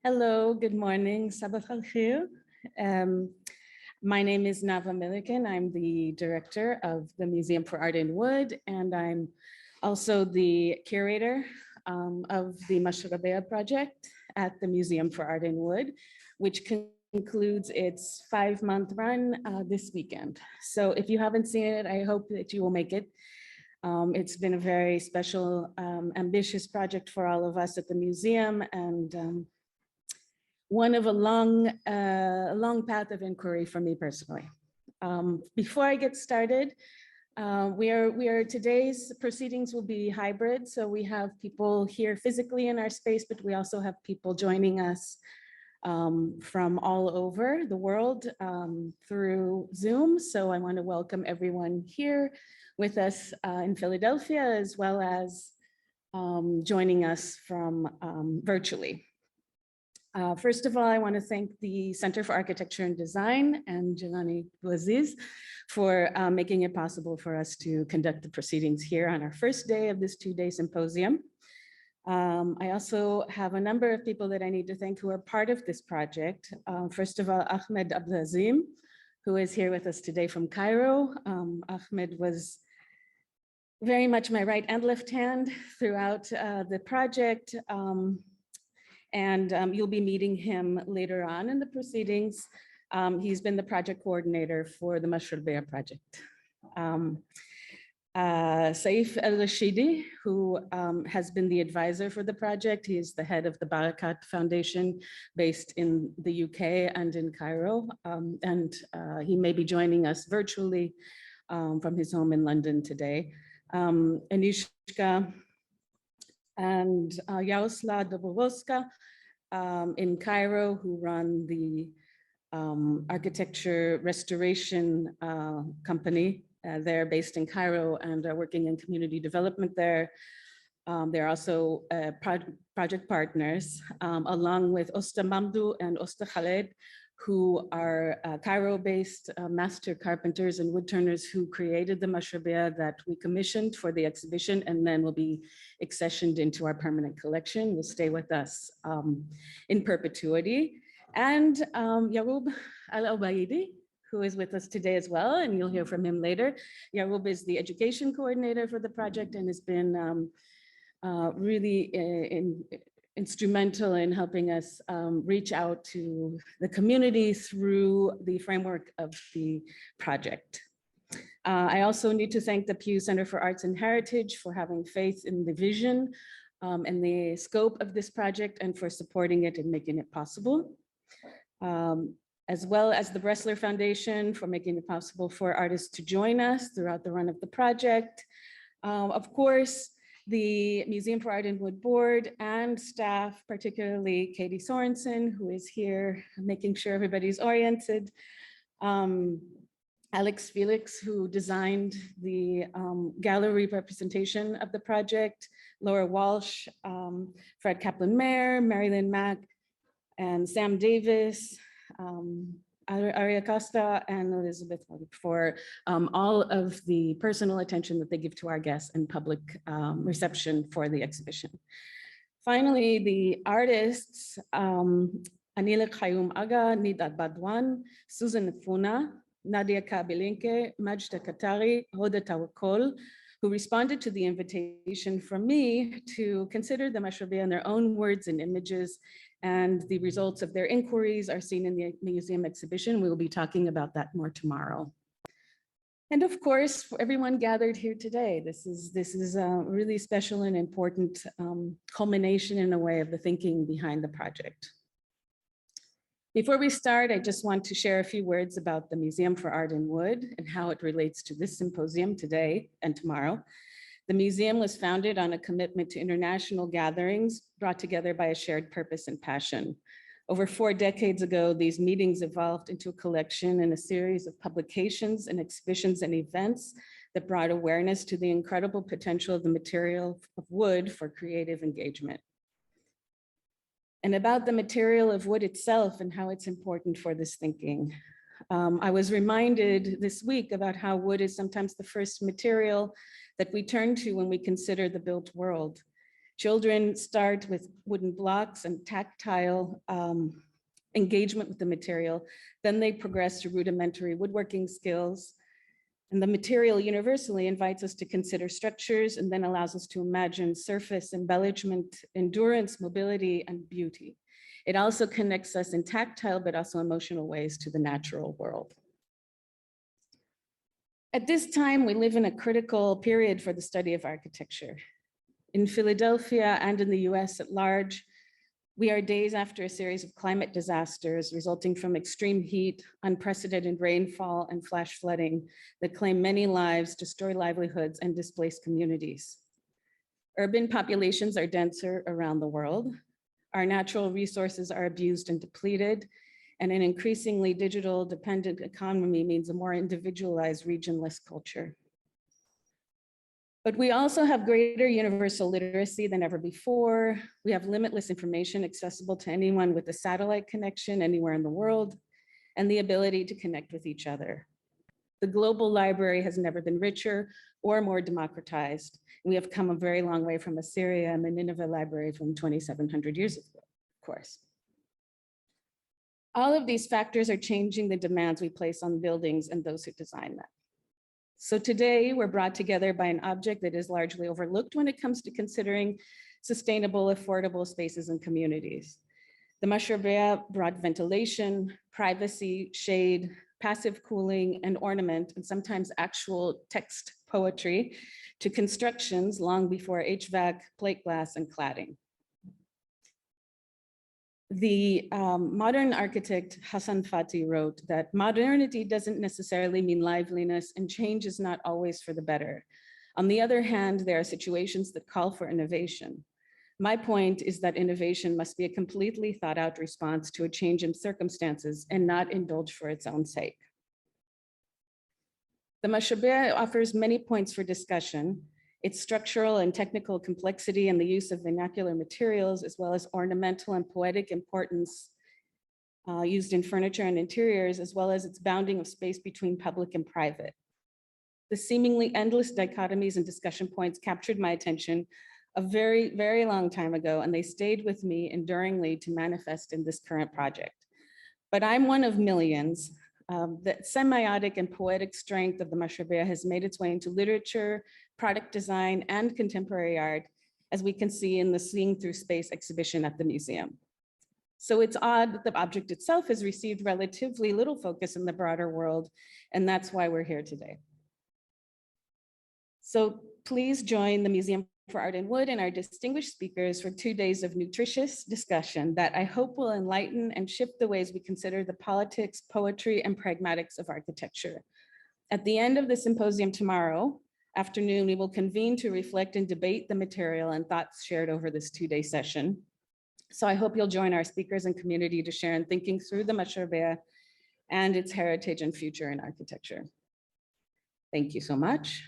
Hello, good morning, Sabah al Khair. My name is Nava Milliken. I'm the director of the Museum for Art in Wood, and I'm also the curator of the Mashrabiya project at the Museum for Art in Wood, which concludes its 5-month run this weekend. So if you haven't seen it, I hope that you will make it. It's been a very special, ambitious project for all of us at the museum, and one of a long path of inquiry for me personally. Before I get started, today's proceedings will be hybrid. So we have people here physically in our space, but we also have people joining us from all over the world through Zoom. So I want to welcome everyone here with us in Philadelphia, as well as joining us from virtually. First of all, I want to thank the Center for Architecture and Design and Jelani Bouaziz for making it possible for us to conduct the proceedings here on our first day of this 2-day symposium. I also have a number of people that I need to thank who are part of this project. First of all, Ahmed Abdelazim, who is here with us today from Cairo. Ahmed was very much my right and left hand throughout the project. And you'll be meeting him later on in the proceedings. He's been the project coordinator for the Mashrabiya project. Saif El-Rashidi, who has been the advisor for the project. He is the head of the Barakat Foundation based in the UK and in Cairo. He may be joining us virtually from his home in London today. Anishka and Yaroslav Dobrovolska in Cairo, who run the architecture restoration company. They're based in Cairo and are working in community development there. They're also project partners, along with Osta Mamdou and Osta Khaled, who are Cairo-based master carpenters and woodturners who created the Mashrabiya that we commissioned for the exhibition and then will be accessioned into our permanent collection, will stay with us in perpetuity. And Yaroub Al-Obaidi, who is with us today as well, and you'll hear from him later. Yaroub is the education coordinator for the project and has been really instrumental in helping us reach out to the community through the framework of the project. I also need to thank the Pew Center for Arts and Heritage for having faith in the vision and the scope of this project and for supporting it and making it possible. As well as the Bressler Foundation for making it possible for artists to join us throughout the run of the project. Of course, the Museum for Art in Wood board and staff, particularly Katie Sorensen, who is here making sure everybody's oriented. Alex Felix, who designed the gallery representation of the project. Laura Walsh, Fred Kaplan-Mayer, Marilyn Mack, and Sam Davis, Aria Costa and Elizabeth for all of the personal attention that they give to our guests and public reception for the exhibition. Finally, the artists, Anila Khayoum Aga, Nidat Badwan, Susan Funa, Nadia Kabelinke, Majda Katari, Hoda Tawakol, who responded to the invitation from me to consider the Mashrabiya in their own words and images, and the results of their inquiries are seen in the museum exhibition. We will be talking about that more tomorrow. And of course, for everyone gathered here today, this is a really special and important culmination in a way of the thinking behind the project. Before we start, I just want to share a few words about the Museum for Art in Wood and how it relates to this symposium today and tomorrow. The museum was founded on a commitment to international gatherings brought together by a shared purpose and passion. Over 4 decades ago, these meetings evolved into a collection and a series of publications and exhibitions and events that brought awareness to the incredible potential of the material of wood for creative engagement. And about the material of wood itself and how it's important for this thinking. I was reminded this week about how wood is sometimes the first material that we turn to when we consider the built world. Children start with wooden blocks and tactile engagement with the material. Then they progress to rudimentary woodworking skills. And the material universally invites us to consider structures and then allows us to imagine surface, embellishment, endurance, mobility, and beauty. It also connects us in tactile but also emotional ways to the natural world. At this time, we live in a critical period for the study of architecture. In Philadelphia and in the US at large, we are days after a series of climate disasters resulting from extreme heat, unprecedented rainfall, and flash flooding that claim many lives, destroy livelihoods, and displace communities. Urban populations are denser around the world. Our natural resources are abused and depleted, and an increasingly digital dependent economy means a more individualized regionless culture. But we also have greater universal literacy than ever before. We have limitless information accessible to anyone with a satellite connection anywhere in the world, and the ability to connect with each other. The global library has never been richer or more democratized. We have come a very long way from Assyria and the Nineveh library from 2,700 years ago, of course. All of these factors are changing the demands we place on buildings and those who design them. So today we're brought together by an object that is largely overlooked when it comes to considering sustainable, affordable spaces and communities. The Mashrabiya brought ventilation, privacy, shade, passive cooling, and ornament, and sometimes actual text poetry to constructions long before HVAC, plate glass, and cladding. The modern architect Hassan Fatih wrote that modernity doesn't necessarily mean liveliness, and change is not always for the better. On the other hand, there are situations that call for innovation. My point is that innovation must be a completely thought out response to a change in circumstances and not indulge for its own sake. The Mashrabiya offers many points for discussion. Its structural and technical complexity and the use of vernacular materials, as well as ornamental and poetic importance used in furniture and interiors, as well as its bounding of space between public and private. The seemingly endless dichotomies and discussion points captured my attention a very, very long time ago, and they stayed with me enduringly to manifest in this current project. But I'm one of millions. The semiotic and poetic strength of the Mashrabiya has made its way into literature, product design, and contemporary art, as we can see in the Seeing Through Space exhibition at the museum. So it's odd that the object itself has received relatively little focus in the broader world, and that's why we're here today. So please join the Museum for Art and Wood and our distinguished speakers for 2 days of nutritious discussion that I hope will enlighten and shift the ways we consider the politics, poetry, and pragmatics of architecture. At the end of the symposium tomorrow afternoon, we will convene to reflect and debate the material and thoughts shared over this 2-day session. So I hope you'll join our speakers and community to share in thinking through the Mashrabiya and its heritage and future in architecture. Thank you so much.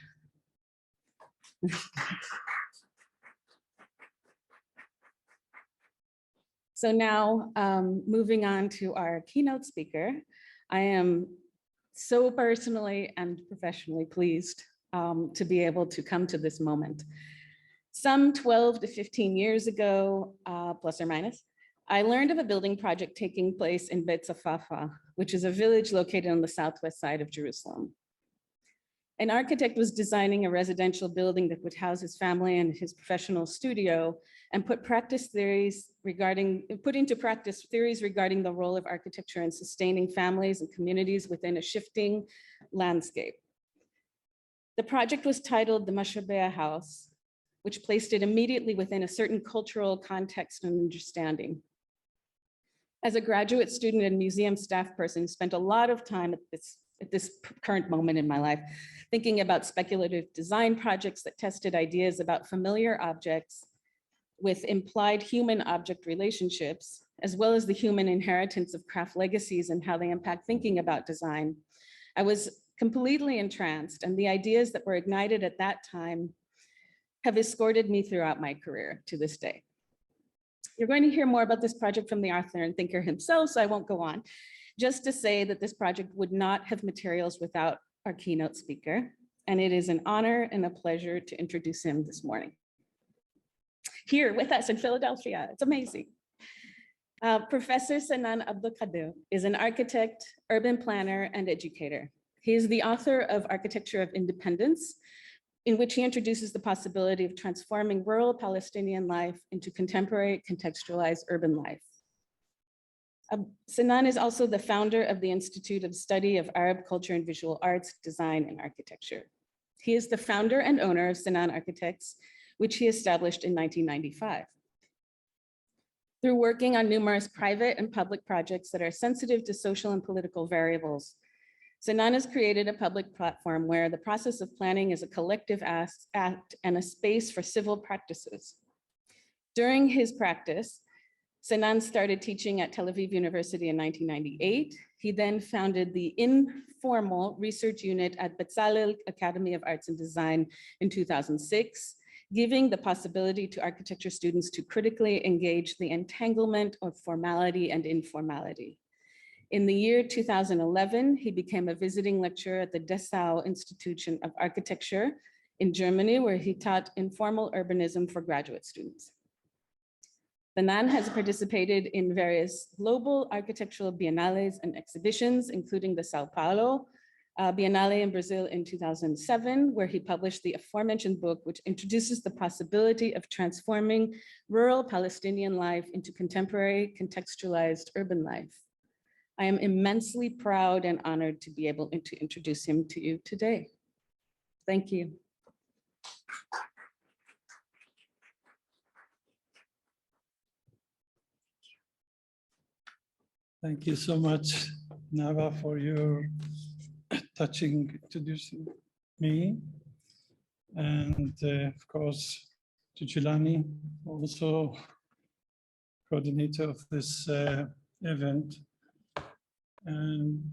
So now, moving on to our keynote speaker, I am so personally and professionally pleased to be able to come to this moment. Some 12 to 15 years ago, plus or minus, I learned of a building project taking place in Beit Safafa, which is a village located on the southwest side of Jerusalem. An architect was designing a residential building that would house his family and his professional studio and put into practice theories regarding the role of architecture in sustaining families and communities within a shifting landscape. The project was titled the Mashrabiya House, which placed it immediately within a certain cultural context and understanding. As a graduate student and museum staff person who spent a lot of time at this current moment in my life, thinking about speculative design projects that tested ideas about familiar objects with implied human-object relationships, as well as the human inheritance of craft legacies and how they impact thinking about design, I was completely entranced, and the ideas that were ignited at that time have escorted me throughout my career to this day. You're going to hear more about this project from the author and thinker himself, so I won't go on. Just to say that this project would not have materials without our keynote speaker, and it is an honor and a pleasure to introduce him this morning. here with us in Philadelphia. It's amazing. Professor Senan Abdelqader is an architect, urban planner, and educator. He is the author of Architecture of Independence, in which he introduces the possibility of transforming rural Palestinian life into contemporary contextualized urban life. Senan is also the founder of the Institute of Study of Arab Culture and Visual Arts, Design, and Architecture. He is the founder and owner of Senan Architects, which he established in 1995. Through working on numerous private and public projects that are sensitive to social and political variables, Senan has created a public platform where the process of planning is a collective act and a space for civil practices. During his practice, Senan started teaching at Tel Aviv University in 1998. He then founded the informal research unit at Bezalel Academy of Arts and Design in 2006, giving the possibility to architecture students to critically engage the entanglement of formality and informality. In the year 2011, he became a visiting lecturer at the Dessau Institution of Architecture in Germany, where he taught informal urbanism for graduate students. Senan has participated in various global architectural biennales and exhibitions, including the Sao Paulo Biennale in Brazil in 2007, where he published the aforementioned book, which introduces the possibility of transforming rural Palestinian life into contemporary contextualized urban life. I am immensely proud and honored to be able to introduce him to you today. Thank you. Thank you so much, Nava, for your touching introducing me. And of course, to Jelani, also coordinator of this event. And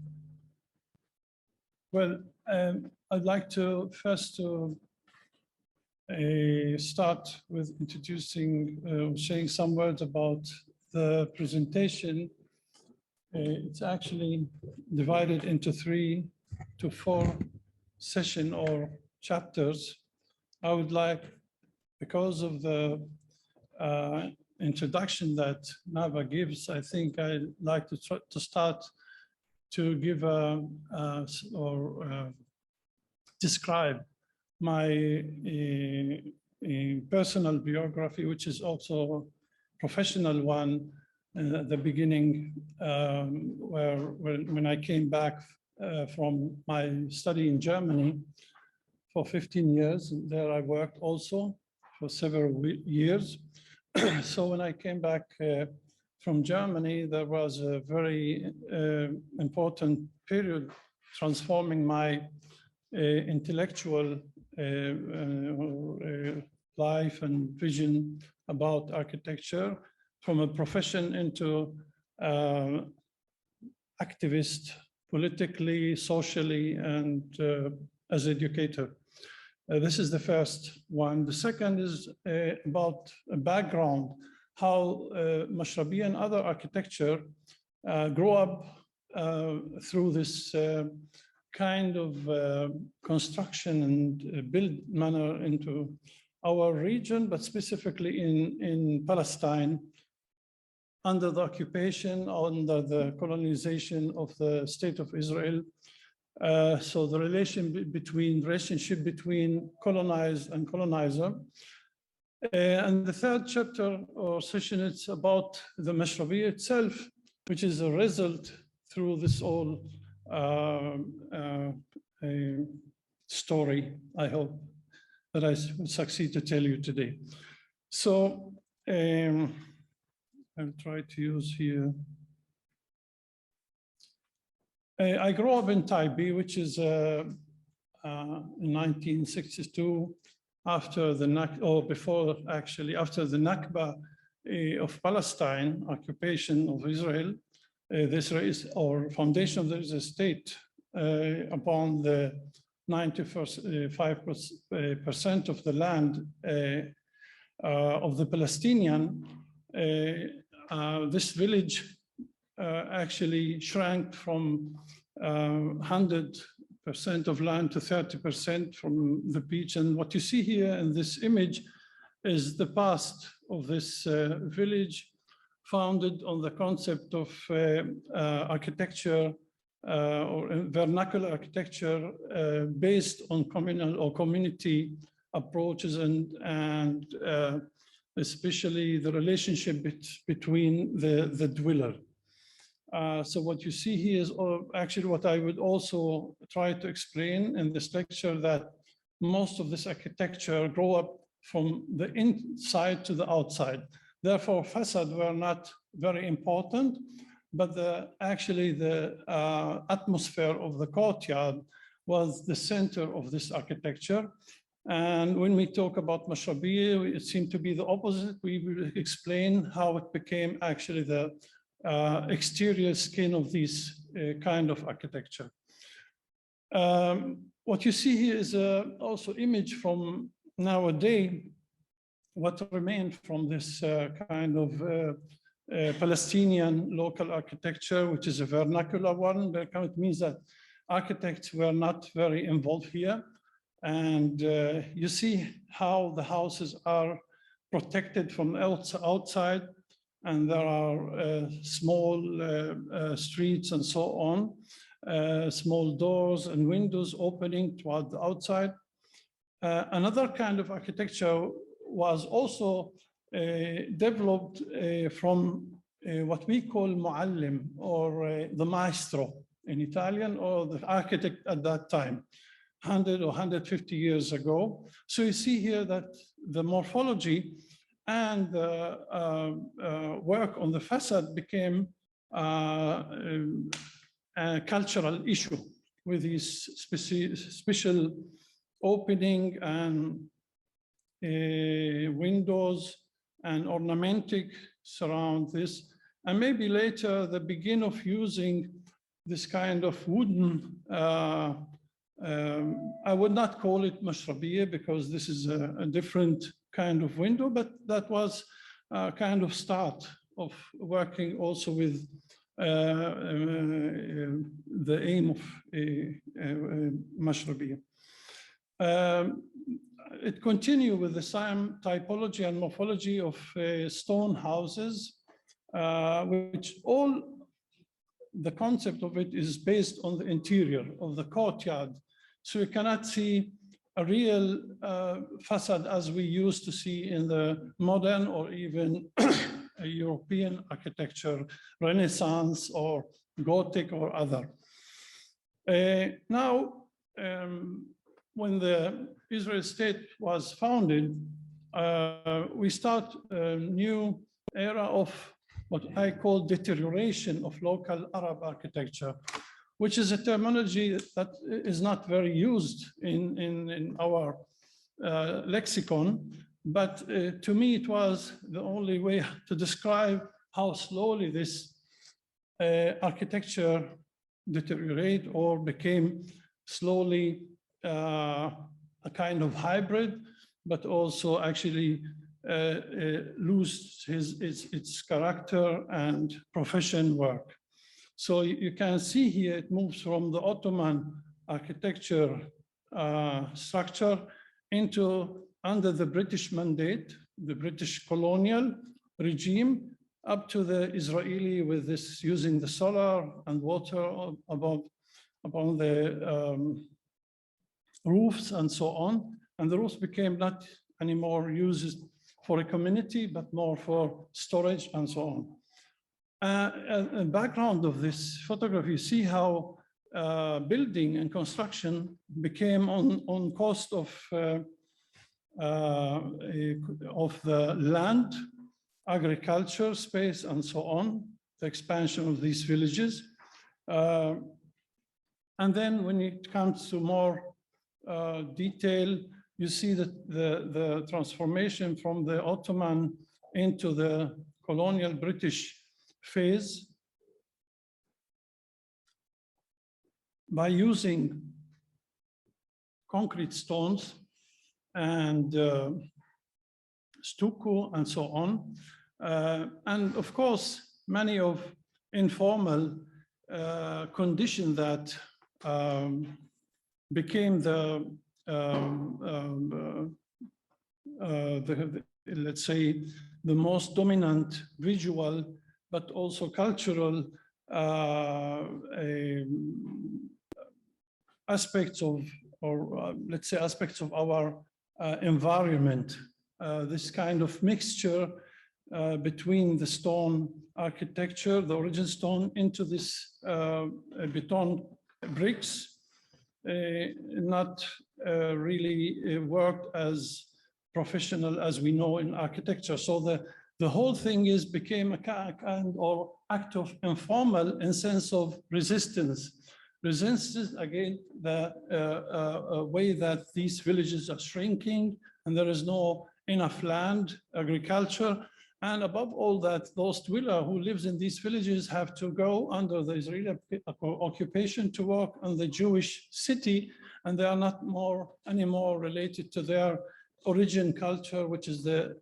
well, I'd like to first start with introducing, saying some words about the presentation. It's actually divided into 3 to 4 sessions or chapters. I would like, because of the introduction that Nava gives, I think I'd like to start to give describe my personal biography, which is also a professional one. At the beginning, when I came back from my study in Germany for 15 years, there I worked also for several years. So when I came back from Germany, there was a very important period transforming my intellectual life and vision about architecture from a profession into activist, politically, socially, and as educator. This is the first one. The second is about a background, how Mashrabiya and other architecture grew up through this kind of construction and build manner into our region, but specifically in Palestine, under the occupation, under the colonization of the state of Israel. So the relationship between colonized and colonizer. And the third chapter or session, it's about the Mashrabiya itself, which is a result through this whole story, I hope, that I succeed to tell you today. So I'll try to use here. I grew up in Taipei, which is in 1962, after the Nakba of Palestine, occupation of Israel. This is, or foundation of the Israel state upon the 95% of the land of the Palestinian. This village actually shrank from 100% of land to 30% from the beach. And what you see here in this image is the past of this village, founded on the concept of architecture or vernacular architecture based on communal or community approaches and especially the relationship between the dweller. So what you see here is actually what I would also try to explain in this lecture, that most of this architecture grew up from the inside to the outside. Therefore, facades were not very important, but actually the atmosphere of the courtyard was the center of this architecture. And when we talk about Mashrabiya, it seemed to be the opposite. We will explain how it became actually the exterior skin of this kind of architecture. What you see here is also image from nowadays, what remained from this kind of Palestinian local architecture, which is a vernacular one. It means that architects were not very involved here. And you see how the houses are protected from outside, and there are small streets and so on, small doors and windows opening toward the outside. Another kind of architecture was also developed from what we call muallim, or the maestro in Italian, or the architect at that time, 100 or 150 years ago. So you see here that the morphology and the work on the facade became a cultural issue with these special opening and windows and ornamentic surround this. And maybe later the begin of using this kind of wooden, I would not call it Mashrabiya because this is a different kind of window, but that was a kind of start of working also with the aim of Mashrabiya. It continued with the same typology and morphology of stone houses, which all the concept of it is based on the interior of the courtyard. So you cannot see a real facade as we used to see in the modern or even European architecture, Renaissance or Gothic or other. Now, when the Israel state was founded, we start a new era of what I call deterioration of local Arab architecture, which is a terminology that is not very used in our lexicon. But to me, it was the only way to describe how slowly this architecture deteriorated or became slowly a kind of hybrid, but also actually lose its character and profession work. So you can see here it moves from the Ottoman architecture structure into under the British mandate, the British colonial regime, up to the Israeli with this using the solar and water upon the roofs and so on. And the roofs became not anymore used for a community, but more for storage and so on. A background of this photograph, you see how building and construction became on cost of the land, agriculture, space, and so on, the expansion of these villages. And then when it comes to more detail, you see that the transformation from the Ottoman into the colonial British phase by using concrete stones and stucco and so on. And of course, many of informal conditions that became the let's say, the most dominant visual, but also cultural aspects of, or let's say, aspects of our environment. This kind of mixture between the stone architecture, the origin stone, into this beton bricks, not really worked as professional as we know in architecture. So the whole thing became a kind of act of informal in sense of resistance. Resistance against the way that these villages are shrinking and there is no enough land, agriculture. And above all that, those dwellers who lives in these villages have to go under the Israeli occupation to work on the Jewish city, and they are not anymore related to their origin culture, which is the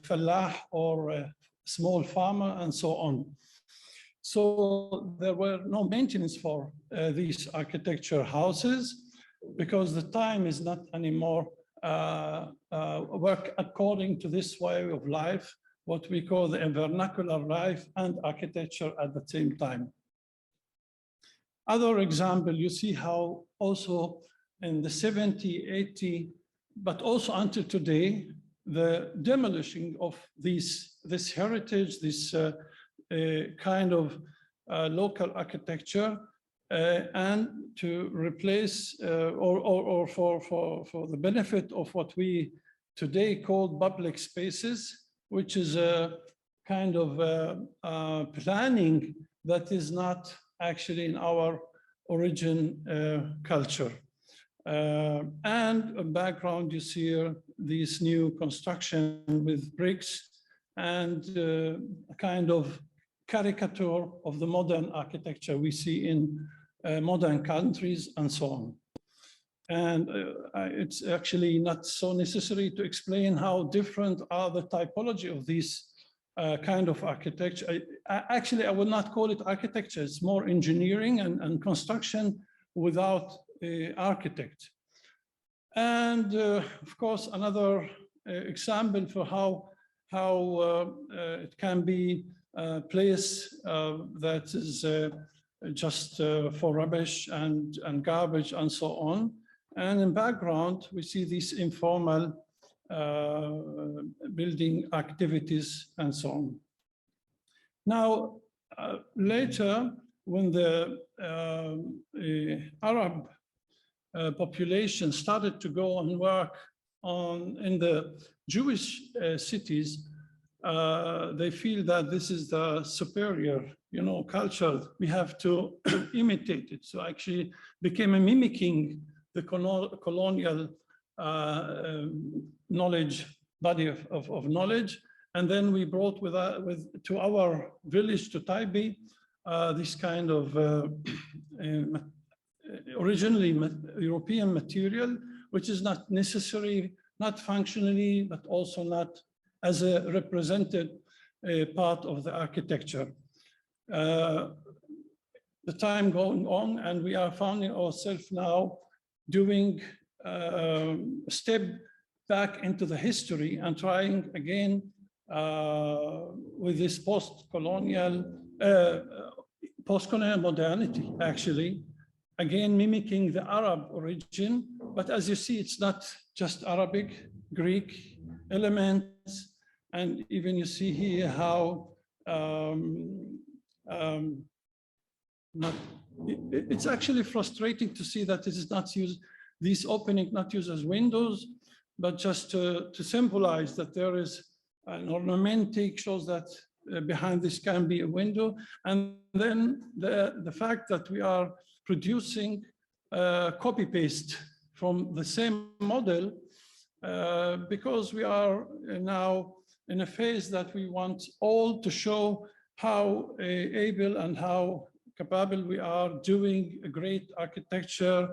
fallah or small farmer and so on. So there were no maintenance for these architecture houses because the time is not anymore work according to this way of life, what we call the vernacular life and architecture at the same time. Other example, you see how also in the 70, 80, but also until today, the demolishing of this heritage, this kind of local architecture, and to replace or for the benefit of what we today call public spaces, which is a kind of planning that is not actually in our origin culture. And a background, you see here, this new construction with bricks and a kind of caricature of the modern architecture we see in modern countries and so on. And it's actually not so necessary to explain how different are the typology of these kind of architecture. Actually, I would not call it architecture. It's more engineering and construction without architect. And of course, another example for how it can be a place that is just for rubbish and garbage and so on. And in background, we see these informal building activities and so on. Now, later, when the Arab population started to go and work in the Jewish cities, they feel that this is the superior, culture. We have to imitate it. So actually became a mimicking the colonial knowledge, body of knowledge. And then we brought to our village, to Taibi, this kind of originally European material, which is not necessary, not functionally, but also not as a represented part of the architecture. The time going on, and we are finding ourselves now doing a step back into the history and trying again with this post-colonial modernity, actually, again mimicking the Arab origin. But as you see, it's not just Arabic, Greek elements, and even you see here how it's actually frustrating to see that this is not used, these opening not used as windows, but just to symbolize that there is an ornamentic, shows that behind this can be a window. And then the fact that we are producing copy-paste from the same model because we are now in a phase that we want all to show how able and how capable we are doing a great architecture,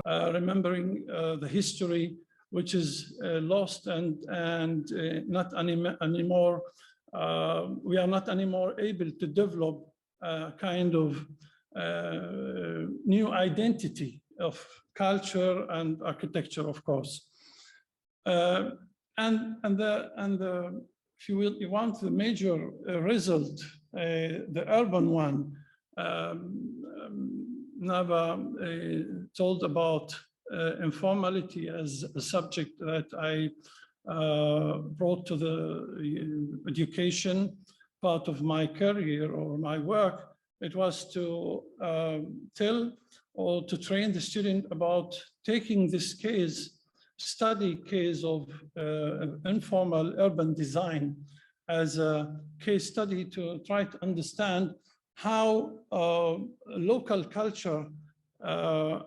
remembering the history, which is lost and not anymore. We are not anymore able to develop a kind of new identity of culture and architecture, of course. if you want the major result, the urban one, Nava told about informality as a subject that I brought to the education part of my career or my work. It was to tell or to train the student about taking this study case of informal urban design as a case study to try to understand how local culture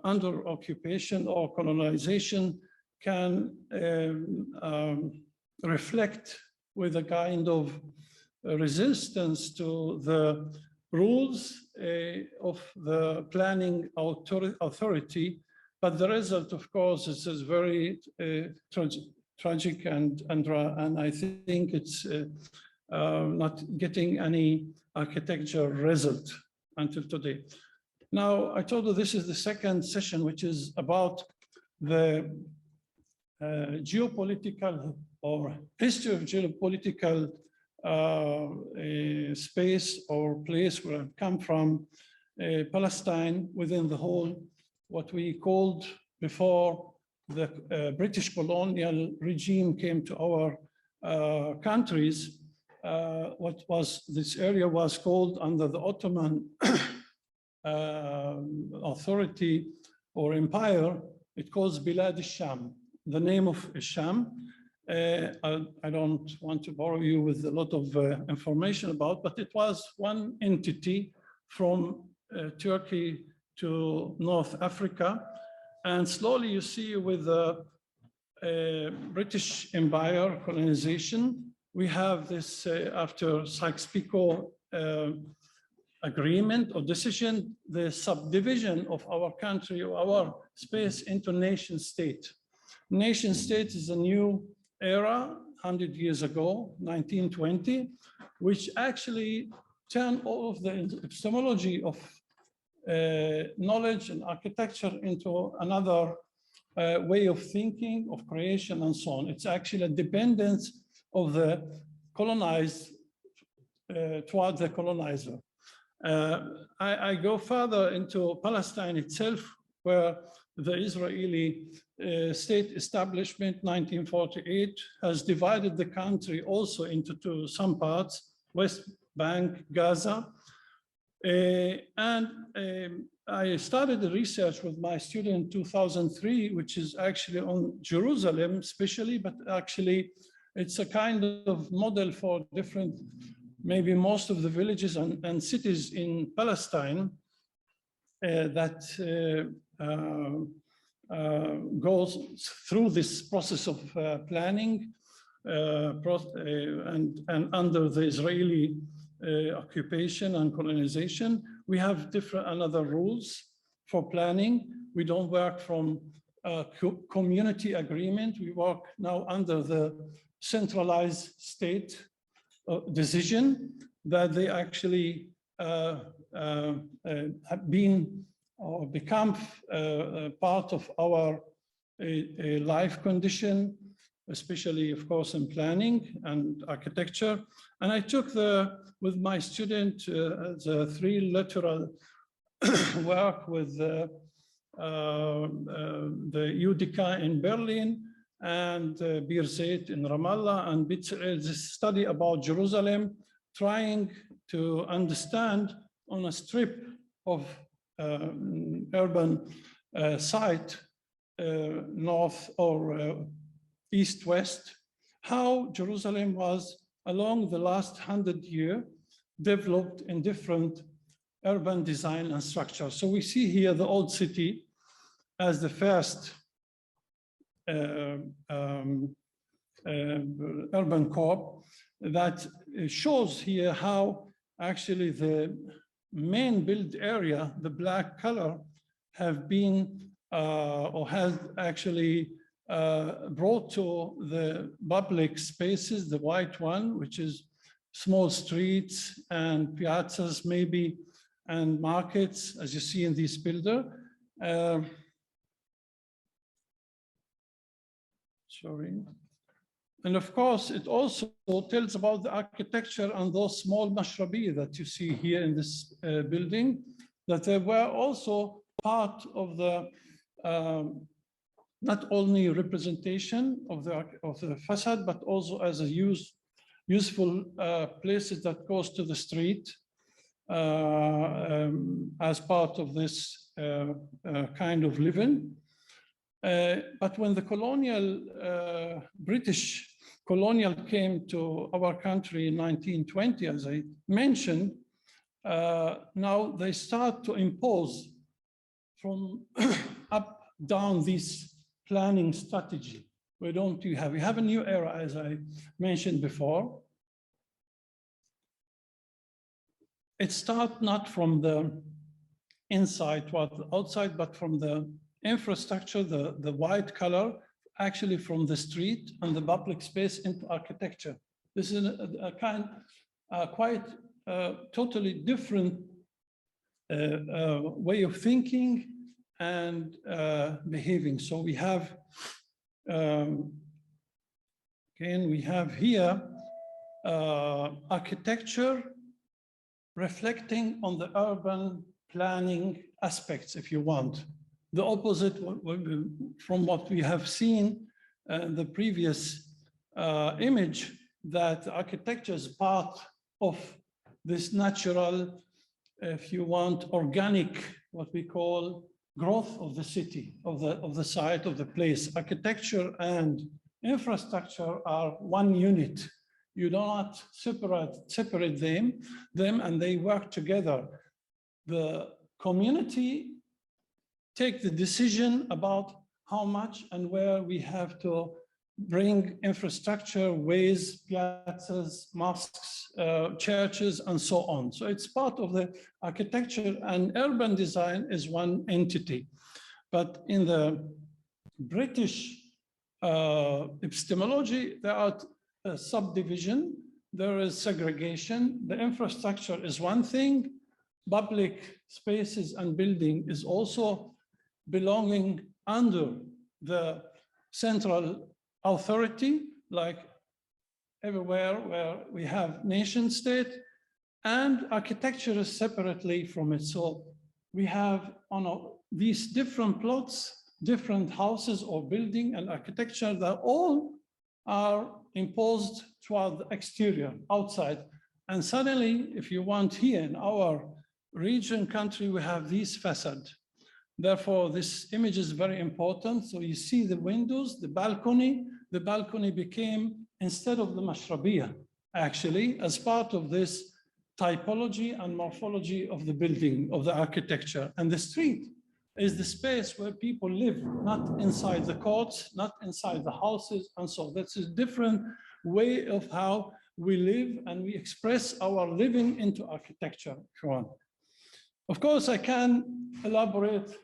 under occupation or colonization can reflect with a kind of resistance to the rules of the planning authority. But the result, of course, is very tragic, and I think it's not getting any architecture result until today. Now, I told you this is the second session, which is about the geopolitical or history of geopolitical space or place where I come from, Palestine, within the whole, what we called before the British colonial regime came to our countries, what was this area was called under the Ottoman authority or empire, it calls Bilad al-Sham, the name of Sham. I don't want to bore you with a lot of information about, but it was one entity from Turkey to North Africa. And slowly you see with the British Empire colonization, we have this after Sykes-Picot agreement or decision, the subdivision of our country or our space into nation state. Nation state is a new era 100 years ago, 1920, which actually turned all of the epistemology of knowledge and architecture into another way of thinking, of creation, and so on. It's actually a dependence of the colonized toward the colonizer. I go further into Palestine itself, where the Israeli state establishment, 1948, has divided the country also into some parts, West Bank, Gaza. I started the research with my student in 2003, which is actually on Jerusalem especially, but actually it's a kind of model for different, maybe most of the villages and cities in Palestine that goes through this process of planning and under the Israeli occupation and colonization. We have different another rules for planning. We don't work from community agreement. We work now under the centralized state decision that they actually have been or become part of our life condition, especially, of course, in planning and architecture. And I took with my student the three lateral work with the UDK in Berlin and Birzeit in Ramallah and this study about Jerusalem, trying to understand on a strip of urban site, north or east-west, how Jerusalem was along the last 100 years developed in different urban design and structure. So we see here the old city as the first urban core that shows here how actually the main build area, the black color, have been or has actually brought to the public spaces, the white one, which is small streets and piazzas maybe, and markets, as you see in this builder. Sorry. And of course, it also tells about the architecture and those small Mashrabiya that you see here in this building, that they were also part of the not only representation of the facade, but also as a useful places that goes to the street as part of this kind of living. But when the British colonial came to our country in 1920, as I mentioned, now they start to impose from up down this planning strategy. We have a new era, as I mentioned before. It starts not from the inside toward the outside, but from the infrastructure, the white color, actually from the street and the public space into architecture. This is quite totally different way of thinking and behaving. So we have, again, we have here architecture reflecting on the urban planning aspects, if you want. The opposite from what we have seen in the previous image, that architecture is part of this natural, if you want, organic, what we call growth of the city, of the site, of the place. Architecture and infrastructure are one unit. You do not separate them, and they work together. The community take the decision about how much and where we have to bring infrastructure, ways, piazzas, mosques, churches, and so on. So it's part of the architecture, and urban design is one entity. But in the British epistemology, there are a subdivision, there is segregation. The infrastructure is one thing, public spaces and building is also belonging under the central authority, like everywhere where we have nation state, and architecture is separately from it. So we have on these different plots, different houses or building and architecture that all are imposed toward the exterior, outside. And suddenly, if you want, here in our region, country, we have these facades. Therefore, this image is very important. So you see the windows, the balcony became, instead of the Mashrabiya, actually, as part of this typology and morphology of the building, of the architecture. And the street is the space where people live, not inside the courts, not inside the houses, and so that's a different way of how we live and we express our living into architecture, if you want. Of course, I can elaborate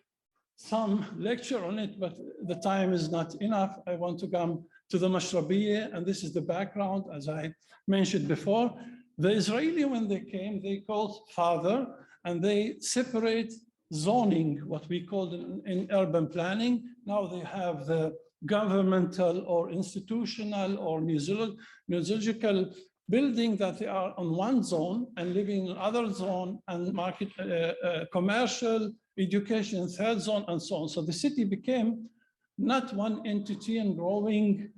some lecture on it, but the time is not enough. I want to come to the Mashrabiya, and this is the background, as I mentioned before. The Israeli, when they came, they called father, and they separate zoning, what we call in urban planning. Now they have the governmental or institutional or museological building that they are on one zone and living in another zone, and market, commercial, education, third zone, and so on. So the city became not one entity and growing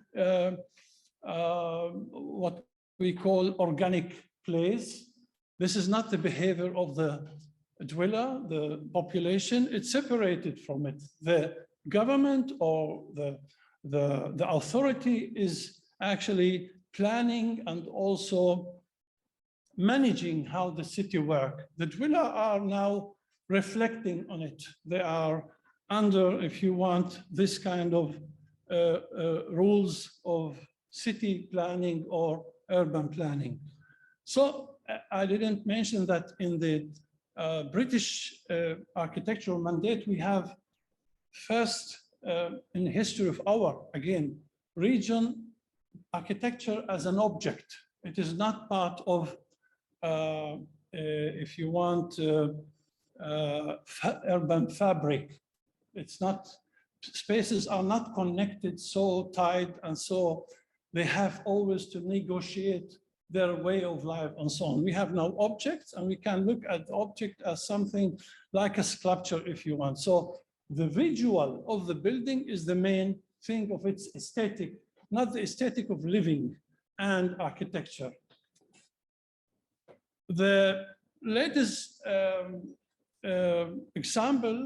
what we call organic place. This is not the behavior of the dweller, the population. It's separated from it. The government or the authority is actually planning and also managing how the city works. The dweller are now reflecting on it. They are under, if you want, this kind of rules of city planning or urban planning. So I didn't mention that in the British architectural mandate, we have first in the history of our, again, region, architecture as an object. It is not part of, if you want, urban fabric. It's not, spaces are not connected so tight and so they have always to negotiate their way of life and so on. We have now objects, and we can look at the object as something like a sculpture, if you want. So the visual of the building is the main thing of its aesthetic, not the aesthetic of living and architecture. The latest example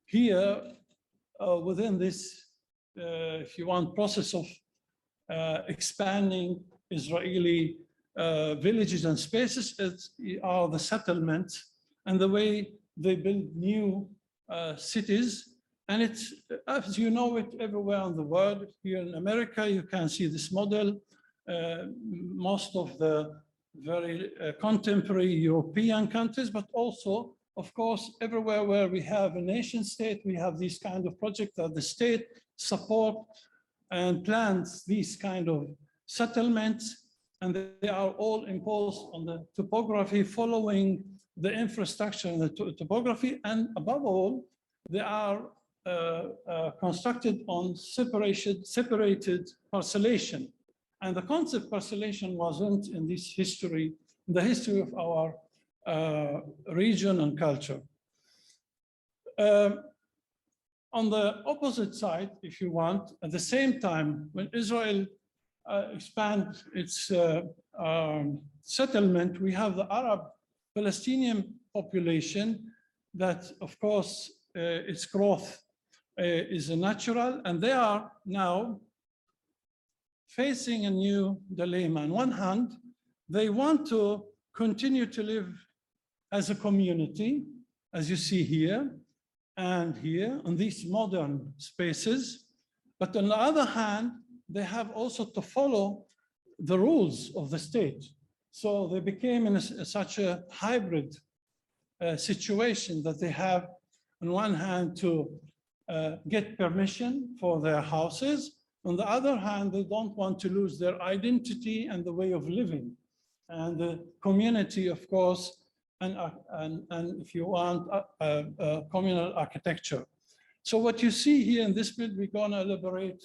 here within this, if you want, process of expanding Israeli villages and spaces are the settlements and the way they build new cities. And it's, as you know it everywhere in the world. Here in America, you can see this model. Most of the very contemporary European countries, but also, of course, everywhere where we have a nation state, we have these kind of projects that the state support and plans these kind of settlements, and they are all imposed on the topography following the infrastructure and the topography, and above all, they are constructed on separated parcellation. And the concept parcellation wasn't in this history, in the history of our region and culture. On the opposite side, if you want, at the same time, when Israel expand its settlement, we have the Arab Palestinian population that, of course, its growth is natural, and they are now facing a new dilemma. On one hand, they want to continue to live as a community, as you see here and here, in these modern spaces. But on the other hand, they have also to follow the rules of the state. So they became in such a hybrid situation that they have, on one hand, to get permission for their houses. On the other hand, they don't want to lose their identity and the way of living. And the community, of course, and if you want, communal architecture. So what you see here in this bit, we're gonna elaborate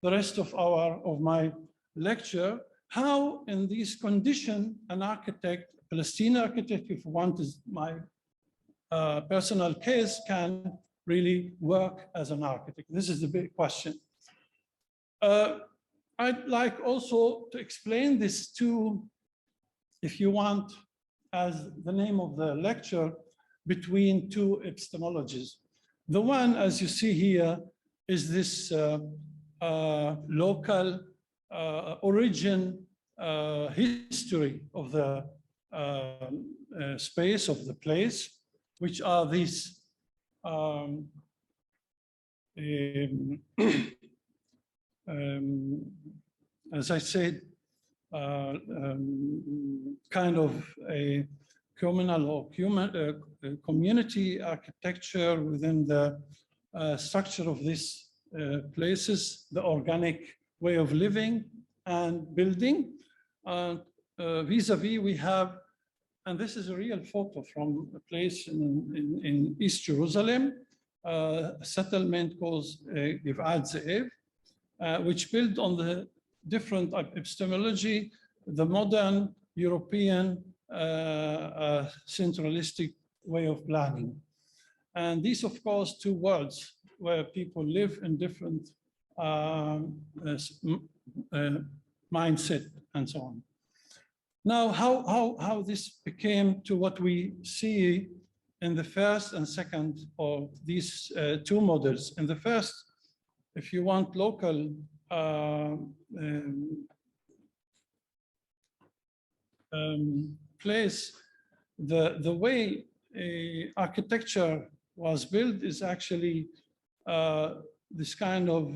the rest of my lecture, how in these conditions, an architect, Palestinian architect, if you want, is my personal case, can really work as an architect. This is the big question. I'd like also to explain this too, if you want, as the name of the lecture, between two epistemologies. The one, as you see here, is this local origin history of the space, of the place, which are these as I said, kind of a communal or community architecture within the structure of these places, the organic way of living and building. Vis-a-vis, we have, and this is a real photo from a place in East Jerusalem, a settlement called Givat Ze'ev, which built on the different epistemology, the modern European centralistic way of planning. And these, of course, two worlds where people live in different mindset and so on. Now, how this became to what we see in the first and second of these two models. In the first, if you want local place, the way architecture was built is actually this kind of,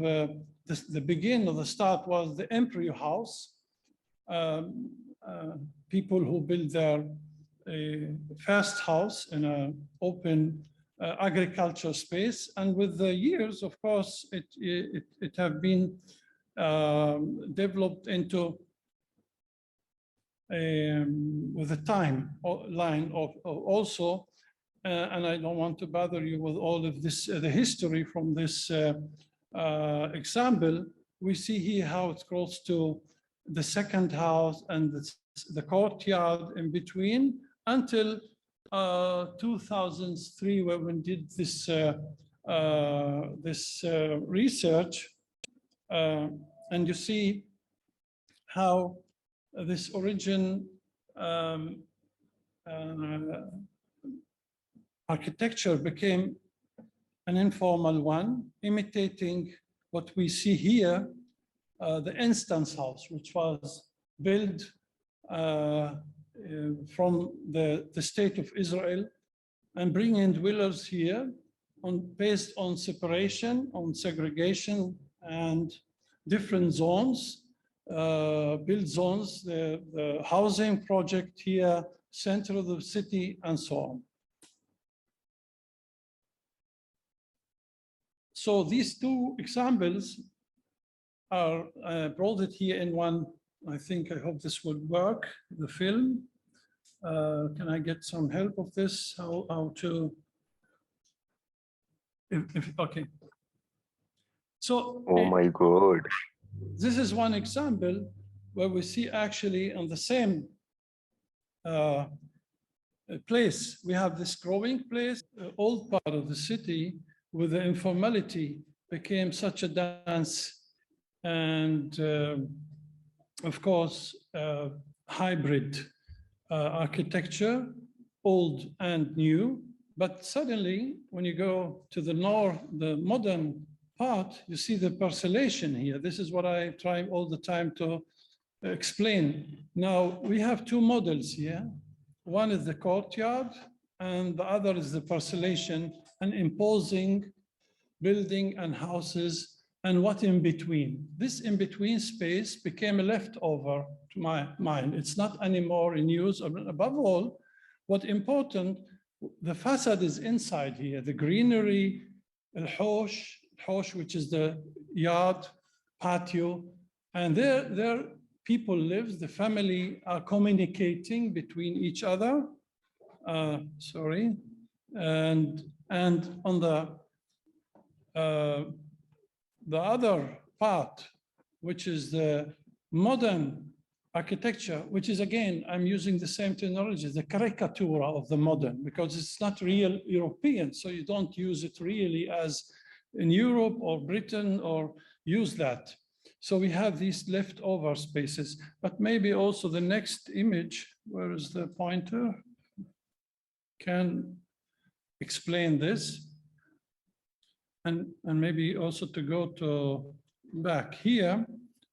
the begin of the start was the embryo house. People who build their first house in an open agriculture space, and with the years, of course, it have been developed into with the timeline of also, and I don't want to bother you with all of this, the history from this example. We see here how it grows to the second house and the courtyard in between until 2003, when we did this research. And you see how this origin architecture became an informal one, imitating what we see here, the instance house, which was built from the state of Israel, and bringing dwellers here based on separation, on segregation, and different zones, build zones, the housing project here, center of the city, and so on. So these two examples are brought it here in one. I hope this would work, the film. Can I get some help of this? How to, okay. So, oh my God. This is one example where we see actually on the same place, we have this growing place, the old part of the city with the informality became such a dense and of course, hybrid architecture, old and new. But suddenly, when you go to the north, the modern part, you see the parcellation here. This is what I try all the time to explain. Now, we have two models here. One is the courtyard, and the other is the parcellation and imposing building and houses and what in between. This in between space became a leftover to my mind. It's not anymore in use. Above all, what's important, the facade is inside here, the greenery, al-hosh, which is the yard, patio, and there people live, the family are communicating between each other, and on the other part, which is the modern architecture, which is, again, I'm using the same terminology, the caricatura of the modern, because it's not real European, so you don't use it really as in Europe or Britain or use that. So we have these leftover spaces, but maybe also the next image, where is the pointer, can explain this. And maybe also to go to back here.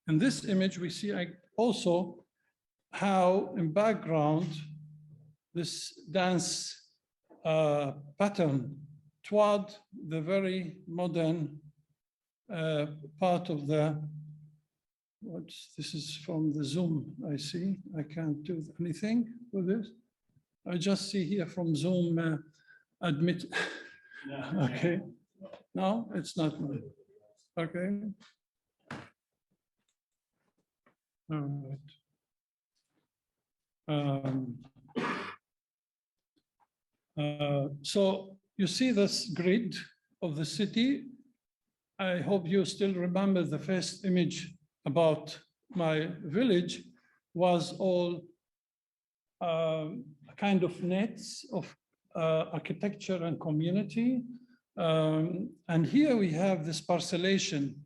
In this image, we see also how in background, this dance pattern toward the very modern part of the, this is from the Zoom, I see. I can't do anything with this. I just see here from Zoom, admit, okay. No, it's not mine. Okay. All right. So you see this grid of the city. I hope you still remember the first image about my village was all kind of nets of architecture and community. And here we have this parcellation.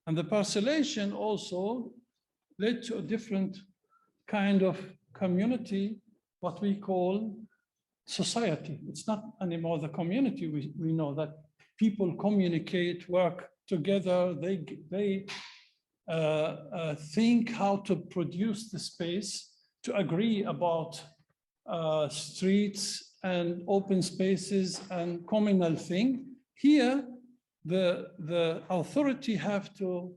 And the parcellation also led to a different kind of community, what we call society. It's not anymore the community. We know that people communicate, work together. They think how to produce the space, to agree about streets and open spaces and communal thing. Here, the authority have to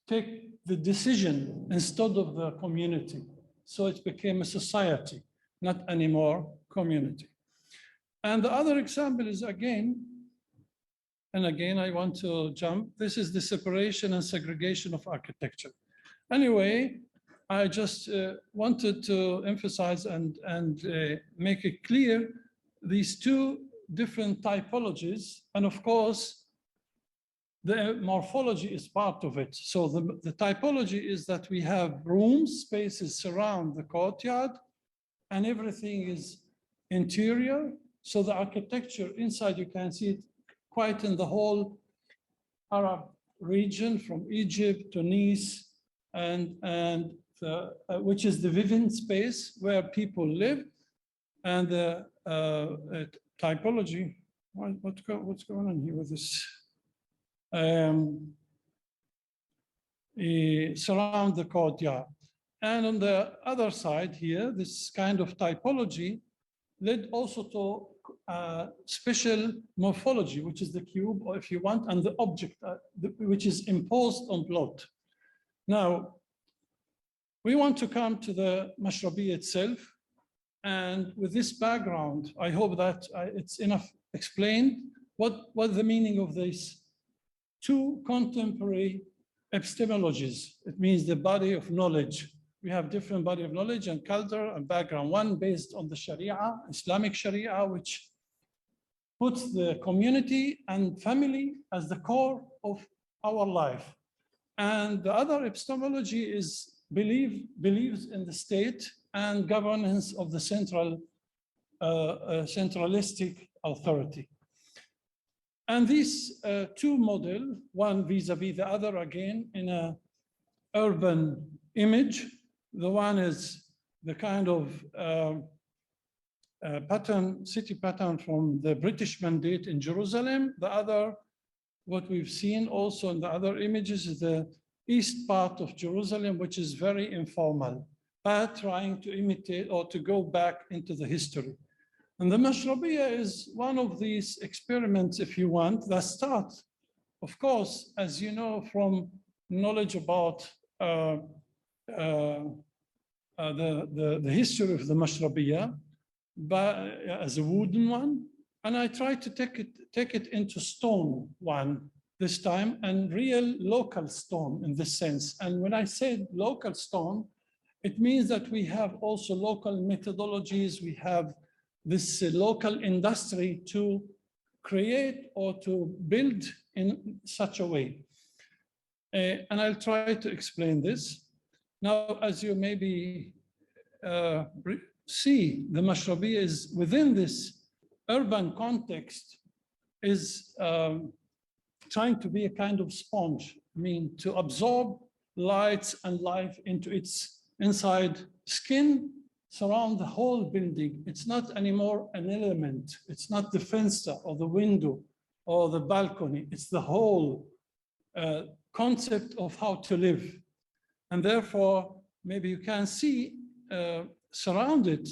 take the decision instead of the community. So it became a society, not anymore community. And the other example is again, and again, I want to jump. This is the separation and segregation of architecture. Anyway, I just wanted to emphasize and make it clear these two different typologies. And of course, the morphology is part of it. So the typology is that we have rooms, spaces surround the courtyard, and everything is interior. So the architecture inside, you can see it quite in the whole Arab region from Egypt to Nice, which is the Vivint space where people live. And the typology, what's going on here with this? Surround the courtyard. And on the other side here, this kind of typology led also to special morphology, which is the cube, or if you want, and the object, which is imposed on plot. Now, we want to come to the Mashrabiya itself. And with this background, I hope that it's enough explained what the meaning of these two contemporary epistemologies. It means the body of knowledge. We have different body of knowledge and culture and background. One based on the Sharia, Islamic Sharia, which puts the community and family as the core of our life. And the other epistemology is believes in the state and governance of the centralistic authority. And these two models, one vis-a-vis the other, again, in an urban image. The one is the kind of pattern, city pattern from the British Mandate in Jerusalem. The other, what we've seen also in the other images, is the east part of Jerusalem, which is very informal, but trying to imitate or to go back into the history. And the Mashrabiya is one of these experiments, if you want, that start, of course, as you know, from knowledge about the history of the Mashrabiya, but as a wooden one. And I tried to take it into stone one this time, and real local stone in this sense. And when I said local stone, it means that we have also local methodologies. We have this local industry to create or to build in such a way. And I'll try to explain this. Now, as you maybe see, the Mashrabiya is within this urban context, is trying to be a kind of sponge, I mean, to absorb lights and life into its inside skin, surround the whole building. It's not anymore an element. It's not the fencer or the window or the balcony. It's the whole concept of how to live. And therefore, maybe you can see surrounded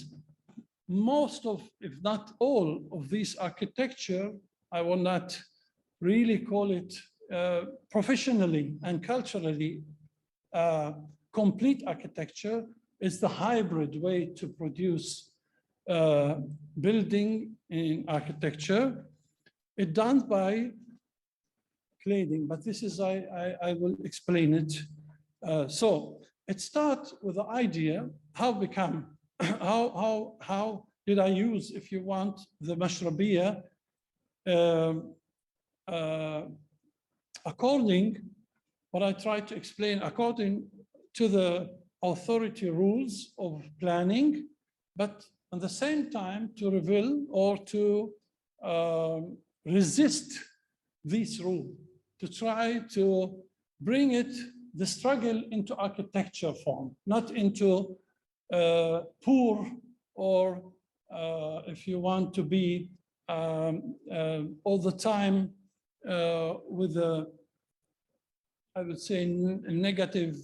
most of, if not all of this architecture, I will not really call it professionally and culturally complete architecture. It's the hybrid way to produce building in architecture. It's done by cladding, but this is, I will explain it. So it starts with the idea, how did I use, if you want, the Mashrabiya according, what I tried to explain, according to the authority rules of planning, but at the same time to reveal or to resist this rule, to try to bring the struggle into architecture form, not into poor or if you want to be all the time with a, I would say, negative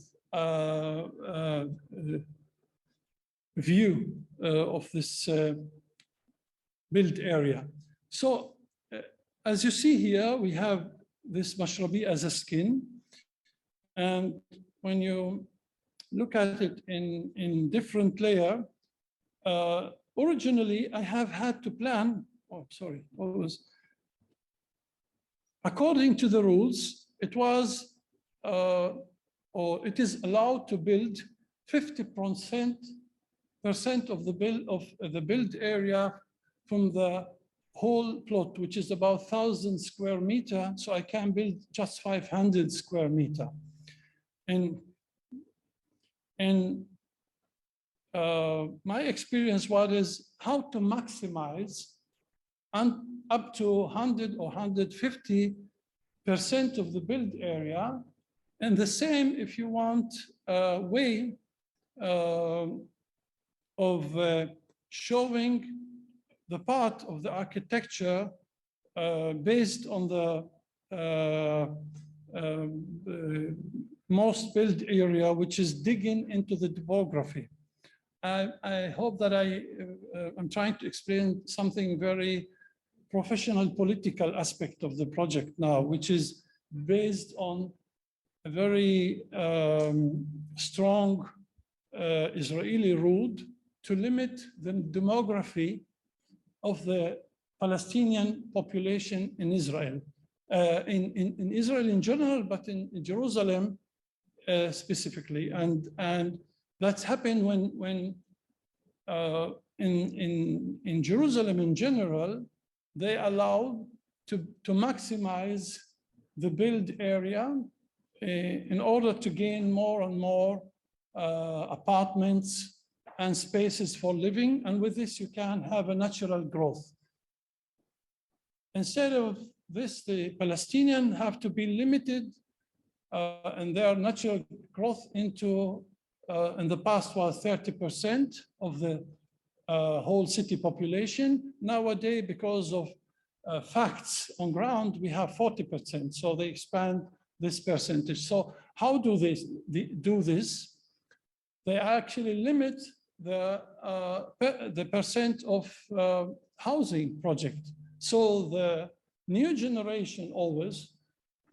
view of this built area. So as you see here, we have this Mashrabi as a skin. And when you look at it in different layer, originally I have had to plan, according to the rules, it was, or it is allowed to build 50% of the build area from the whole plot, which is about 1,000 square meter, so I can build just 500 square meter. And my experience was how to maximize up to 100 or 150% of the build area. And the same if you want a way of showing the part of the architecture based on the most built area, which is digging into the topography. I hope that I'm trying to explain something very professional political aspect of the project now, which is based on a very strong Israeli rule to limit the demography of the Palestinian population in Israel. In Israel in general, but in Jerusalem specifically. And that's happened when in Jerusalem in general, they allow to maximize the build area in order to gain more and more apartments and spaces for living. And with this, you can have a natural growth. Instead of this, the Palestinians have to be limited and their natural growth into, in the past was 30% of the whole city population. Nowadays, because of facts on ground, we have 40%. So they expand this percentage. So how do they do this? They actually limit the percent of housing project. So the new generation always,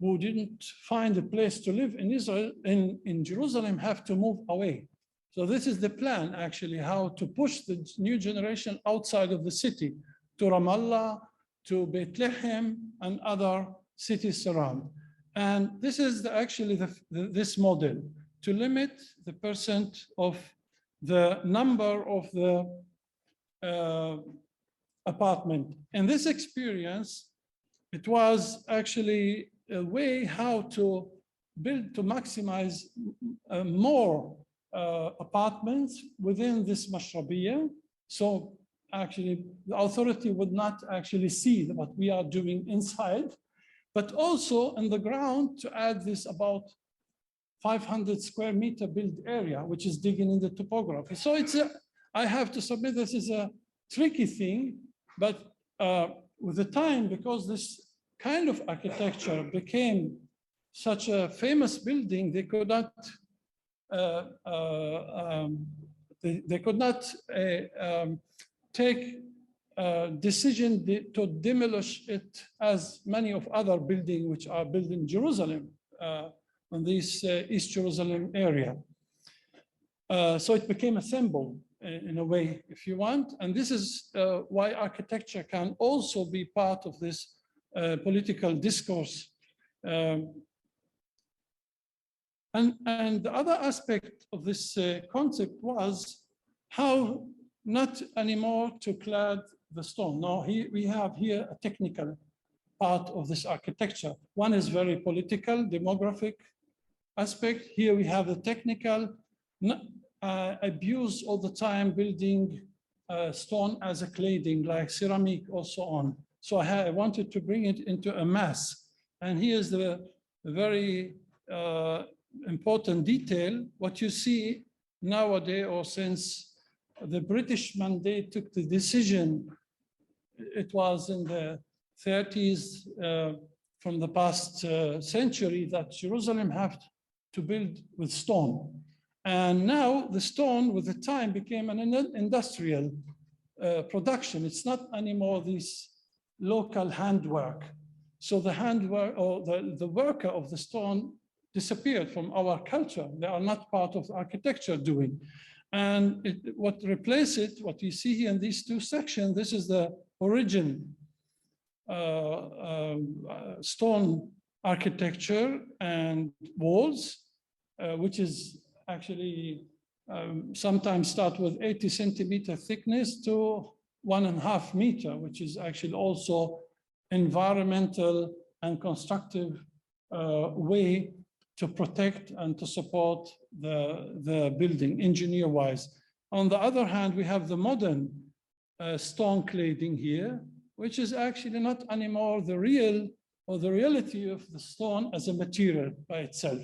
who didn't find a place to live in Israel, in Jerusalem, have to move away. So this is the plan, actually, how to push the new generation outside of the city to Ramallah, to Bethlehem, and other cities around. And this is actually this model, to limit the percent of the number of the apartment. In this experience, it was actually a way how to build, to maximize more apartments within this Mashrabiya. So actually the authority would not actually see what we are doing inside, but also on the ground to add this about 500 square meter build area, which is digging in the topography. So it's I have to submit this is a tricky thing, but with the time, because this kind of architecture became such a famous building, they could not take a decision to demolish it as many of other buildings which are built in Jerusalem, in this East Jerusalem area. So it became a symbol in a way, if you want. And this is why architecture can also be part of this political discourse. And the other aspect of this concept was how not anymore to clad the stone. Now, we have here a technical part of this architecture. One is very political, demographic aspect. Here we have the technical, abuse all the time building stone as a cladding, like ceramic or so on. So I wanted to bring it into a mass. And here's the very important detail. What you see nowadays, or since the British mandate took the decision, it was in the 30s from the past century, that Jerusalem have to build with stone. And now the stone with the time became an industrial production. It's not anymore this local handwork. So the handwork, or the worker of the stone, disappeared from our culture. They are not part of the architecture doing. And what replaced it, what you see here in these two sections, this is the origin stone architecture and walls, which is actually sometimes start with 80 centimeter thickness to 1.5 meter, which is actually also environmental and constructive way to protect and to support the building engineer-wise. On the other hand, we have the modern stone cladding here, which is actually not anymore the real or the reality of the stone as a material by itself.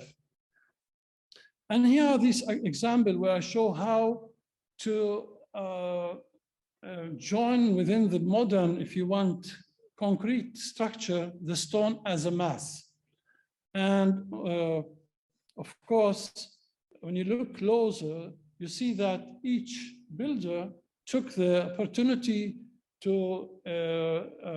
And here are these examples where I show how to join within the modern, if you want, concrete structure, the stone as a mass. And of course, when you look closer, you see that each builder took the opportunity to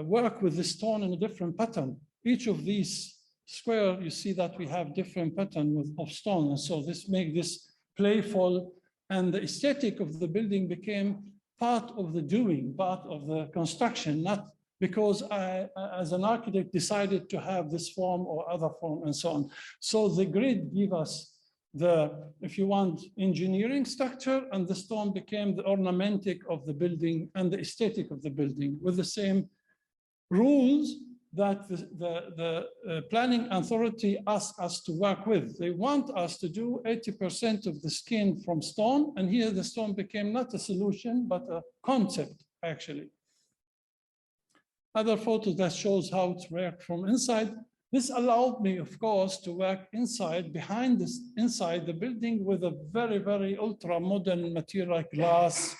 work with the stone in a different pattern. Each of these square, you see that we have different pattern of stone. And so this makes this playful, and the aesthetic of the building became part of the doing, part of the construction, not because I, as an architect, decided to have this form or other form and so on. So the grid gave us the, if you want, engineering structure, and the stone became the ornamentic of the building and the aesthetic of the building with the same rules that the planning authority asked us to work with. They want us to do 80% of the skin from stone, and here the stone became not a solution, but a concept, actually. Other photos that shows how it's worked from inside. This allowed me, of course, to work inside, behind this, inside the building with a very, very ultra-modern material like glass,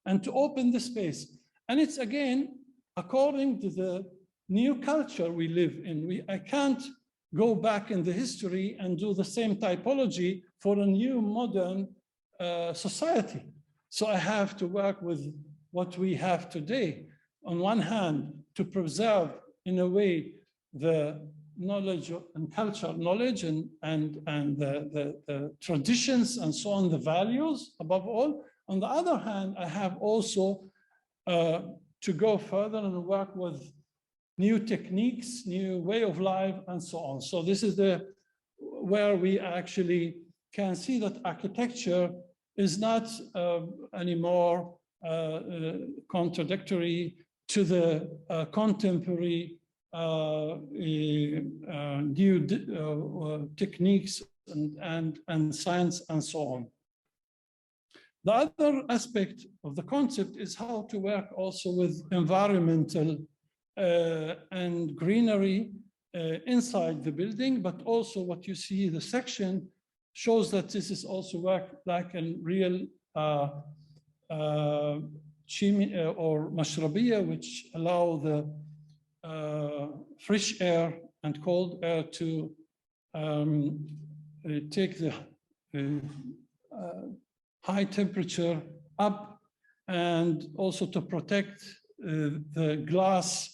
and to open the space. And it's again, according to the new culture we live in. I can't go back in the history and do the same typology for a new modern society. So I have to work with what we have today. On one hand, to preserve in a way the knowledge and cultural knowledge and the traditions and so on, the values above all. On the other hand, I have also to go further and work with new techniques, new way of life, and so on. So this is where we actually can see that architecture is not anymore contradictory to the contemporary new techniques and science and so on. The other aspect of the concept is how to work also with environmental and greenery inside the building, but also what you see, the section shows that this is also work like a real chimney or Mashrabiya, which allow the fresh air and cold air to take the high temperature up, and also to protect the glass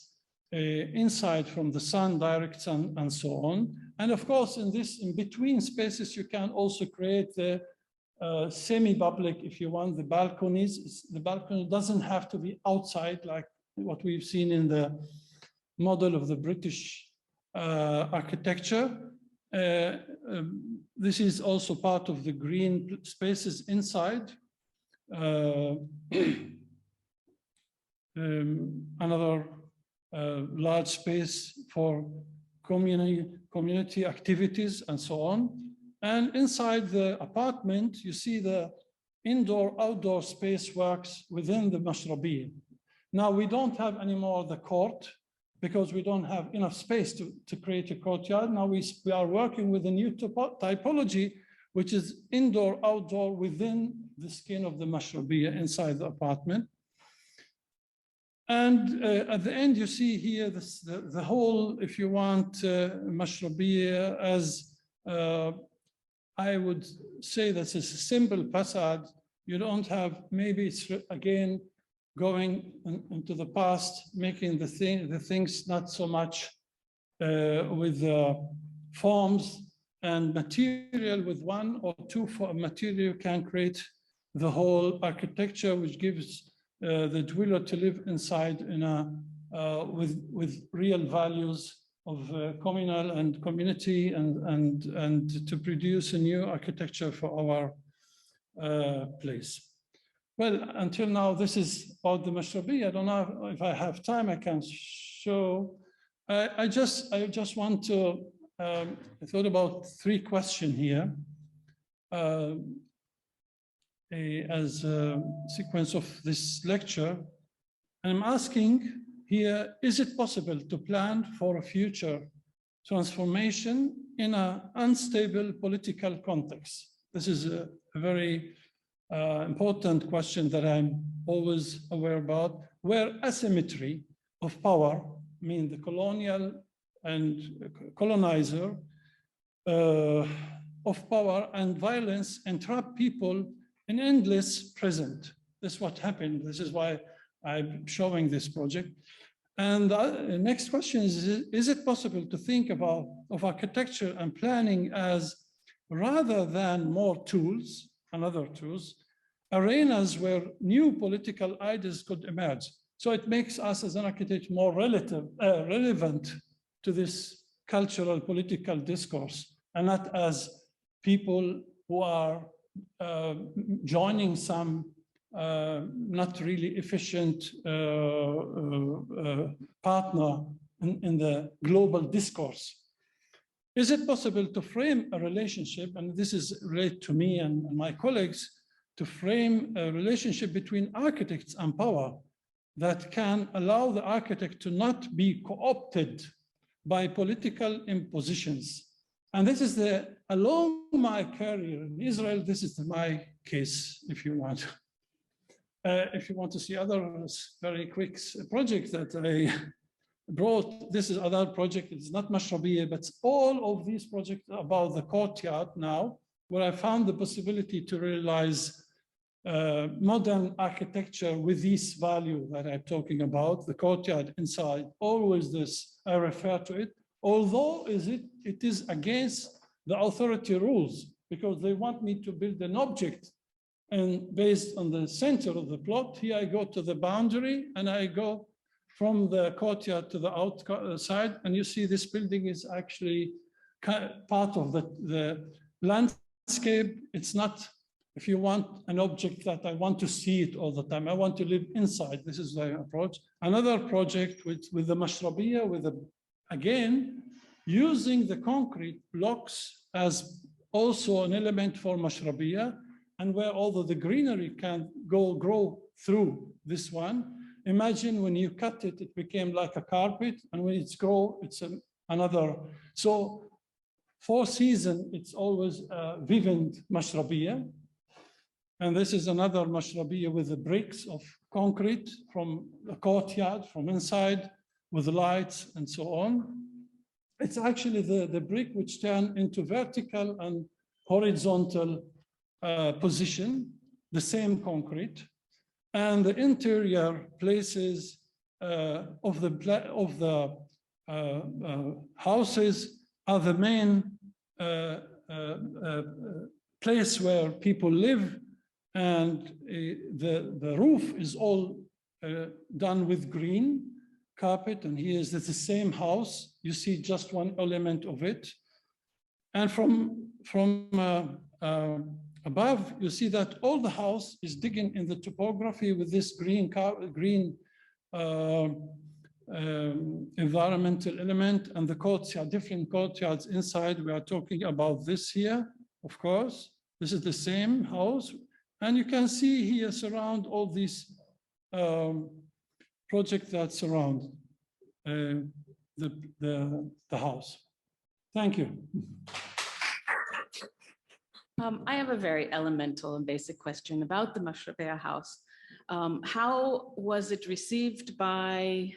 inside from the sun, direct sun, and so on. And of course, in between spaces, you can also create the semi-public, if you want, the balconies. The balcony doesn't have to be outside like what we've seen in the model of the British architecture. This is also part of the green spaces inside. Another large space for community activities and so on. And inside the apartment, you see the indoor-outdoor space works within the Mashrabiya. Now, we don't have anymore the court because we don't have enough space to create a courtyard. Now we are working with a new typology, which is indoor-outdoor within the skin of the Mashrabiya inside the apartment. And at the end, you see here the whole, if you want, Mashrabiya as I would say that it's a simple facade. You don't have, maybe it's again going into the past, making the things not so much with forms and material. With one or two material, you can create the whole architecture, which gives the dweller to live inside in with real values of communal and community, and to produce a new architecture for our place. Well, until now, this is about the Mashrabiya. I don't know if I have time, I can show. I just want to, I thought about 3 questions here as a sequence of this lecture. And I'm asking here, is it possible to plan for a future transformation in an unstable political context? This is a very important question that I'm always aware about, where asymmetry of power, I mean the colonial and colonizer of power and violence entrap people in endless present. This is what happened. This is why I'm showing this project. And the next question is it possible to think about architecture and planning as, rather than more tools and other tools, arenas where new political ideas could emerge? So it makes us as an architect more relevant to this cultural political discourse, and not as people who are joining some not really efficient partner in the global discourse. Is it possible to frame a relationship, and this is related to me and my colleagues, to frame a relationship between architects and power that can allow the architect to not be co-opted by political impositions? And this is along my career in Israel, this is my case, if you want. If you want to see other very quick projects that I brought, this is another project. It's not Mashrabiya, but all of these projects about the courtyard now, where I found the possibility to realize modern architecture with this value that I'm talking about, the courtyard inside, always this, I refer to it, although it is against the authority rules, because they want me to build an object, and based on the center of the plot, here I go to the boundary and I go from the courtyard to the outside, and you see this building is actually part of the landscape. It's not, if you want an object that I want to see it all the time, I want to live inside. This is the approach. Another project with the Mashrabiya, again, using the concrete blocks as also an element for Mashrabiya, and where although the greenery can grow through this one. Imagine when you cut it, it became like a carpet, and when it's grow, it's another. So 4 seasons, it's always vivid Mashrabiya. And this is another Mashrabiya with the bricks of concrete from the courtyard, from inside, with lights and so on. It's actually the brick which turn into vertical and horizontal position, the same concrete. And the interior places of the houses are the main place where people live, and the roof is all done with green carpet. And here is the same house. You see just one element of it, and from above, you see that all the house is digging in the topography with this green environmental element, and the courtyard, different courtyards inside. We are talking about this here, of course. This is the same house, and you can see here surround all these projects that surround the house. Thank you. I have a very elemental and basic question about the Mashrabiya house. How was it received by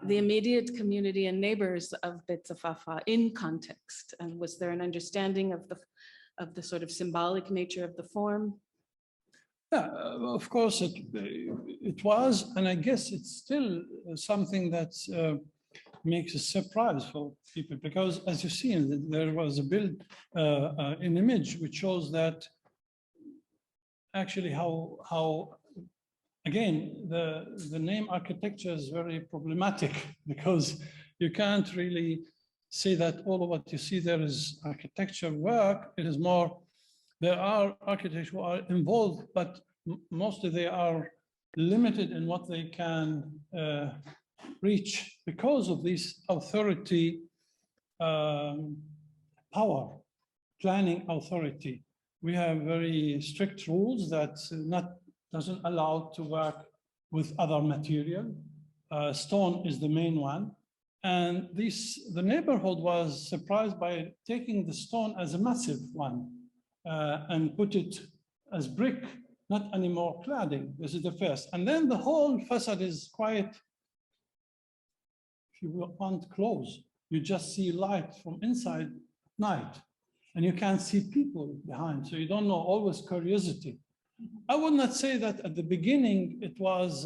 the immediate community and neighbors of Beit Zafafa in context? And was there an understanding of the sort of symbolic nature of the form? Yeah, of course it was, and I guess it's still something that makes a surprise for people, because as you see, there was an image which shows that actually how again, the name architecture is very problematic, because you can't really say that all of what you see there is architecture work. It is more There are architects who are involved, but mostly they are limited in what they can reach because of this authority power, planning authority. We have very strict rules that doesn't allow to work with other material. Stone is the main one. And the neighborhood was surprised by taking the stone as a massive one and put it as brick, not anymore cladding. This is the first. And then the whole facade is quite, if you want, close. You just see light from inside at night. And you can't see people behind. So you don't know, always curiosity. I would not say that at the beginning it was,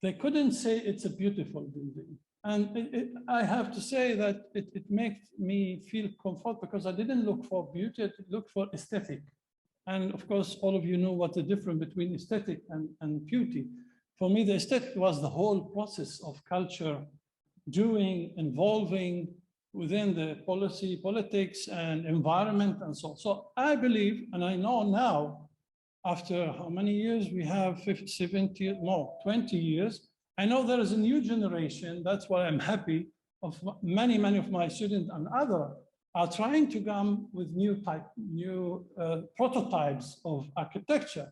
they couldn't say it's a beautiful building. And I have to say that it makes me feel comfort because I didn't look for beauty, I looked for aesthetic. And of course, all of you know what the difference between aesthetic and beauty. For me, the aesthetic was the whole process of culture, involving within the policy, politics, and environment, and so on. So I believe, and I know now, after how many years we have, 70, no, 20 years, I know there is a new generation. That's why I'm happy of many of my students and others are trying to come with new prototypes of architecture.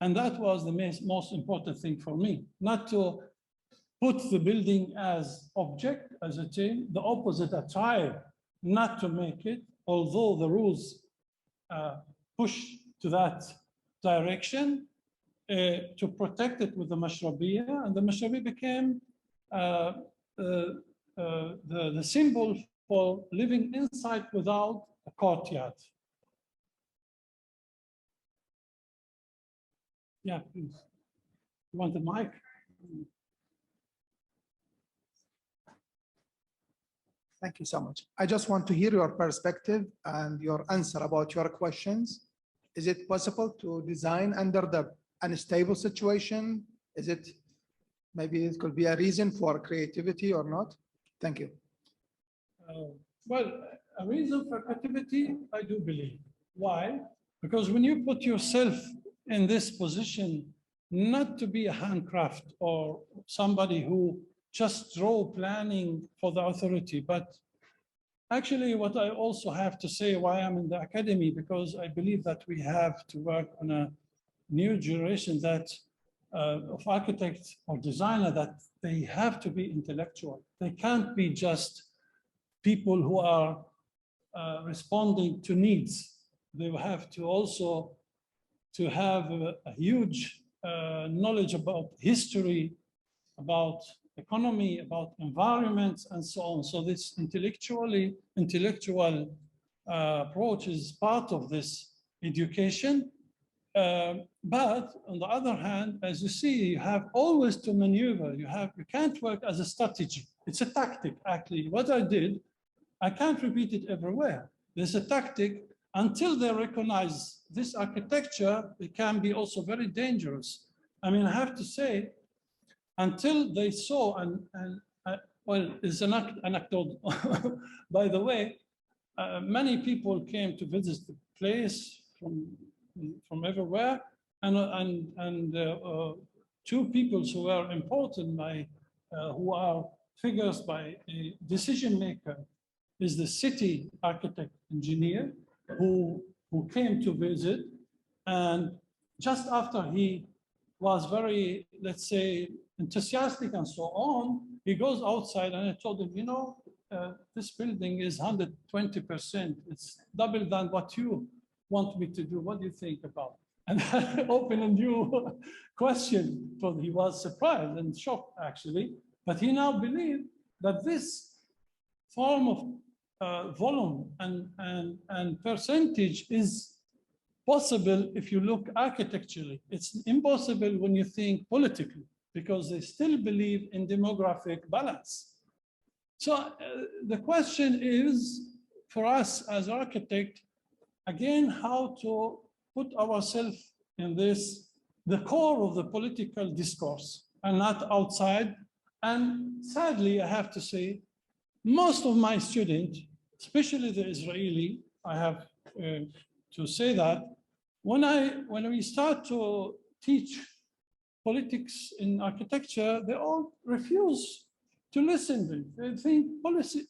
And that was the most important thing for me, not to put the building as object, as a thing, the opposite, I try not to make it, although the rules push to that direction, to protect it with the Mashrabiya, and the Mashrabiya became the symbol for living inside without a courtyard. Yeah, please. You want the mic? Thank you so much. I just want to hear your perspective and your answer about your questions. Is it possible to design under the unstable situation? Is it, maybe it could be a reason for creativity or not? Thank you. Well, a reason for creativity, I do believe. Why? Because when you put yourself in this position, not to be a handcraft or somebody who just draw planning for the authority, but actually what I also have to say why I'm in the academy, because I believe that we have to work on a new generation that of architects or designer, that they have to be intellectual. They can't be just people who are responding to needs. They have to also to have a huge knowledge about history, about economy, about environments, and so on. So this intellectual approach is part of this education. But on the other hand, as you see, you have always to maneuver. You can't work as a strategy. It's a tactic, actually. What I did, I can't repeat it everywhere. There's a tactic. Until they recognize this architecture, it can be also very dangerous. I mean, I have to say, until they saw, well, it's an anecdote, by the way, many people came to visit the place from everywhere, and two people who were important, who are figures by a decision maker, is the city architect engineer who came to visit, and just after he was very, let's say, enthusiastic and so on, he goes outside and I told him, you know, this building is 120%. It's double than what you want me to do. What do you think about it? And I opened a new question. So he was surprised and shocked, actually. But he now believed that this form of volume and percentage is possible if you look architecturally. It's impossible when you think politically, because they still believe in demographic balance. So the question is, for us as architects, again, how to put ourselves in this, the core of the political discourse and not outside. And sadly, I have to say, most of my students, especially the Israeli, I have to say that, when we start to teach politics in architecture, they all refuse to listen. They think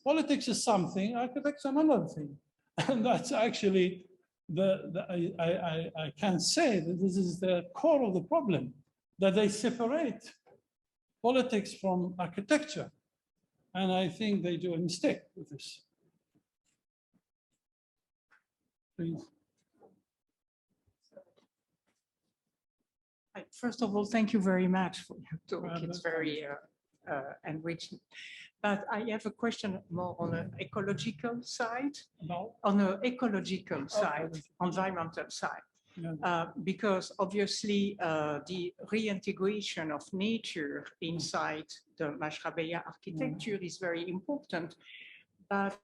politics is something, architecture another thing. And that's actually I can say that this is the core of the problem, that they separate politics from architecture. And I think they do a mistake with this. Please. First of all, thank you very much for your talk. It's very enriching. But I have a question more on an ecological side. No. On an ecological side, environmental side. Yeah. Because obviously the reintegration of nature inside the Mashrabiya architecture is very important. But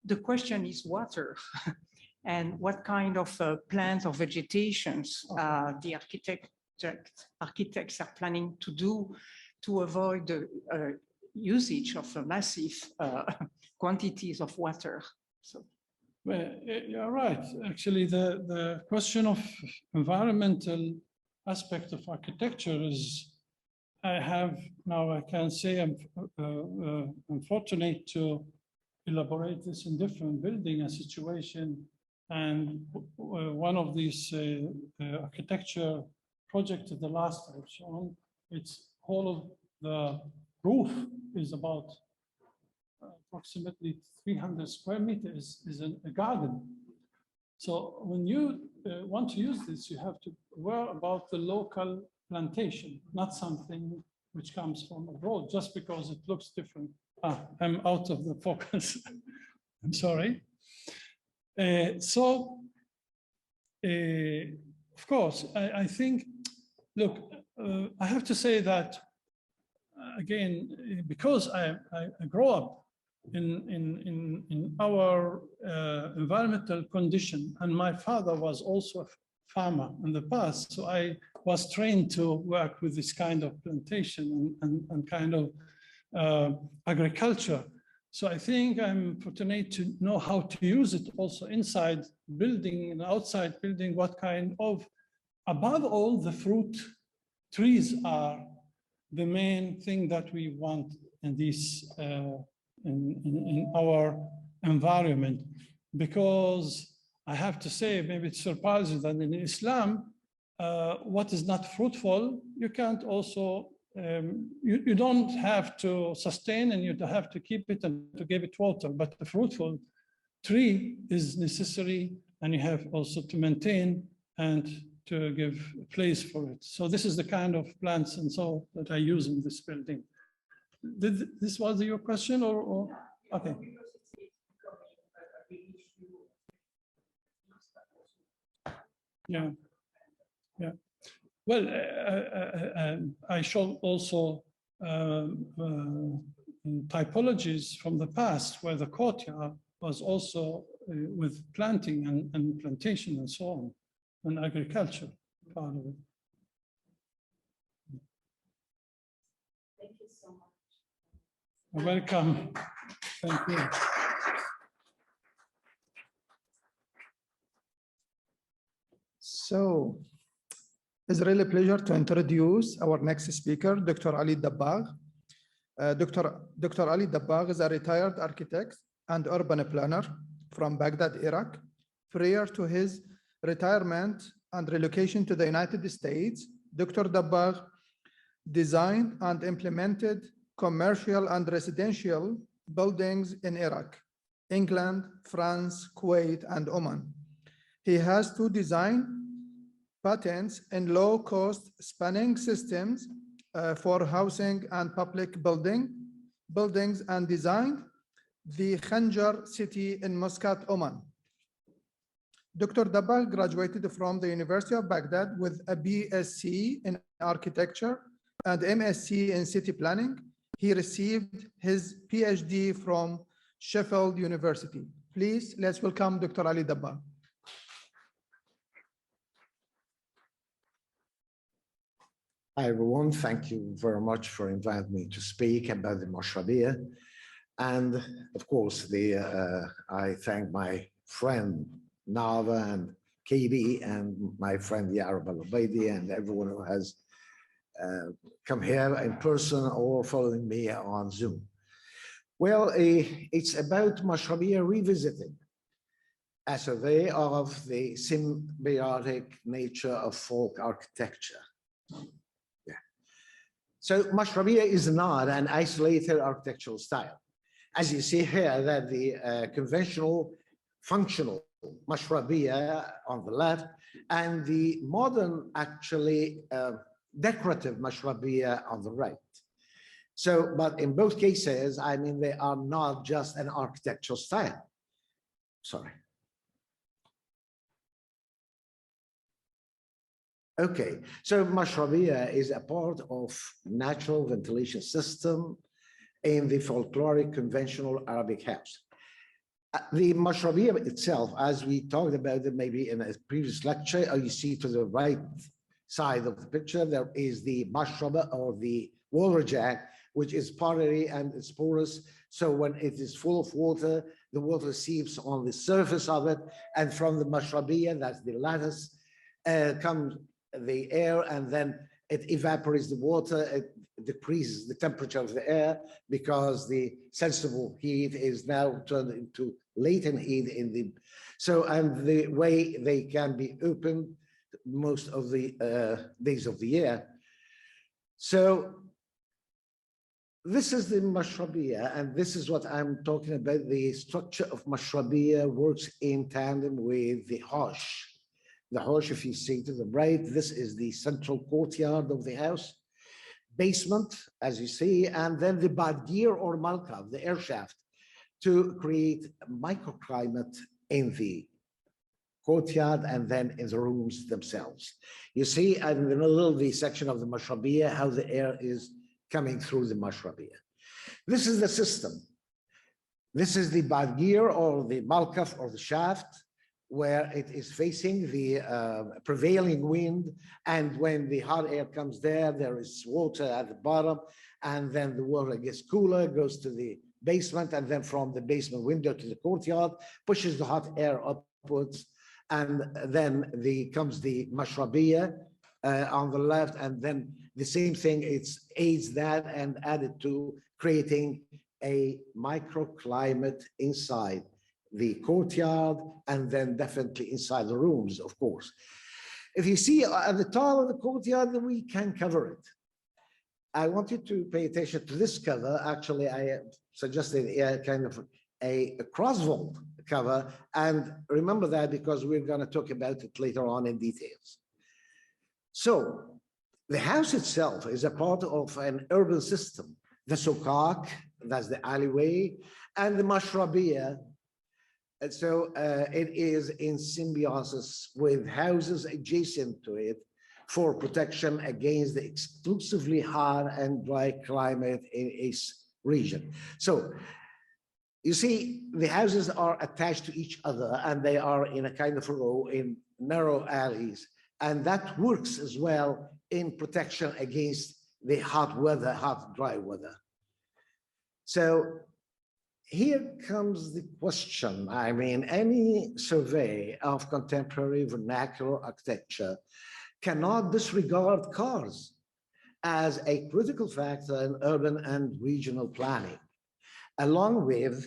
the question is water. And what kind of plants or vegetations the architects are planning to do to avoid the usage of massive quantities of water. So. Well, you're right. Actually, the question of environmental aspect of architecture is, I can say I'm fortunate to elaborate this in different building and situation. And one of these architecture projects, the last I've shown, it's whole of the roof is about approximately 300 square meters is a garden. So when you want to use this, you have to worry about the local plantation, not something which comes from abroad, just because it looks different. I'm out of the focus. I'm sorry. Of course, I think, look, I have to say that, again, because I grew up in our environmental condition, and my father was also a farmer in the past, so I was trained to work with this kind of plantation and kind of agriculture. So I think I'm fortunate to know how to use it also inside building and outside building, what kind of, above all, the fruit trees are the main thing that we want in this, in our environment. Because I have to say, maybe it surprises that in Islam, what is not fruitful, you can't also, you don't have to sustain and you don't have to keep it and to give it water, but the fruitful tree is necessary and you have also to maintain and to give a place for it. So this is the kind of plants and so that I use in this building. This was your question or? Okay. Yeah, yeah. Well, I showed also typologies from the past where the courtyard was also with planting and plantation and so on, and agriculture part of it. Thank you so much. You're welcome. Thank you. So it's really a pleasure to introduce our next speaker, Dr. Ali Dabbagh. Dr. Ali Dabbagh is a retired architect and urban planner from Baghdad, Iraq. Prior to his retirement and relocation to the United States, Dr. Dabbagh designed and implemented commercial and residential buildings in Iraq, England, France, Kuwait, and Oman. He has 2 design patents in low-cost spanning systems for housing and public buildings and designed the Khanjar city in Muscat, Oman. Dr. Dabbagh graduated from the University of Baghdad with a BSc in architecture and MSc in city planning. He received his PhD from Sheffield University. Please, let's welcome Dr. Ali Dabbagh. Hi, everyone. Thank you very much for inviting me to speak about the Mashrabiya. And of course, I thank my friend, Nava and KB and my friend Yarab Al-Ubaidi and everyone who has come here in person or following me on Zoom. Well, it's about Mashrabiya revisited a survey of the symbiotic nature of folk architecture. Yeah. So Mashrabiya is not an isolated architectural style. As you see here, that the conventional functional Mashrabiya on the left and the modern actually decorative Mashrabiya on the right. So, but in both cases, I mean, they are not just an architectural style. Sorry. Okay, so Mashrabiya is a part of natural ventilation system in the folkloric conventional Arabic house. The Mashrabiya itself, as we talked about it maybe in a previous lecture, you see to the right side of the picture, there is the mashraba or the water jet, which is pottery and it's porous. So when it is full of water, the water seeps on the surface of it. And from the Mashrabiya, that's the lattice, comes the air, and then it evaporates the water. It decreases the temperature of the air because the sensible heat is now turned into latent heat in the, so, and the way they can be opened most of the days of the year. So this is the Mashrabiya, and this is what I'm talking about. The structure of Mashrabiya works in tandem with the Hosh. The Hosh, if you see to the right, this is the central courtyard of the house, basement, as you see, and then the Badgir or Malkav, the air shaft, to create a microclimate in the courtyard and then in the rooms themselves. You see in the middle of the section of the Mashrabiya how the air is coming through the Mashrabiya. This is the system. This is the Badgir or the Malkaf or the shaft, where it is facing the prevailing wind. And when the hot air comes there, there is water at the bottom, and then the water gets cooler, goes to the basement, and then from the basement window to the courtyard, pushes the hot air upwards. And then comes the Mashrabiya on the left, and then the same thing, it aids that and added to creating a microclimate inside the courtyard, and then definitely inside the rooms, of course. If you see at the top of the courtyard, we can cover it. I want you to pay attention to this cover. Actually, I suggested a kind of a cross-vault cover, and remember that because we're going to talk about it later on in details. So the house itself is a part of an urban system. The sokak, that's the alleyway, and the Mashrabiya. And so it is in symbiosis with houses adjacent to it for protection against the exclusively hot and dry climate in its region. So you see, the houses are attached to each other, and they are in a kind of a row in narrow alleys. And that works as well in protection against the hot weather, hot, dry weather. So here comes the question. I mean, any survey of contemporary vernacular architecture cannot disregard cars as a critical factor in urban and regional planning, along with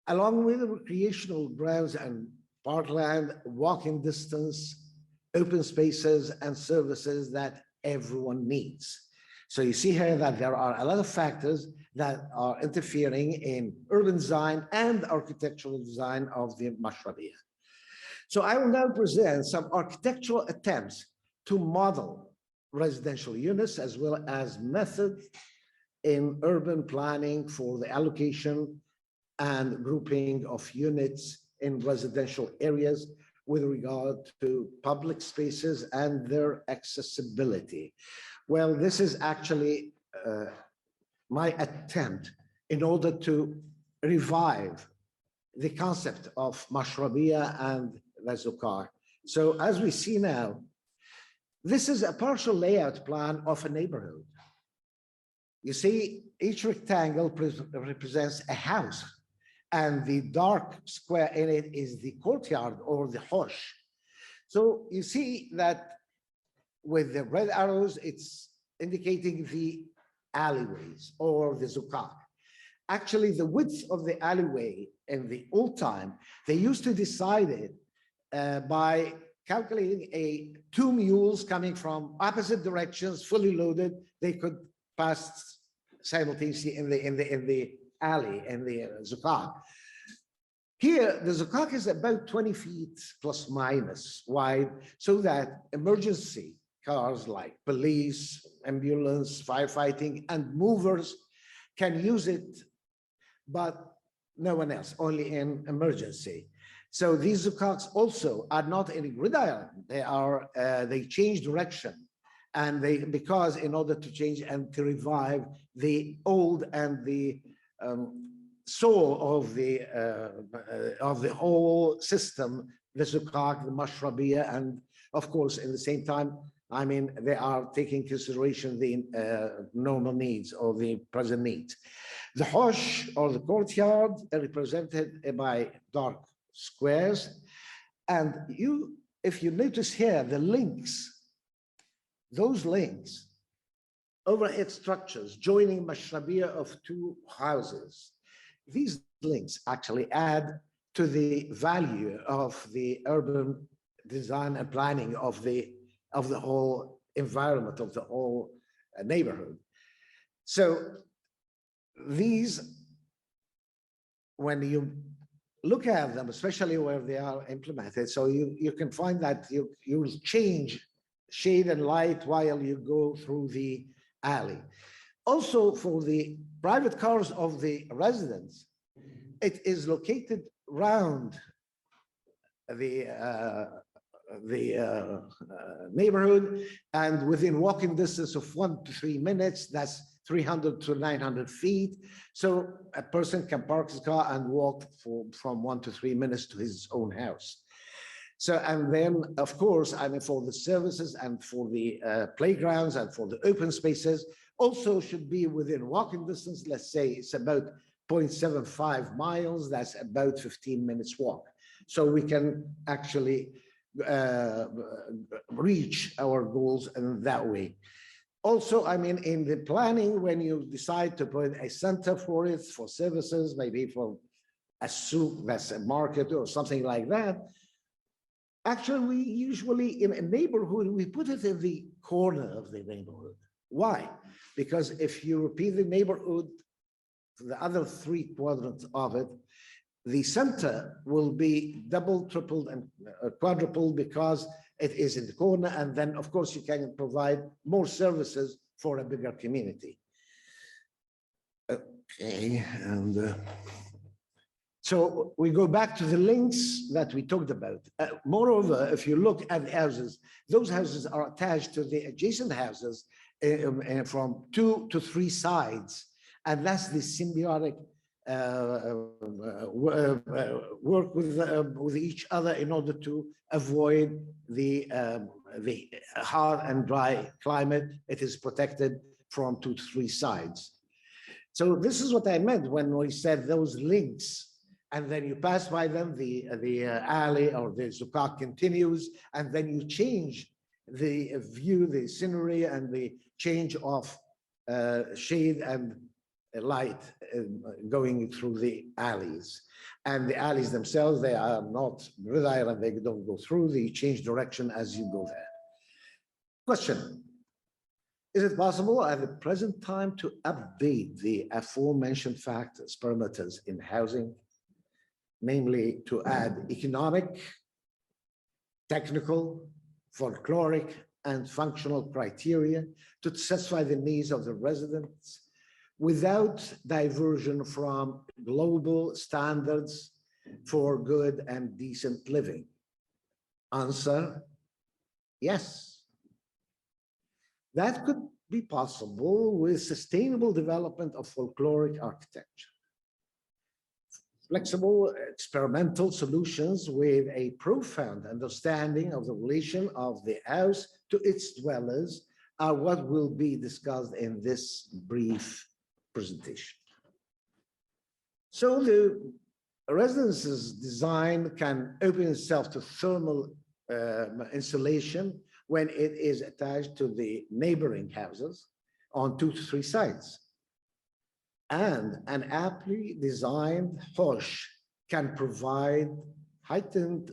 recreational grounds and parkland, walking distance, open spaces, and services that everyone needs. So you see here that there are a lot of factors that are interfering in urban design and architectural design of the Mashrabiya. So I will now present some architectural attempts to model residential units as well as methods in urban planning for the allocation and grouping of units in residential areas with regard to public spaces and their accessibility. Well, this is actually my attempt in order to revive the concept of Mashrabiya and Lazukar. So as we see now, this is a partial layout plan of a neighborhood. You see, each rectangle represents a house, and the dark square in it is the courtyard or the hosh. So you see that with the red arrows, it's indicating the alleyways or the zukak. Actually, the width of the alleyway in the old time, they used to decide it by calculating two mules coming from opposite directions, fully loaded. They could pass simultaneously in the alley, in the zukak. Here, the zukak is about 20 feet plus minus wide, so that emergency cars like police, ambulance, firefighting, and movers can use it, but no one else, only in emergency. So these zukaks also are not in a gridiron. They change direction, and because in order to change and to revive the old and the soul of the whole system, the zukak, the Mashrabiya, and of course, in the same time, I mean, they are taking consideration the normal needs or the present needs. The hosh or the courtyard are represented by dark squares. And if you notice here, the links, those links, overhead structures joining Mashrabiya of two houses, these links actually add to the value of the urban design and planning of the whole environment, of the whole neighborhood. So these, when you look at them, especially where they are implemented, so you can find that you will change shade and light while you go through the alley. Also, for the private cars of the residents, it is located around the neighborhood and within walking distance of 1 to 3 minutes. That's 300 to 900 feet. So a person can park his car and walk from 1 to 3 minutes to his own house. So, and then of course, I mean, for the services and for the playgrounds and for the open spaces, also should be within walking distance. Let's say it's about 0.75 miles. That's about 15 minutes walk. So we can actually reach our goals in that way. Also, I mean, in the planning, when you decide to put a center for it, for services, maybe for a souk, that's a market or something like that, actually, we usually, in a neighborhood, we put it in the corner of the neighborhood. Why? Because if you repeat the neighborhood, the other 3 quadrants of it, the center will be double, tripled, and quadrupled because it is in the corner. And then, of course, you can provide more services for a bigger community. Okay, and so we go back to the links that we talked about. Moreover, if you look at the houses, those houses are attached to the adjacent houses from 2 to 3 sides. And that's the symbiotic work with each other in order to avoid the hot and dry climate. It is protected from 2 to 3 sides. So this is what I meant when we said those links, and then you pass by them, the alley or the zukak continues, and then you change the view, the scenery, and the change of shade and light going through the alleys. And the alleys themselves, they are not gridiron, they don't go through, they change direction as you go there. Question: is it possible at the present time to update the aforementioned factors, parameters in housing, namely to add economic, technical, folkloric, and functional criteria to satisfy the needs of the residents without diversion from global standards for good and decent living? Answer: yes. That could be possible with sustainable development of folkloric architecture. Flexible experimental solutions with a profound understanding of the relation of the house to its dwellers are what will be discussed in this brief presentation. So the a residence's design can open itself to thermal insulation when it is attached to the neighboring houses on 2 to 3 sides. And an aptly designed house can provide heightened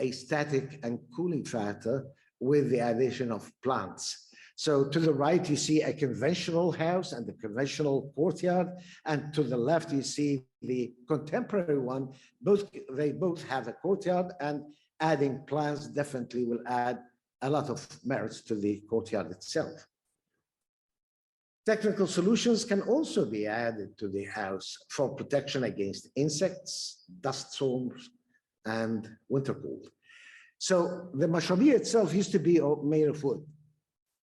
aesthetic and cooling factor with the addition of plants. So to the right, you see a conventional house and the conventional courtyard, and to the left, you see the contemporary one. They both have a courtyard, and adding plants definitely will add a lot of merits to the courtyard itself. Technical solutions can also be added to the house for protection against insects, dust storms, and winter cold. So the Mashrabiya itself used to be made of wood.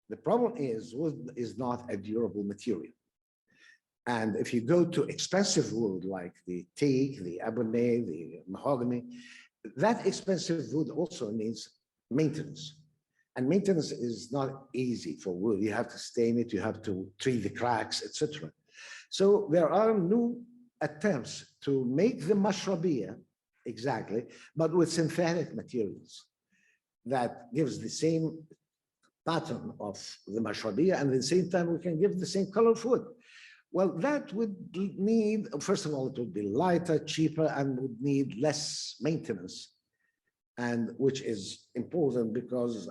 The problem is wood is not a durable material. And if you go to expensive wood like the teak, the ebony, the mahogany, that expensive wood also needs maintenance. And maintenance is not easy for wood. You have to stain it, you have to treat the cracks, etc. So there are new attempts to make the Mashrabiya exactly, but with synthetic materials that gives the same pattern of the Mashrabiya, and at the same time we can give the same color of wood. Well, that would need, first of all, it would be lighter, cheaper, and would need less maintenance, and which is important because,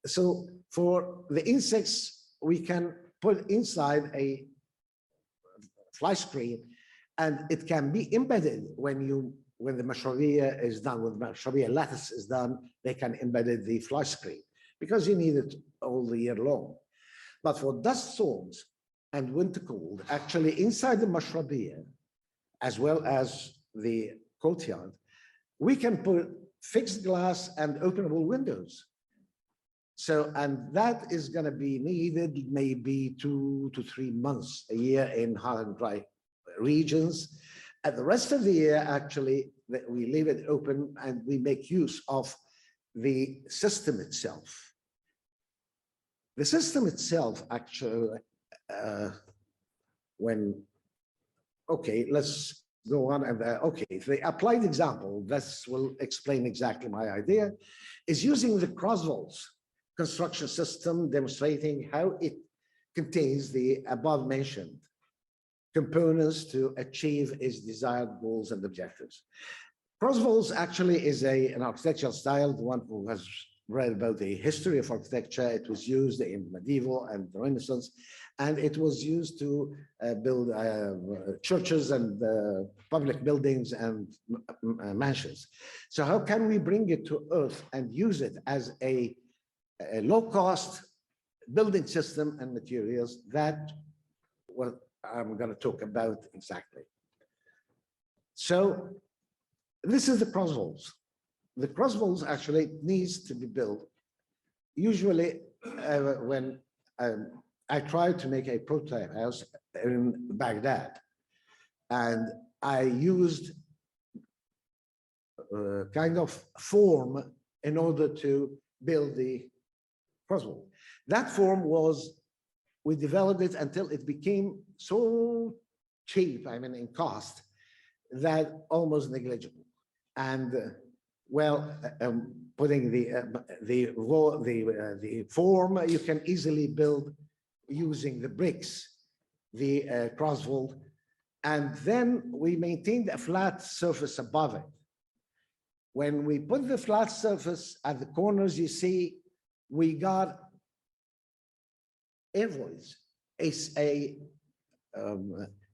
so for the insects, we can put inside a fly screen, and it can be embedded when the Mashrabiya is done, when the Mashrabiya lattice is done, they can embed the fly screen because you need it all the year long. But for dust storms and winter cold, actually inside the Mashrabiya, as well as the courtyard, we can put fixed glass and openable windows. So, and that is going to be needed maybe 2 to 3 months a year in hot and dry regions. And the rest of the year, actually, we leave it open and we make use of the system itself. The system itself, actually, okay, let's go on. And okay, the applied example, this will explain exactly my idea, is using the crosswalls construction system, demonstrating how it contains the above mentioned components to achieve its desired goals and objectives. Crosswalls actually is an architectural style. The one who has read about the history of architecture, it was used in medieval and the Renaissance, and it was used to build churches and public buildings and mansions. So how can we bring it to earth and use it as a low-cost building system and materials? That what I'm going to talk about exactly. So this is the crosswalls. The crosswalls actually needs to be built. Usually when I tried to make a prototype house in Baghdad, and I used kind of form in order to build the crosswall. That form was, we developed it until it became so cheap, I mean in cost, that almost negligible. And well, putting the form, you can easily build using the bricks, the crosswall, and then we maintained a flat surface above it. When we put the flat surface at the corners, you see, we got air voids.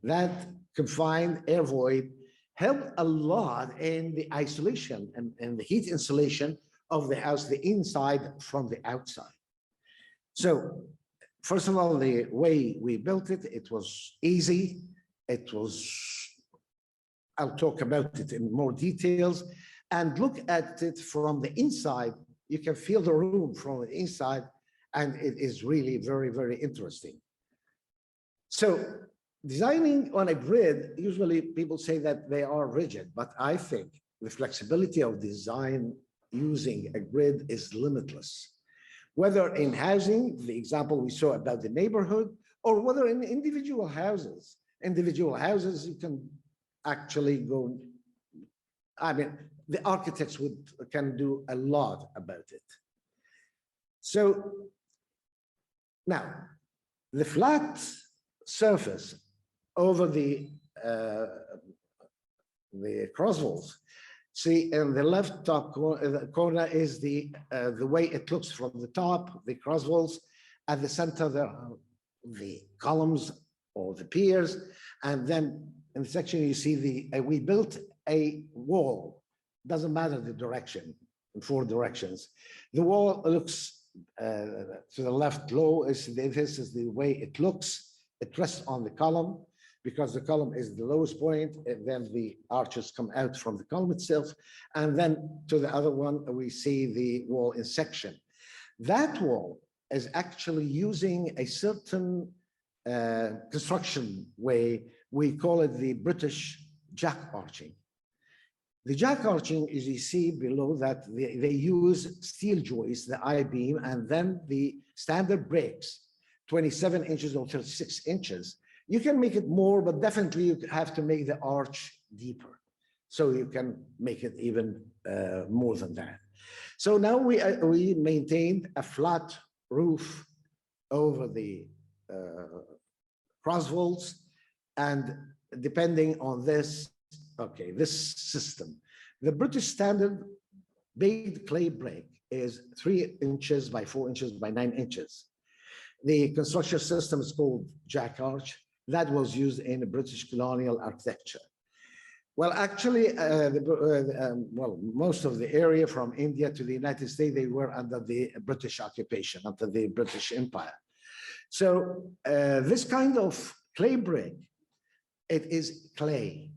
That confined air void helped a lot in the isolation and the heat insulation of the house, the inside from the outside. So first of all, the way we built it, it was easy. It was, I'll talk about it in more details, and look at it from the inside. You can feel the room from the inside, and it is really very, very interesting. So designing on a grid, usually people say that they are rigid, but I think the flexibility of design using a grid is limitless. Whether in housing, the example we saw about the neighborhood, or whether in individual houses. Individual houses, you can actually go, I mean, the architects can do a lot about it. So now, the flat surface over the crosswalls, see in the left top corner is the way it looks from the top, the crosswalls. At the center, there are the columns or the piers, and then in the section you see we built a wall. Doesn't matter the direction, in 4 directions. The wall looks to the left low. This is the way it looks. It rests on the column because the column is the lowest point, and then the arches come out from the column itself. And then to the other one, we see the wall in section. That wall is actually using a certain construction way. We call it the British jack arching. The jack arching, as you see below that, they use steel joists, the I-beam, and then the standard breaks, 27 inches or 36 inches. You can make it more, but definitely you have to make the arch deeper. So you can make it even more than that. So now we maintained a flat roof over the crosswalls, and depending on this, okay, this system, the British standard baked clay brick is 3 inches by 4 inches by 9 inches. The construction system is called jack arch. That was used in British colonial architecture. Well, actually, most of the area from India to the United States, they were under the British occupation, under the British Empire. So this kind of clay brick, it is clay.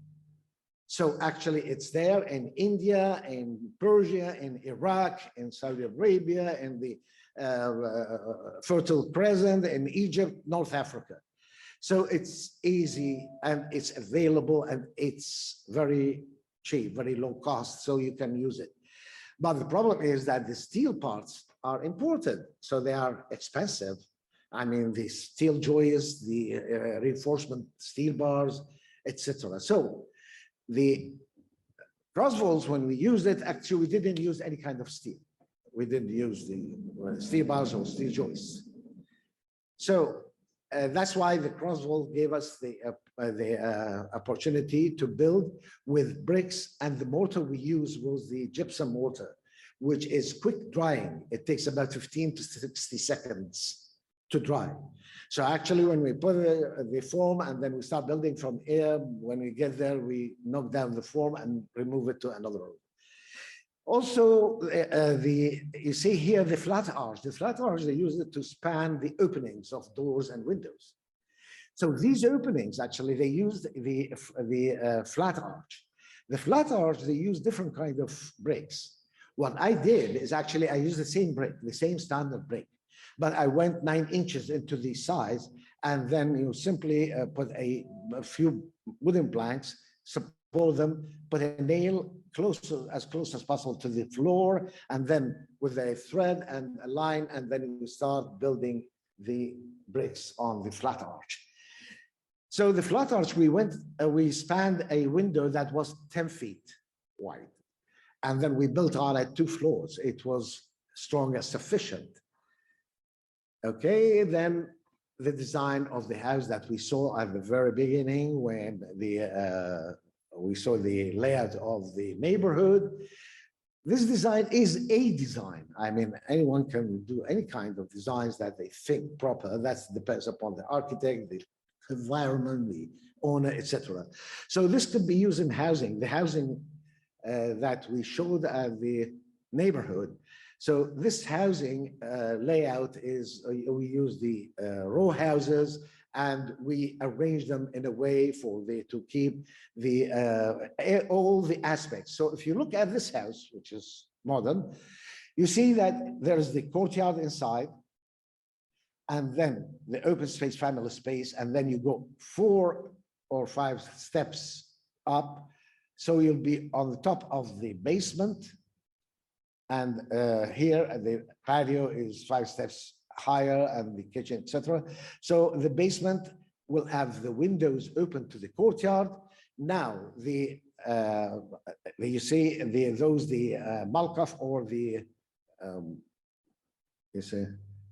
So actually it's there in India, in Persia, in Iraq, in Saudi Arabia, in the Fertile Crescent, in Egypt, North Africa. So it's easy and it's available and it's very cheap, very low cost, so you can use it. But the problem is that the steel parts are imported, so they are expensive. I mean, the steel joists, the reinforcement steel bars, etc. So the crosswalls, when we used it, actually we didn't use any kind of steel. We didn't use the steel bars or steel joists. So that's why the crosswall gave us the opportunity to build with bricks, and the mortar we used was the gypsum mortar, which is quick drying. It takes about 15 to 60 seconds to dry. So actually, when we put the form and then we start building from air, when we get there, we knock down the form and remove it to another room. Also, you see here the flat arch. The flat arch, they use it to span the openings of doors and windows. So these openings, actually, they used the flat arch. The flat arch, they use different kind of bricks. What I did is actually I used the same brick, the same standard brick, but I went 9 inches into the size, and then you simply put a few wooden planks, support them, put a nail as close as possible to the floor, and then with a thread and a line, and then you start building the bricks on the flat arch. So the flat arch, we spanned a window that was 10 feet wide, and then we built on it 2 floors. It was strong as sufficient. Okay, then the design of the house that we saw at the very beginning, when we saw the layout of the neighborhood. This design is a design. I mean, anyone can do any kind of designs that they think proper. That depends upon the architect, the environment, the owner, etc. So this could be used in housing. The housing that we showed at the neighborhood. So this housing layout is, we use the row houses, and we arrange them in a way to keep all the aspects. So if you look at this house, which is modern, you see that there's the courtyard inside, and then the open space, family space, and then you go 4 or 5 steps up. So you'll be on the top of the basement, and here the patio is 5 steps higher, and the kitchen, etc. So the basement will have the windows open to the courtyard. Now, you see the Malkoff or the, you see,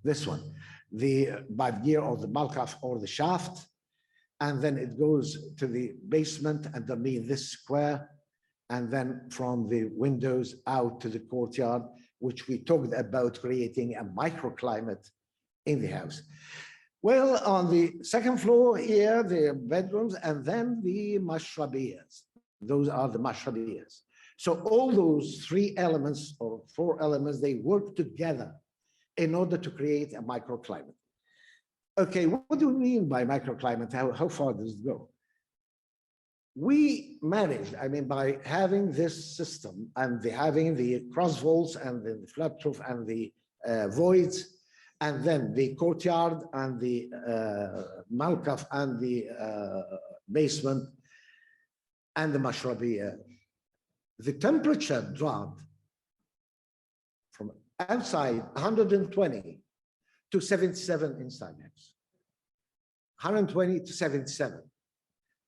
this one, the bad gear or the Malkoff or the shaft, and then it goes to the basement underneath this square, and then from the windows out to the courtyard, which we talked about creating a microclimate in the house. Well, on the second floor here, the bedrooms, and then the Mashrabiyas. Those are the Mashrabiyas. So all those three elements or four elements, they work together in order to create a microclimate. Okay, what do we mean by microclimate? How far does it go? We managed, I mean, by having this system and having the cross vaults and the flood proof and the voids, and then the courtyard and the Malkoff and the basement and the Mashrabiya, the temperature dropped from outside 120 to 77 inside house. 120 to 77.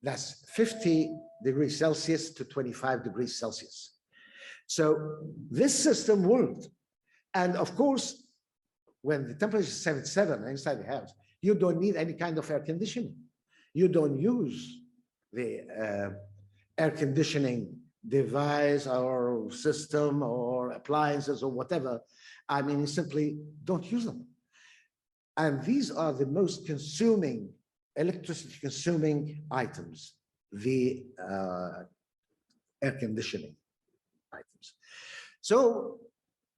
That's 50 degrees Celsius to 25 degrees Celsius. So this system worked. And of course, when the temperature is 77 inside the house, you don't need any kind of air conditioning. You don't use the air conditioning device or system or appliances or whatever. I mean, you simply don't use them. And these are the most consuming, electricity consuming items, the air conditioning items. So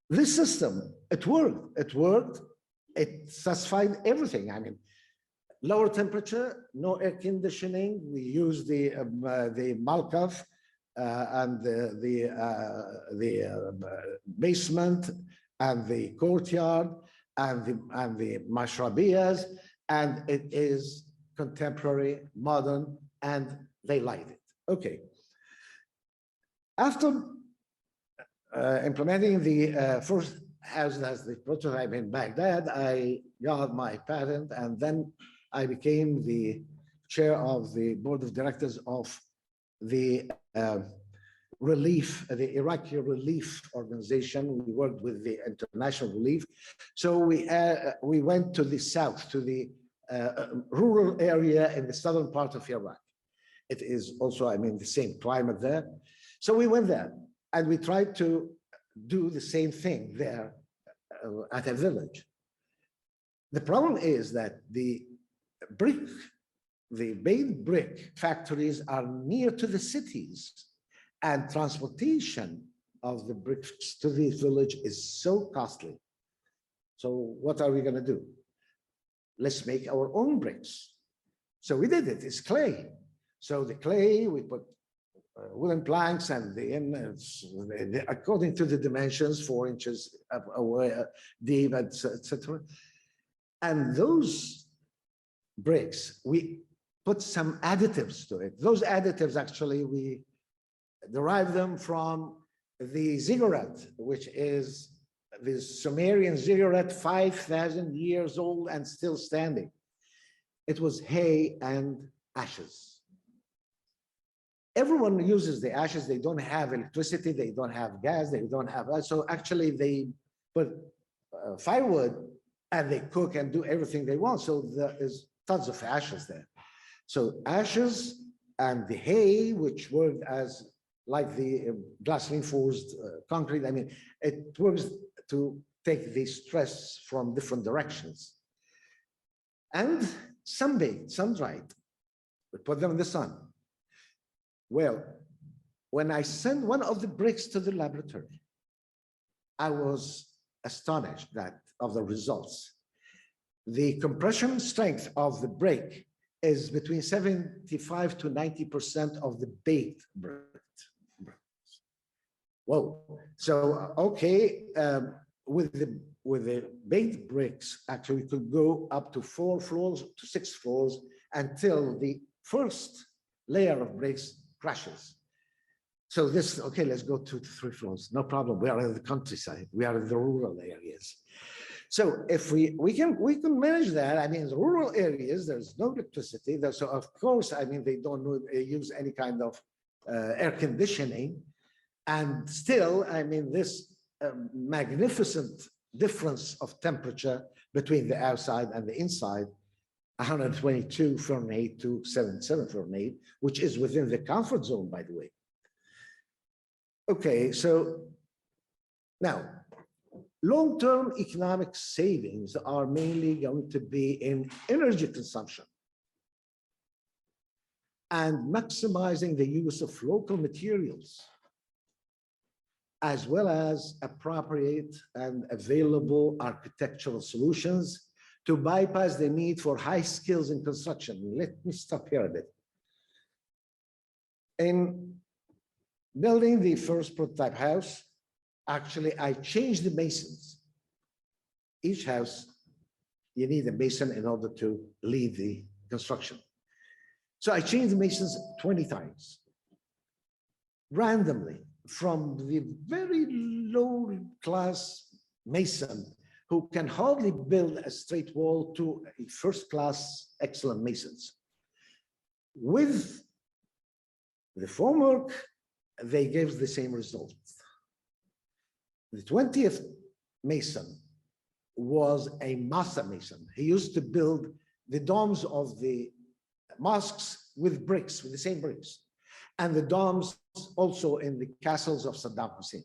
this system, it worked, it satisfied everything. I mean, lower temperature, no air conditioning. We use the Malkoff and the basement and the courtyard and the Mashrabiyas, and it is contemporary, modern, and they like it. Okay. After implementing the first house as the prototype in Baghdad, I got my patent, and then I became the chair of the board of directors of the the Iraqi relief organization. We worked with the international relief. So we went to the south, to the rural area in the southern part of Iraq. It is also, I mean, the same climate there. So we went there and we tried to do the same thing there at a village. The problem is that the baked brick factories are near to the cities, and transportation of the bricks to the village is so costly. So what are we going to do? Let's make our own bricks. So we did it. It's clay. So the clay, we put wooden planks, and according to the dimensions, 4 inches deep, etc. And those bricks, we put some additives to it. Those additives, actually, we derive them from the ziggurat, which is the Sumerian ziggurat, 5,000 years old and still standing. It was hay and ashes. Everyone uses the ashes. They don't have electricity. They don't have gas. They don't have, so actually they put firewood and they cook and do everything they want. So there is tons of ashes there. So ashes and the hay, which worked as like the glass reinforced concrete. I mean, it works to take the stress from different directions. And some baked, some dried. We put them in the sun. Well, when I sent one of the bricks to the laboratory, I was astonished of the results. The compression strength of the brick is between 75 to 90% of the baked brick. Whoa! So okay, with the baked bricks, actually, we could go up to 4 floors to 6 floors until the first layer of bricks crashes. So this, okay, let's go 2 to 3 floors. No problem. We are in the countryside. We are in the rural areas. So if we can manage that, I mean, in rural areas, there's no electricity. So of course, I mean, they don't use any kind of air conditioning. And still, I mean, this magnificent difference of temperature between the outside and the inside, 122 Fahrenheit to 77 Fahrenheit, which is within the comfort zone, by the way. Okay, so now, long-term economic savings are mainly going to be in energy consumption and maximizing the use of local materials, as well as appropriate and available architectural solutions to bypass the need for high skills in construction. Let me stop here a bit. In building the first prototype house, actually, I changed the masons. Each house, you need a mason in order to lead the construction. So I changed the masons 20 times, randomly, from the very low class mason who can hardly build a straight wall to a first class excellent masons. With the formwork, they gave the same result. The 20th mason was a master mason. He used to build the domes of the mosques with bricks, with the same bricks, and the domes also in the castles of Saddam Hussein.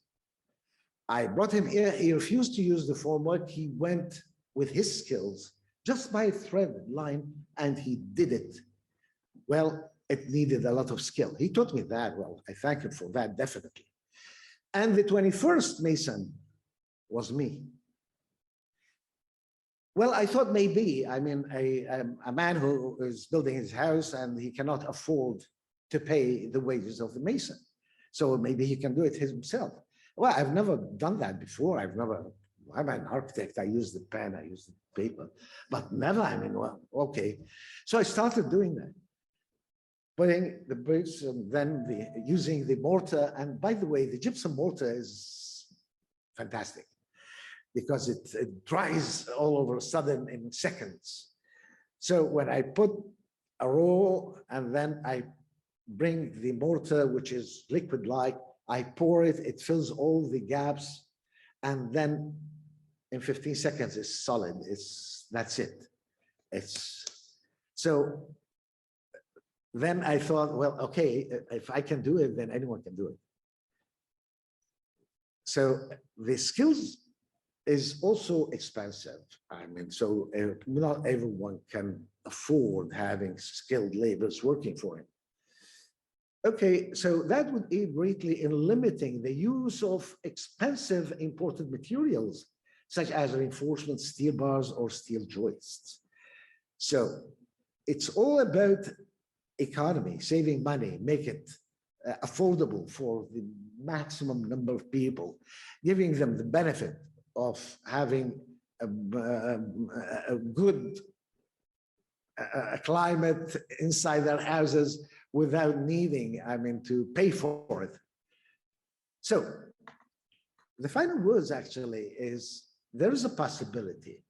I brought him here. He refused to use the formwork. He went with his skills just by a thread line, and he did it. Well, it needed a lot of skill. He taught me that. Well, I thank him for that, definitely. And the 21st mason was me. Well, I thought maybe, I mean, a man who is building his house and he cannot afford to pay the wages of the mason. So maybe he can do it himself. Well, I've never done that before. I'm an architect. I use the pen, I use the paper, but never, I mean, well, okay. So I started doing that. Putting the bricks and then using the mortar. And by the way, the gypsum mortar is fantastic because it dries all over a sudden in seconds. So when I put a roll and then I bring the mortar, which is liquid-like, I pour it, it fills all the gaps, and then in 15 seconds it's solid. That's it. So then I thought, well, okay, if I can do it, then anyone can do it. So the skills is also expensive. I mean, so not everyone can afford having skilled laborers working for him. Okay, so that would aid greatly in limiting the use of expensive imported materials, such as reinforcement steel bars or steel joists. So it's all about economy, saving money, make it affordable for the maximum number of people, giving them the benefit of having a good climate inside their houses without needing, I mean, to pay for it. So the final words actually is there is a possibility.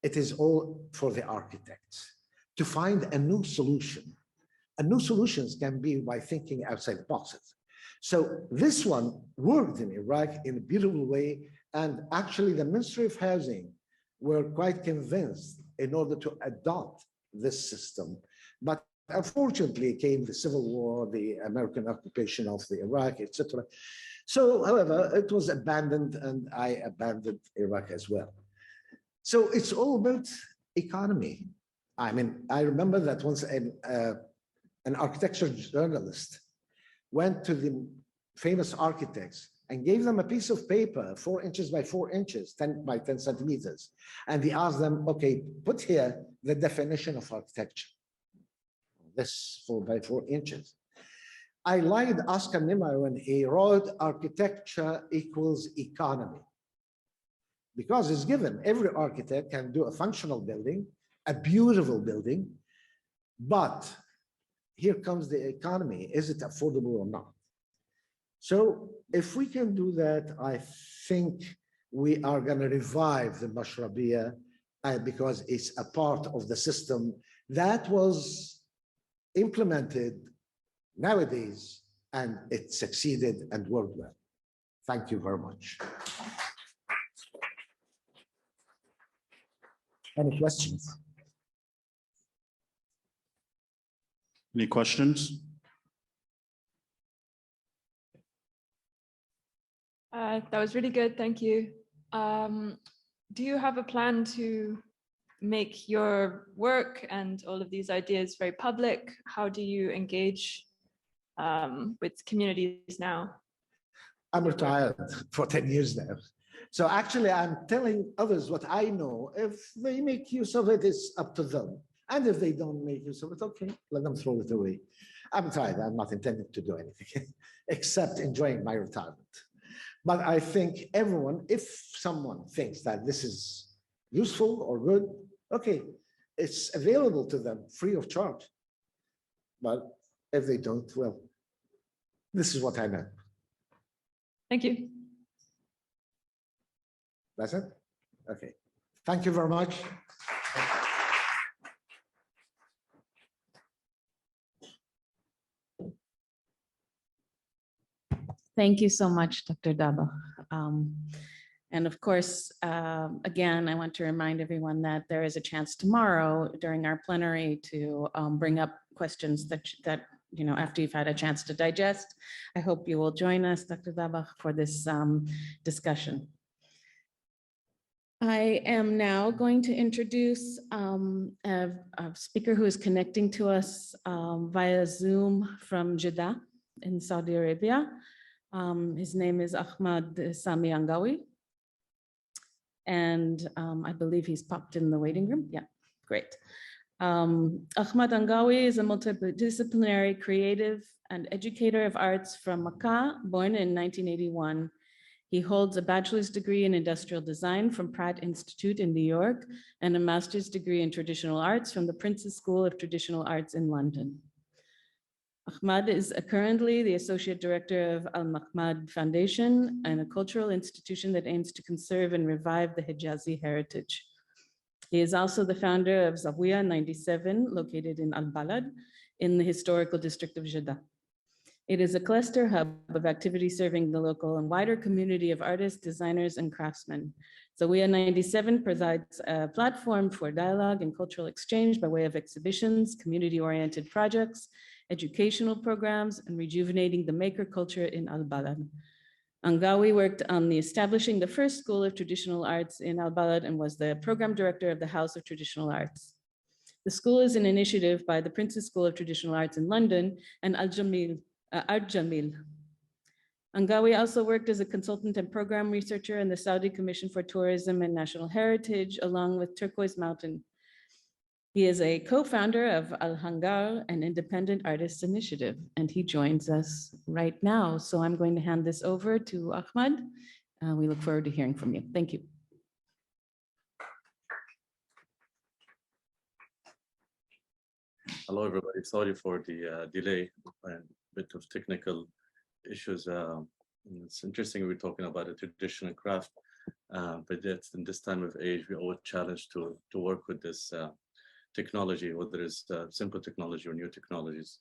It is all for the architects to find a new solution. And new solutions can be by thinking outside the boxes. So this one worked in Iraq in a beautiful way. And actually the Ministry of Housing were quite convinced in order to adopt this system. But unfortunately came the Civil War, the American occupation of the Iraq, etc. So, however, it was abandoned and I abandoned Iraq as well. So it's all about economy. I mean, I remember that once an architecture journalist went to the famous architects and gave them a piece of paper, 4 inches by 4 inches, 10 by 10 centimeters. And he asked them, okay, put here the definition of architecture. This 4 by 4 inches. I lied Oscar Niemeyer when he wrote architecture equals economy. Because it's given, every architect can do a functional building, a beautiful building, but here comes the economy. Is it affordable or not? So if we can do that, I think we are going to revive the Mashrabiya because it's a part of the system that was implemented nowadays, and it succeeded and worked well. Thank you very much. Any questions? Any questions? That was really good, thank you. Do you have a plan to make your work and all of these ideas very public? How do you engage with communities now? I'm retired for 10 years now. So actually, I'm telling others what I know. If they make use of it, it's up to them. And if they don't make use of it, okay, let them throw it away. I'm retired. I'm not intending to do anything except enjoying my retirement. But I think everyone, if someone thinks that this is useful or good, okay, it's available to them free of charge. But if they don't, well, this is what I know. Thank you. That's it? Okay. Thank you very much. Thank you so much, Dr. Daba. And of course, again, I want to remind everyone that there is a chance tomorrow during our plenary to bring up questions that you know, after you've had a chance to digest. I hope you will join us, Dr. Daba, for this discussion. I am now going to introduce a speaker who is connecting to us via Zoom from Jeddah in Saudi Arabia. His name is Ahmad Sami Angawi. And I believe he's popped in the waiting room. Yeah, great. Ahmad Angawi is a multidisciplinary creative and educator of arts from Makkah, born in 1981. He holds a bachelor's degree in industrial design from Pratt Institute in New York and a master's degree in traditional arts from the Prince's School of Traditional Arts in London. Ahmad is currently the Associate Director of Al Mahmad Foundation, and a cultural institution that aims to conserve and revive the Hijazi heritage. He is also the founder of Zawiya 97, located in Al Balad, in the historical district of Jeddah. It is a cluster hub of activities serving the local and wider community of artists, designers, and craftsmen. Zawiya 97 provides a platform for dialogue and cultural exchange by way of exhibitions, community-oriented projects, educational programs, and rejuvenating the maker culture in Al Balad. Angawi worked on establishing the first school of traditional arts in Al Balad and was the program director of the House of Traditional Arts. The school is an initiative by the Prince's School of Traditional Arts in London and Art Jamil. Angawi also worked as a consultant and program researcher in the Saudi Commission for Tourism and National Heritage, along with Turquoise Mountain. He is a co-founder of Al Hangar, an independent artists initiative, and he joins us right now. So I'm going to hand this over to Ahmad. We look forward to hearing from you. Thank you. Hello, everybody. Sorry for the delay and a bit of technical issues. It's interesting we're talking about a traditional craft, but yet in this time of age, we're always challenged to work with this technology, whether it's simple technology or new technologies.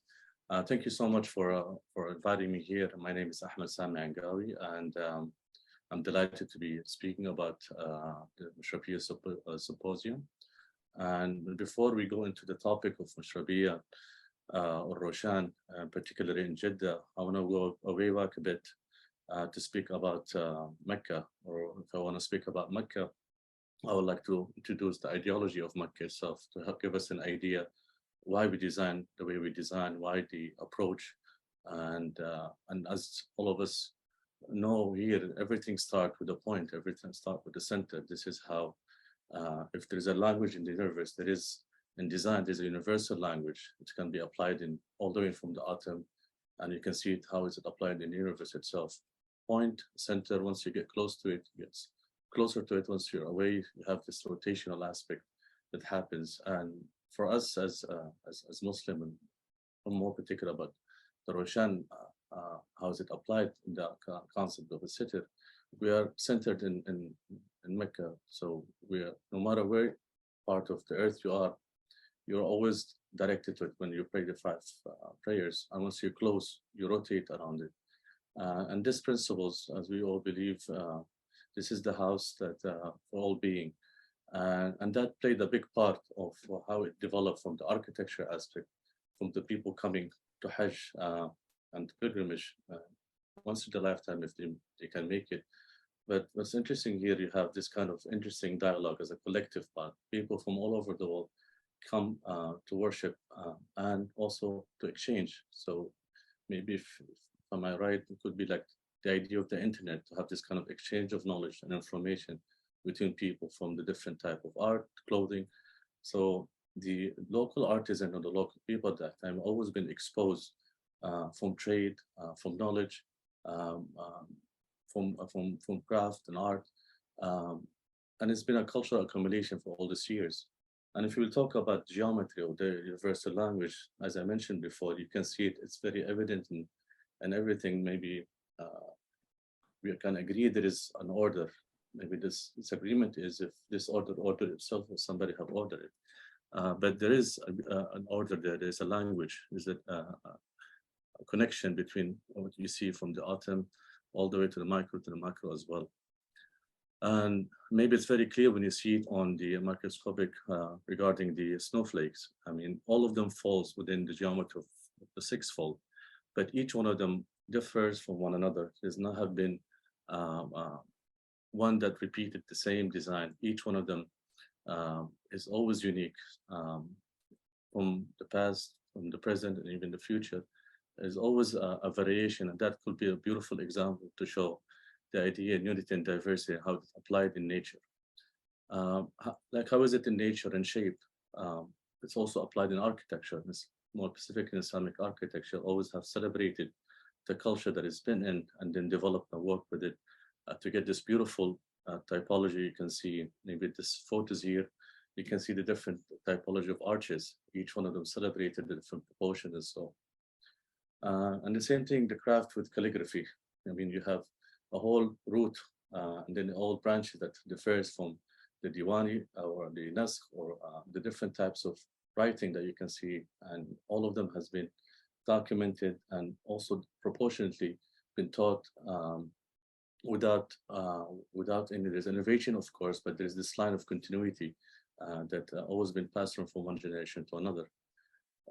Thank you so much for inviting me here. My name is Ahmad Sami Angawi, and I'm delighted to be speaking about the Mashrabiya symposium. And before we go into the topic of Mashrabiya or Roshan, particularly in Jeddah, I want to go way back a bit to speak about Mecca, or if I want to speak about Mecca, I would like to introduce the ideology of Mecca itself to help give us an idea why we design the way we design, why the approach, and as all of us know here, everything starts with a point, everything starts with the center. This is how, if there is a language in the universe, there is in design, there's a universal language. It can be applied in all the way from the atom, and you can see it, how is it applied in the universe itself. Point, center, once you get close to it, it gets closer to it. Once you're away, you have this rotational aspect that happens. And for us as Muslim, and I'm more particular about the Roshan, how is it applied in the concept of a sitter, we are centered in Mecca. So we are, no matter where part of the earth you are, you're always directed to it when you pray the 5 prayers. And once you close, you rotate around it. And these principles, as we all believe, this is the house that for all being. And that played a big part of how it developed from the architecture aspect, from the people coming to Hajj and pilgrimage once in a lifetime if they can make it. But what's interesting here, you have this kind of interesting dialogue as a collective part. People from all over the world come to worship and also to exchange. So maybe if am I right, it could be like the idea of the internet, to have this kind of exchange of knowledge and information between people from the different type of art, clothing. So the local artisan or the local people at that time always been exposed from trade, from knowledge, from craft and art. And it's been a cultural accumulation for all these years. And if you will talk about geometry or the universal language, as I mentioned before, you can see it, it's very evident in everything. Maybe we can agree there is an order. Maybe this disagreement is if this order itself or somebody have ordered it. But there is an order there, there's a language, there's a connection between what you see from the atom all the way to the micro to the macro as well. And maybe it's very clear when you see it on the microscopic regarding the snowflakes. I mean, all of them falls within the geometry of the 6-fold, but each one of them differs from one another. There's not have been one that repeated the same design. Each one of them is always unique from the past, from the present, and even the future. There's always a variation, and that could be a beautiful example to show the idea in unity and diversity, how it's applied in nature. Like how is it in nature and shape? It's also applied in architecture. It's more specific in Islamic architecture, always have celebrated the culture that it's been in and then developed and worked with it to get this beautiful typology. You can see maybe this photos here. You can see the different typology of arches. Each one of them celebrated the different proportions and so. And the same thing, the craft with calligraphy. I mean, you have a whole root and then all branches that differs from the Diwani or the Naskh or the different types of writing that you can see. And all of them has been documented and also proportionately been taught without any, there's innovation, of course, but there's this line of continuity that always been passed from one generation to another.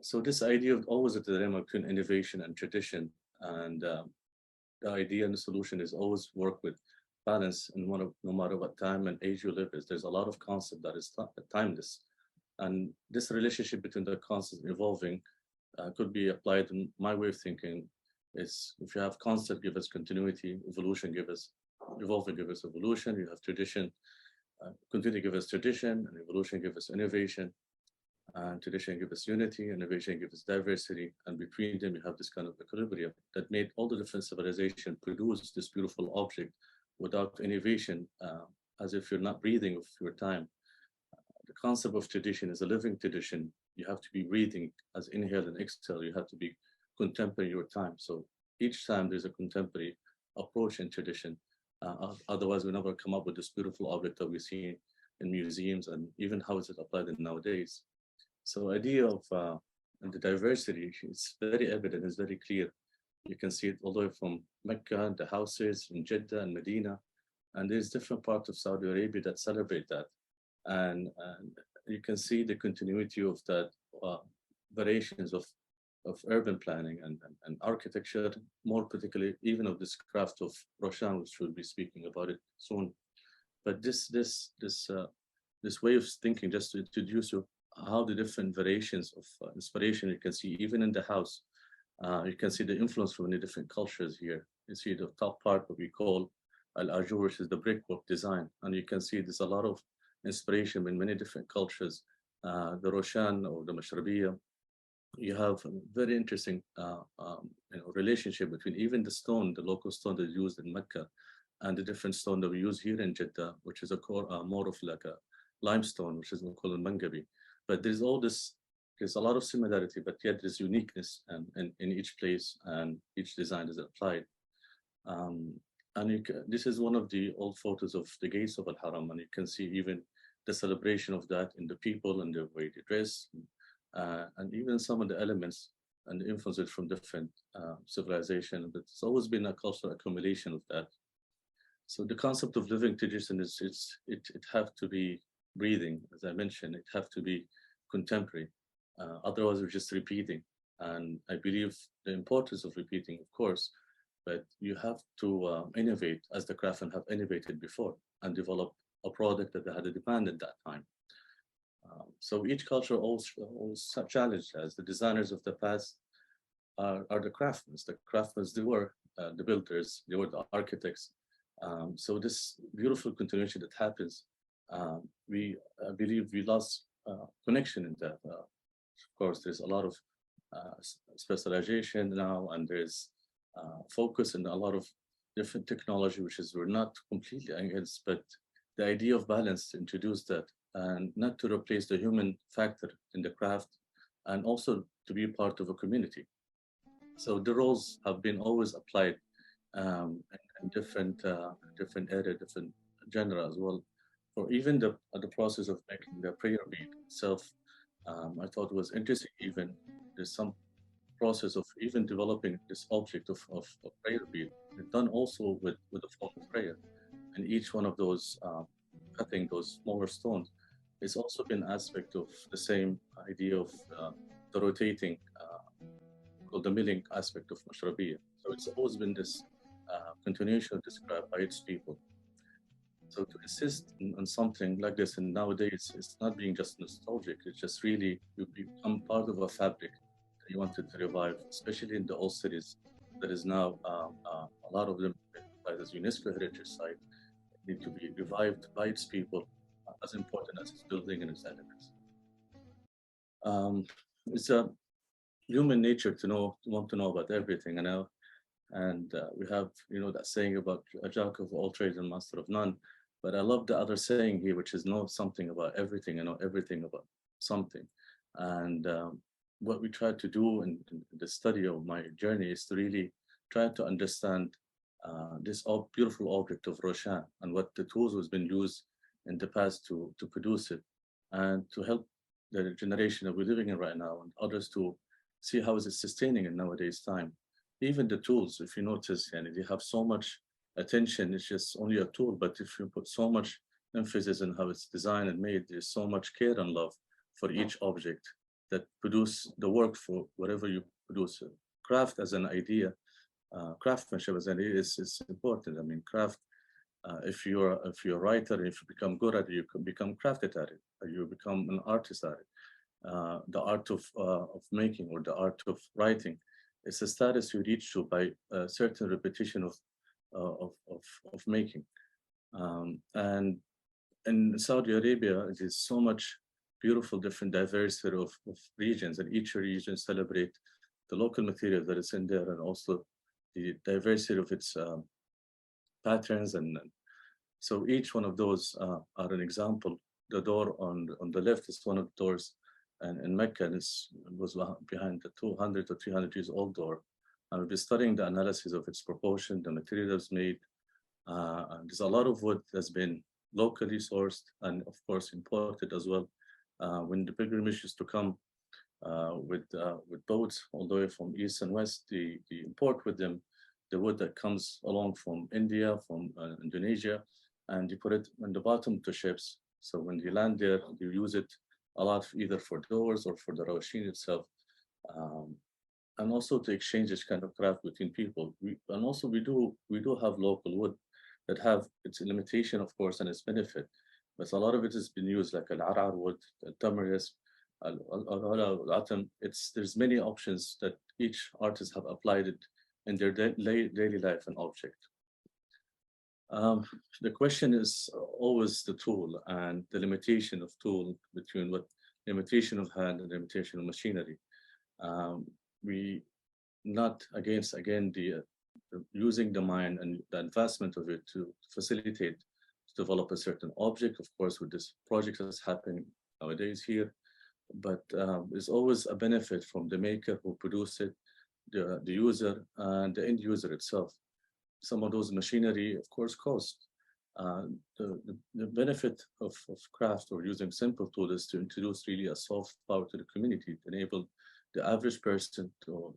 So this idea of always at the dilemma between innovation and tradition, and the idea and the solution is always work with balance, and no matter what time and age you live is, there's a lot of concept that is timeless. And this relationship between the concepts evolving could be applied in my way of thinking is if you have concept, give us continuity, evolution, give us evolving, give us evolution, you have tradition, continuity, give us tradition, and evolution, give us innovation. And tradition gives us unity, innovation gives us diversity, and between them you have this kind of equilibrium that made all the different civilizations produce this beautiful object without innovation, as if you're not breathing with your time. The concept of tradition is a living tradition. You have to be breathing as inhale and exhale. You have to be contemporary your time. So each time there's a contemporary approach in tradition. Otherwise, we never come up with this beautiful object that we see in museums, and even how is it applied in nowadays. So idea of the diversity, it's very evident, it's very clear. You can see it all the way from Mecca, the houses in Jeddah and Medina, and there's different parts of Saudi Arabia that celebrate that. And you can see the continuity of that variations of urban planning and architecture, more particularly even of this craft of Roshan, which we'll be speaking about it soon. But this way of thinking, just to introduce you how the different variations of inspiration you can see even in the house. You can see the influence from the different cultures here. You see the top part, what we call al-ajur, which is the brickwork design. And you can see there's a lot of inspiration in many different cultures. The Roshan or the Mashrabiya, you have a very interesting relationship between even the stone, the local stone that's used in Mecca, and the different stone that we use here in Jeddah, which is a more of like a limestone, which is called al-Mangabi. But there's all this, there's a lot of similarity, but yet there's uniqueness in each place and each design is applied. And this is one of the old photos of the gates of Al-Haram, and you can see even the celebration of that in the people and the way they dress, and even some of the elements and the influences from different civilization. But it's always been a cultural accumulation of that. So the concept of living tradition is it have to be breathing, as I mentioned. It have to be contemporary. Otherwise, we're just repeating. And I believe the importance of repeating, of course, but you have to innovate as the craftsmen have innovated before and develop a product that they had a demand at that time. So each culture always challenged as the designers of the past are the craftsmen. The craftsmen, they were the builders, they were the architects. So this beautiful continuation that happens, we believe we lost connection in that. Of course, there's a lot of specialization now, and there's focus in a lot of different technology, which is we're not completely against, but the idea of balance to introduce that and not to replace the human factor in the craft, and also to be part of a community. So the roles have been always applied in different area, different genre as well. For even the process of making the prayer bead itself, I thought it was interesting. Even there's some process of even developing this object of prayer bead, done also with the form of prayer, and each one of those cutting those smaller stones, it's also been aspect of the same idea of the rotating, or the milling aspect of Mashrabiya. So it's always been this continuation of this craft by its people. So to insist on something like this, and nowadays it's not being just nostalgic, it's just really you become part of a fabric that you wanted to revive, especially in the old cities that is now a lot of them as UNESCO heritage site need to be revived by its people, as important as its building and its elements. It's a human nature to want to know about everything, and we have that saying about a jack of all trades and master of none. But I love the other saying here, which is know something about everything and know everything about something. And what we try to do in the study of my journey is to really try to understand this beautiful object of Roshan and what the tools has been used in the past to produce it, and to help the generation that we're living in right now and others to see how is it sustaining in nowadays time. Even the tools, if you notice, and they have so much attention, it's just only a tool, but if you put so much emphasis on how it's designed and made, there's so much care and love for each object that produce the work for whatever you produce. Craft as an idea, craftsmanship as an idea is important. I mean, craft, if you're a writer, if you become good at it, you can become crafted at it, or you become an artist at it. The art of making or the art of writing, it's a status you reach to by a certain repetition of making. And in Saudi Arabia, it is so much beautiful, different diversity of regions, and each region celebrate the local material that is in there, and also the diversity of its patterns. And so each one of those are an example. The door on the left is one of the doors, and in Mecca, and it was behind the 200 or 300 years old door. And we'll be studying the analysis of its proportion, the material that's made. And there's a lot of wood that's been locally sourced and, of course, imported as well. When the pilgrimage used to come with boats all the way from east and west, they import with them the wood that comes along from India, from Indonesia, and they put it on the bottom of the ships. So when they land there, they use it a lot either for doors or for the rawasheen itself. And also to exchange this kind of craft between people. We do have local wood that have its limitation, of course, and its benefit. But a lot of it has been used, like al-arar wood, al-tamaris, al-atam. There's many options that each artist have applied it in their daily life and object. The question is always the tool and the limitation of tool, between what limitation of hand and limitation of machinery. We not against, again, the using the mind and the advancement of it to facilitate to develop a certain object, of course, with this project that's happening nowadays here. But there's always a benefit from the maker who produced it, the user, and the end user itself. some of those machinery, of course, cost. The benefit of craft or using simple tools is to introduce really a soft power to the community, to enable the average person to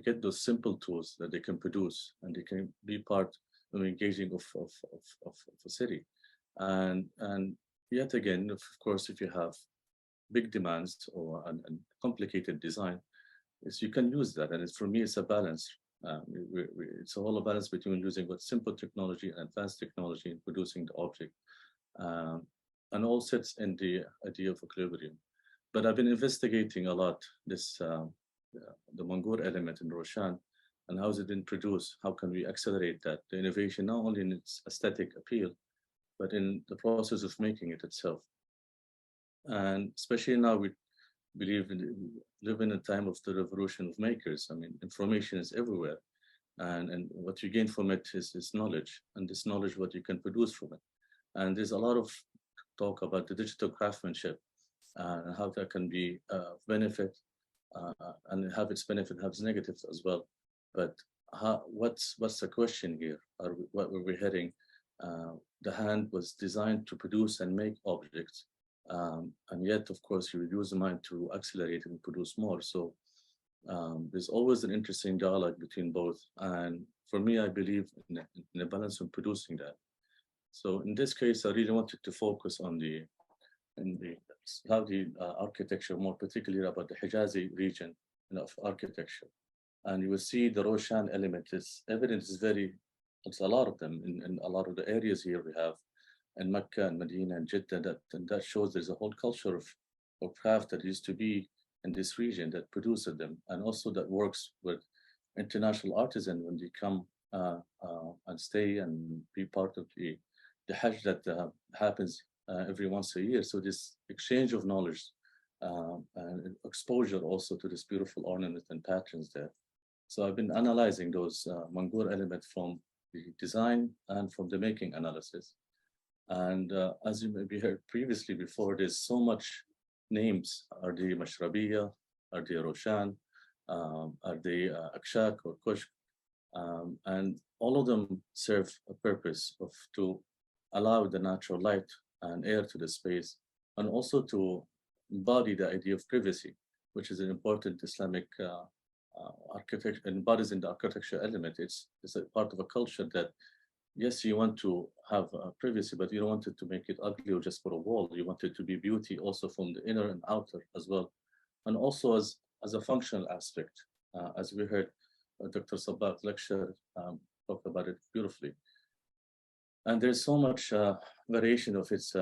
get those simple tools that they can produce and they can be part of engaging of a city. And yet again, of course, if you have big demands or and complicated design, is you can use that. And it's, for me, it's a balance. It's a whole balance between using what simple technology and advanced technology in producing the object, and all sits in the idea of equilibrium. But I've been investigating a lot this the Mangur element in Roshan, and how has it been produced? How can we accelerate that, the innovation, not only in its aesthetic appeal, but in the process of making it itself. And especially now we live in a time of the revolution of makers. I mean, information is everywhere. And what you gain from it is knowledge, and this knowledge, what you can produce from it. And there's a lot of talk about the digital craftsmanship and how that can be benefit and have its benefit, have its negatives as well. But what's the question here? What were we heading? The hand was designed to produce and make objects. And yet, of course, you use the mind to accelerate and produce more. So there's always an interesting dialogue between both. And for me, I believe in a balance of producing that. So in this case, I really wanted to focus on the Saudi architecture, more particularly about the Hijazi region of architecture. And you will see the Roshan element is evidence is it's a lot of them in a lot of the areas here we have in Mecca and Medina and Jeddah, that shows there's a whole culture of craft that used to be in this region that produces them, and also that works with international artisans when they come and stay and be part of the Hajj that happens every once a year. So this exchange of knowledge and exposure also to this beautiful ornaments and patterns there. So I've been analyzing those Mangur elements from the design and from the making analysis. And as you maybe heard previously before, there's so much names. Are they Mashrabiya? Are they Roshan? Are they Akshak or Kushk? And all of them serve a purpose to allow the natural light and air to the space, and also to embody the idea of privacy, which is an important Islamic architecture, embodies in the architecture element. It's a part of a culture that, yes, you want to have privacy, but you don't want it to make it ugly or just for a wall. You want it to be beauty also from the inner and outer as well. And also as a functional aspect, as we heard Dr. Sabbagh lecture talk about it beautifully. And there's so much variation of its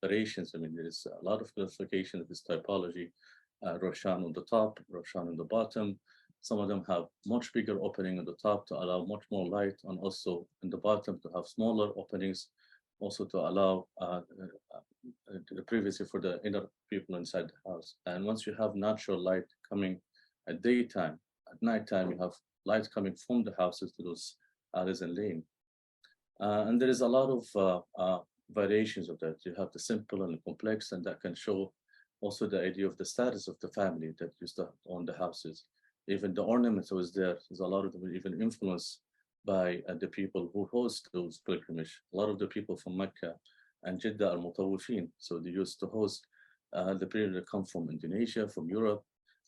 variations. I mean, there's a lot of classification of this typology. Roshan on the top, Roshan on the bottom. Some of them have much bigger opening on the top to allow much more light, and also in the bottom to have smaller openings, also to allow the privacy for the inner people inside the house. And once you have natural light coming at daytime, at nighttime you have light coming from the houses to those alleys and lanes. And there is a lot of variations of that. You have the simple and the complex, and that can show also the idea of the status of the family that used to own the houses. Even the ornaments that was there, there's a lot of them even influenced by the people who host those pilgrimage. A lot of the people from Mecca and Jeddah are mutawifin, so they used to host the people that come from Indonesia, from Europe,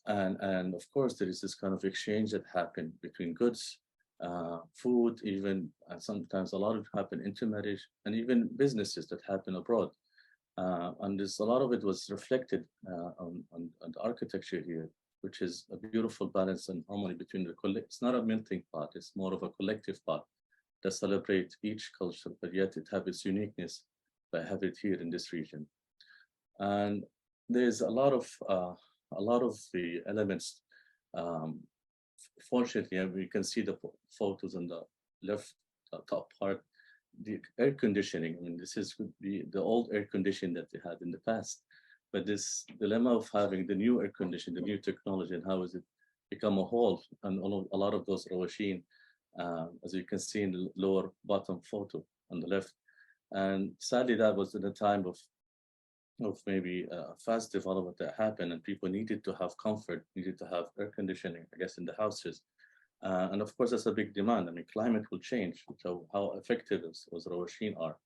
and of course there is this kind of exchange that happened between goods, food, even, and sometimes a lot of it happened intermarriage, and even businesses that happen abroad. And there's a lot of it was reflected on the architecture here, which is a beautiful balance and harmony between the it's not a melting pot, it's more of a collective pot that celebrates each culture, but yet it has its uniqueness by having it here in this region. And there's a lot of the elements. Fortunately, we can see the photos on the left top part. The air conditioning, I mean, this is the old air conditioning that they had in the past. But this dilemma of having the new air conditioning, the new technology, and how has it become a whole, and a lot of those Rawashin, as you can see in the lower bottom photo on the left. And sadly, that was in a time of maybe fast development that happened, and people needed to have comfort, needed to have air conditioning, I guess, in the houses. And of course, that's a big demand. I mean, climate will change. So how effective those rawasheen are.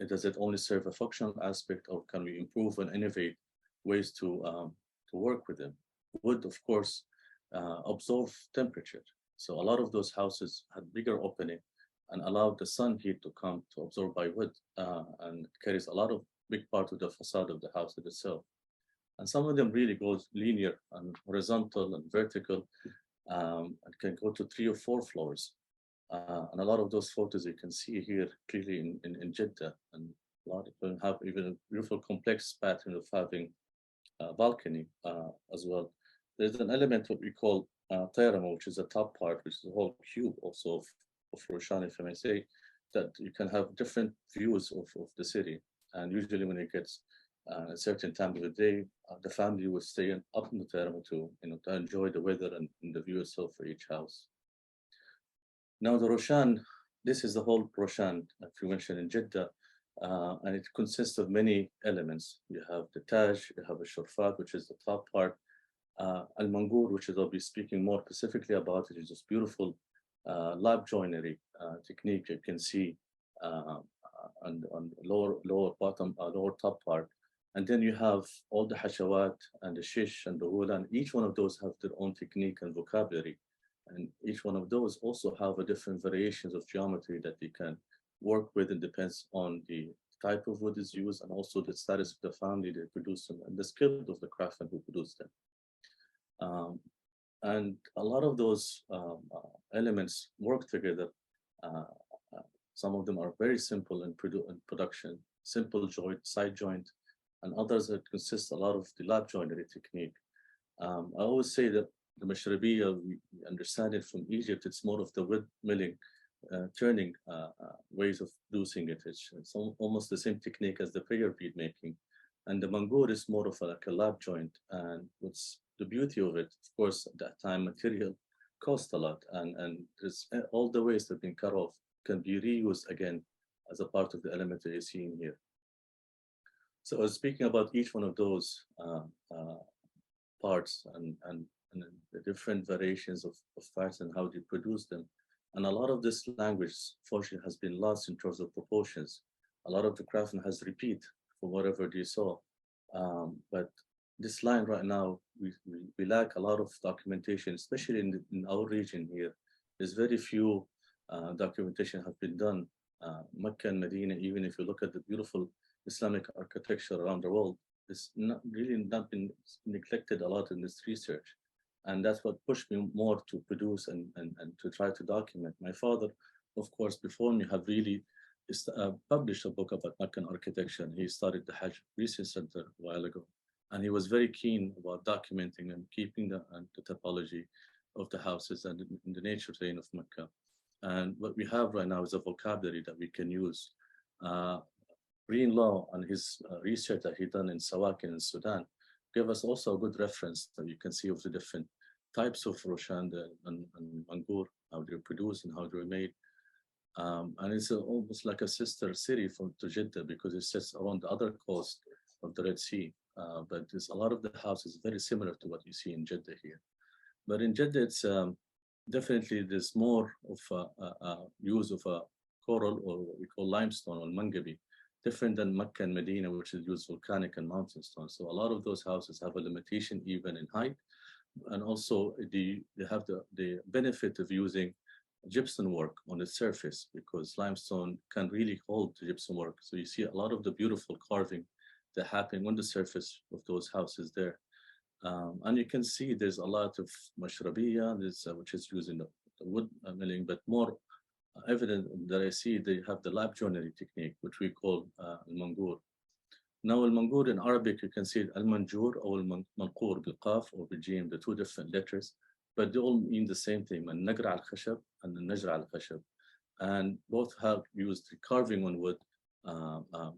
Does it only serve a functional aspect, or can we improve and innovate ways to work with them? Wood, of course, absorb temperature. So a lot of those houses had bigger opening and allowed the sun heat to come to absorb by wood, and it carries a lot of big part of the facade of the house itself. And some of them really goes linear and horizontal and vertical, and can go to 3 or 4 floors. And a lot of those photos you can see here clearly in Jeddah, and a lot of them have even a beautiful complex pattern of having a balcony as well. There's an element what we call Tayrama, which is the top part, which is a whole cube also of Roshan, if I may say, that you can have different views of the city. And usually when it gets a certain time of the day, the family will stay up in the Tayrama to enjoy the weather and the view itself for each house. Now the Roshan, this is the whole Roshan, if you mentioned in Jeddah, and it consists of many elements. You have the Taj, you have a Shurfat, which is the top part, Al-Mangur, which is I'll be speaking more specifically about, it is this beautiful lap joinery technique you can see on lower bottom, lower top part. And then you have all the hashawat and the shish and the hula, and each one of those have their own technique and vocabulary. And each one of those also have a different variations of geometry that you can work with. It depends on the type of wood is used and also the status of the family that produce them and the skill of the craftsman who produced them. And a lot of those elements work together. Some of them are very simple in production, simple joint, side joint, and others that consist a lot of the lap joinery technique. I always say that the Mashrabiya, we understand it from Egypt, it's more of the wood milling, turning ways of producing it. It's almost the same technique as the prayer bead making. And the Mangur is more of like a lap joint. And what's the beauty of it, of course, at that time, material cost a lot. And there's all the ways that have been cut off can be reused again as a part of the element that you're seeing here. So I was speaking about each one of those parts and the different variations of parts and how they produce them. And a lot of this language, fortunately, has been lost in terms of proportions. A lot of the craftsman has repeat for whatever they saw. But this line right now, we lack a lot of documentation, especially in our region here. There's very few documentation have been done. Mecca and Medina, even if you look at the beautiful Islamic architecture around the world, it's not been neglected a lot in this research. And that's what pushed me more to produce and to try to document. My father, of course, before me, have really published a book about Meccan architecture. He started the Hajj Research Center a while ago. And he was very keen about documenting and keeping the topology of the houses and the nature terrain of Mecca. And what we have right now is a vocabulary that we can use. Green Law and his research that he done in Sawakin in Sudan give us also a good reference that you can see of the different types of Roshan and Mangur, how they're produced and how they're made. And it's almost like a sister city to Jeddah because it sits around the other coast of the Red Sea. But there's a lot of the houses very similar to what you see in Jeddah here. But in Jeddah, it's definitely there's more of a use of a coral or what we call limestone or mangabi, different than Mecca and Medina, which is used volcanic and mountain stone. So a lot of those houses have a limitation even in height. And also they have the benefit of using gypsum work on the surface because limestone can really hold the gypsum work. So you see a lot of the beautiful carving that happen on the surface of those houses there. And you can see there's a lot of Mashrabiya, which is using the wood milling, but more evident that I see they have the lap joinery technique, which we call al-Mangur. Now al-Mangur in Arabic, you can see it al-Manjur or al-Manqur bil-Qaf or bil-Jim, the two different letters, but they all mean the same thing, al-Nagra al-Khashab and al-Najra al-Khashab. And both have used carving on wood.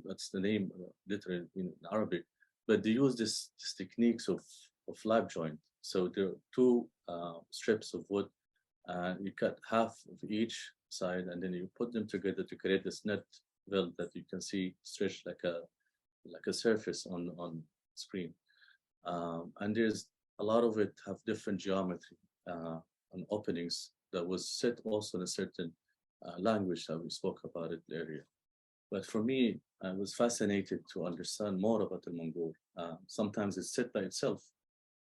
That's the name literally in Arabic, but they use this techniques of lap joint. So there are two strips of wood, you cut half of each side, and then you put them together to create this net welt that you can see stretched like a surface on screen. And there's a lot of it have different geometry. and openings that was set also in a certain language that we spoke about it earlier. But for me, I was fascinated to understand more about the Mangur. Sometimes it's set by itself,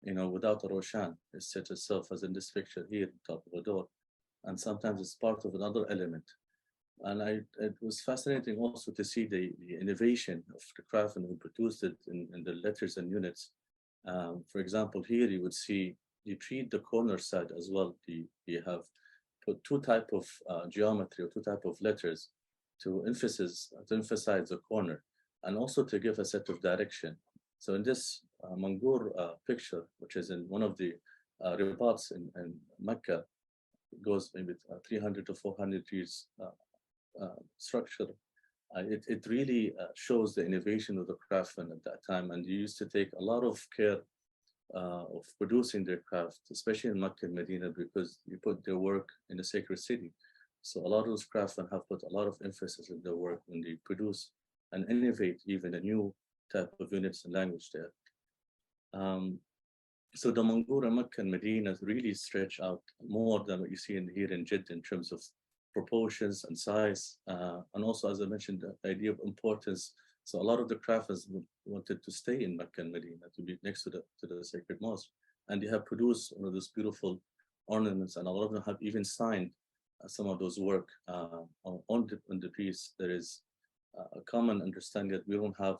without a Roshan. It's set itself, as in this picture here, top of a door. And sometimes it's part of another element. And it was fascinating also to see the innovation of the craftsman who produced it in the letters and units. For example, here you would see you treat the corner side as well. You have put two type of geometry or two type of letters to emphasize the corner and also to give a set of direction. So in this Mangur picture, which is in one of the ribats in Mecca, it goes maybe 300 to 400 years structure. It really shows the innovation of the craftsmen at that time, and you used to take a lot of care of producing their craft, especially in Mecca and Medina, because you put their work in a sacred city. So a lot of those craftsmen have put a lot of emphasis in their work when they produce and innovate even a new type of units and language there. So the Mangur in Mecca and Medina really stretch out more than what you see here in Jeddah in terms of proportions and size, and also, as I mentioned, the idea of importance. So a lot of the craftsmen wanted to stay in Mecca and Medina to be next to the sacred mosque, and they have produced one of those beautiful ornaments, and a lot of them have even signed some of those work on the piece. There is a common understanding that we don't have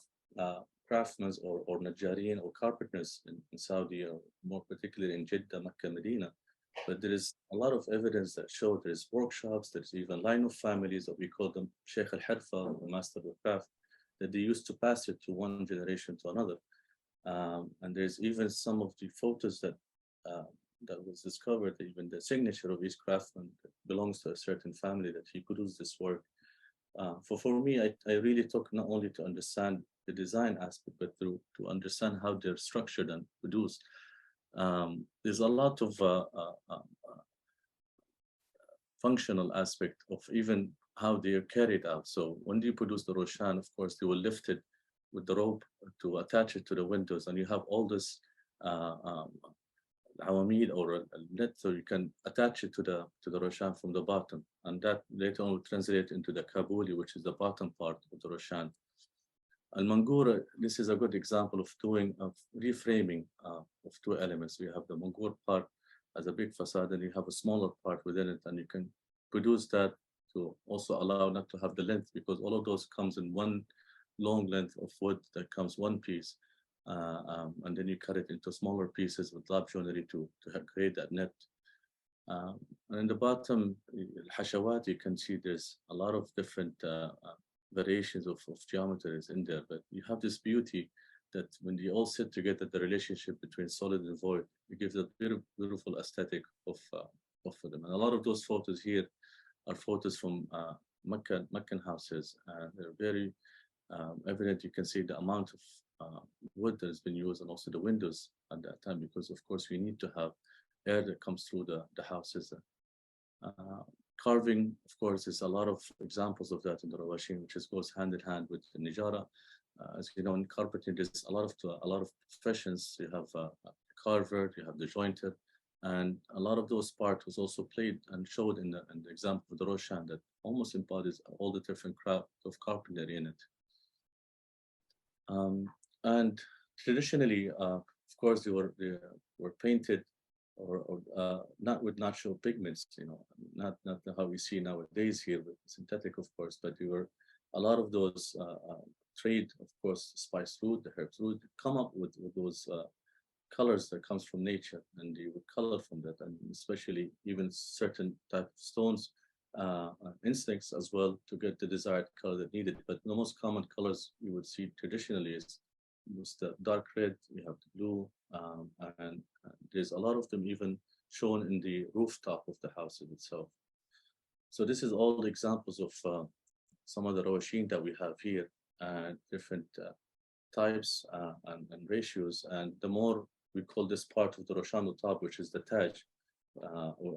craftsmen or Najarian or carpenters in Saudi, or more particularly in Jeddah, Mecca, Medina. But there is a lot of evidence that show there's workshops, there's even line of families that we call them Sheikh al-Harfa, the master of craft, that they used to pass it to one generation to another. And there's even some of the photos that was discovered, even the signature of each craftsman belongs to a certain family that he produced this work. For me, I really took not only to understand the design aspect, but to understand how they're structured and produced. There's a lot of functional aspect of even how they are carried out. So when you produce the Roshan, of course, they will lift it with the rope to attach it to the windows, and you have all this awamid or a net, so you can attach it to the Roshan from the bottom, and that later on will translate into the Kabuli, which is the bottom part of the Roshan. Al-Mangur, this is a good example of reframing of two elements. We have the Mangur part as a big facade, and you have a smaller part within it, and you can produce that to also allow not to have the length, because all of those comes in one long length of wood that comes one piece, and then you cut it into smaller pieces with lab joinery to create that net. And in the bottom, Hashawat, you can see there's a lot of different variations of geometries in there, but you have this beauty that when they all sit together, the relationship between solid and void, it gives a beautiful aesthetic of them. And a lot of those photos here are photos from Meccan houses, and they're very evident. You can see the amount of wood that has been used, and also the windows at that time, because of course we need to have air that comes through the houses. Carving, of course, is a lot of examples of that in the Rawashin, which goes hand in hand with the Nijara. As you know, in carpentry, there's a lot of professions. You have a carver, you have the jointer, and a lot of those parts was also played and showed in the example of the Roshan that almost embodies all the different craft of carpentry in it. And traditionally, of course, they were painted or not with natural pigments, not how we see nowadays here with synthetic, of course, but they were a lot of those trade, of course, spice root, the herb root, come up with those colors that comes from nature, and they would color from that, and especially even certain type of stones, instincts as well, to get the desired color that needed. But the most common colors you would see traditionally was the dark red, you have the blue, and there's a lot of them even shown in the rooftop of the house itself. So this is all the examples of some of the Rawashin that we have here, different types and ratios. And the more we call this part of the Roshan on top, which is the Taj, or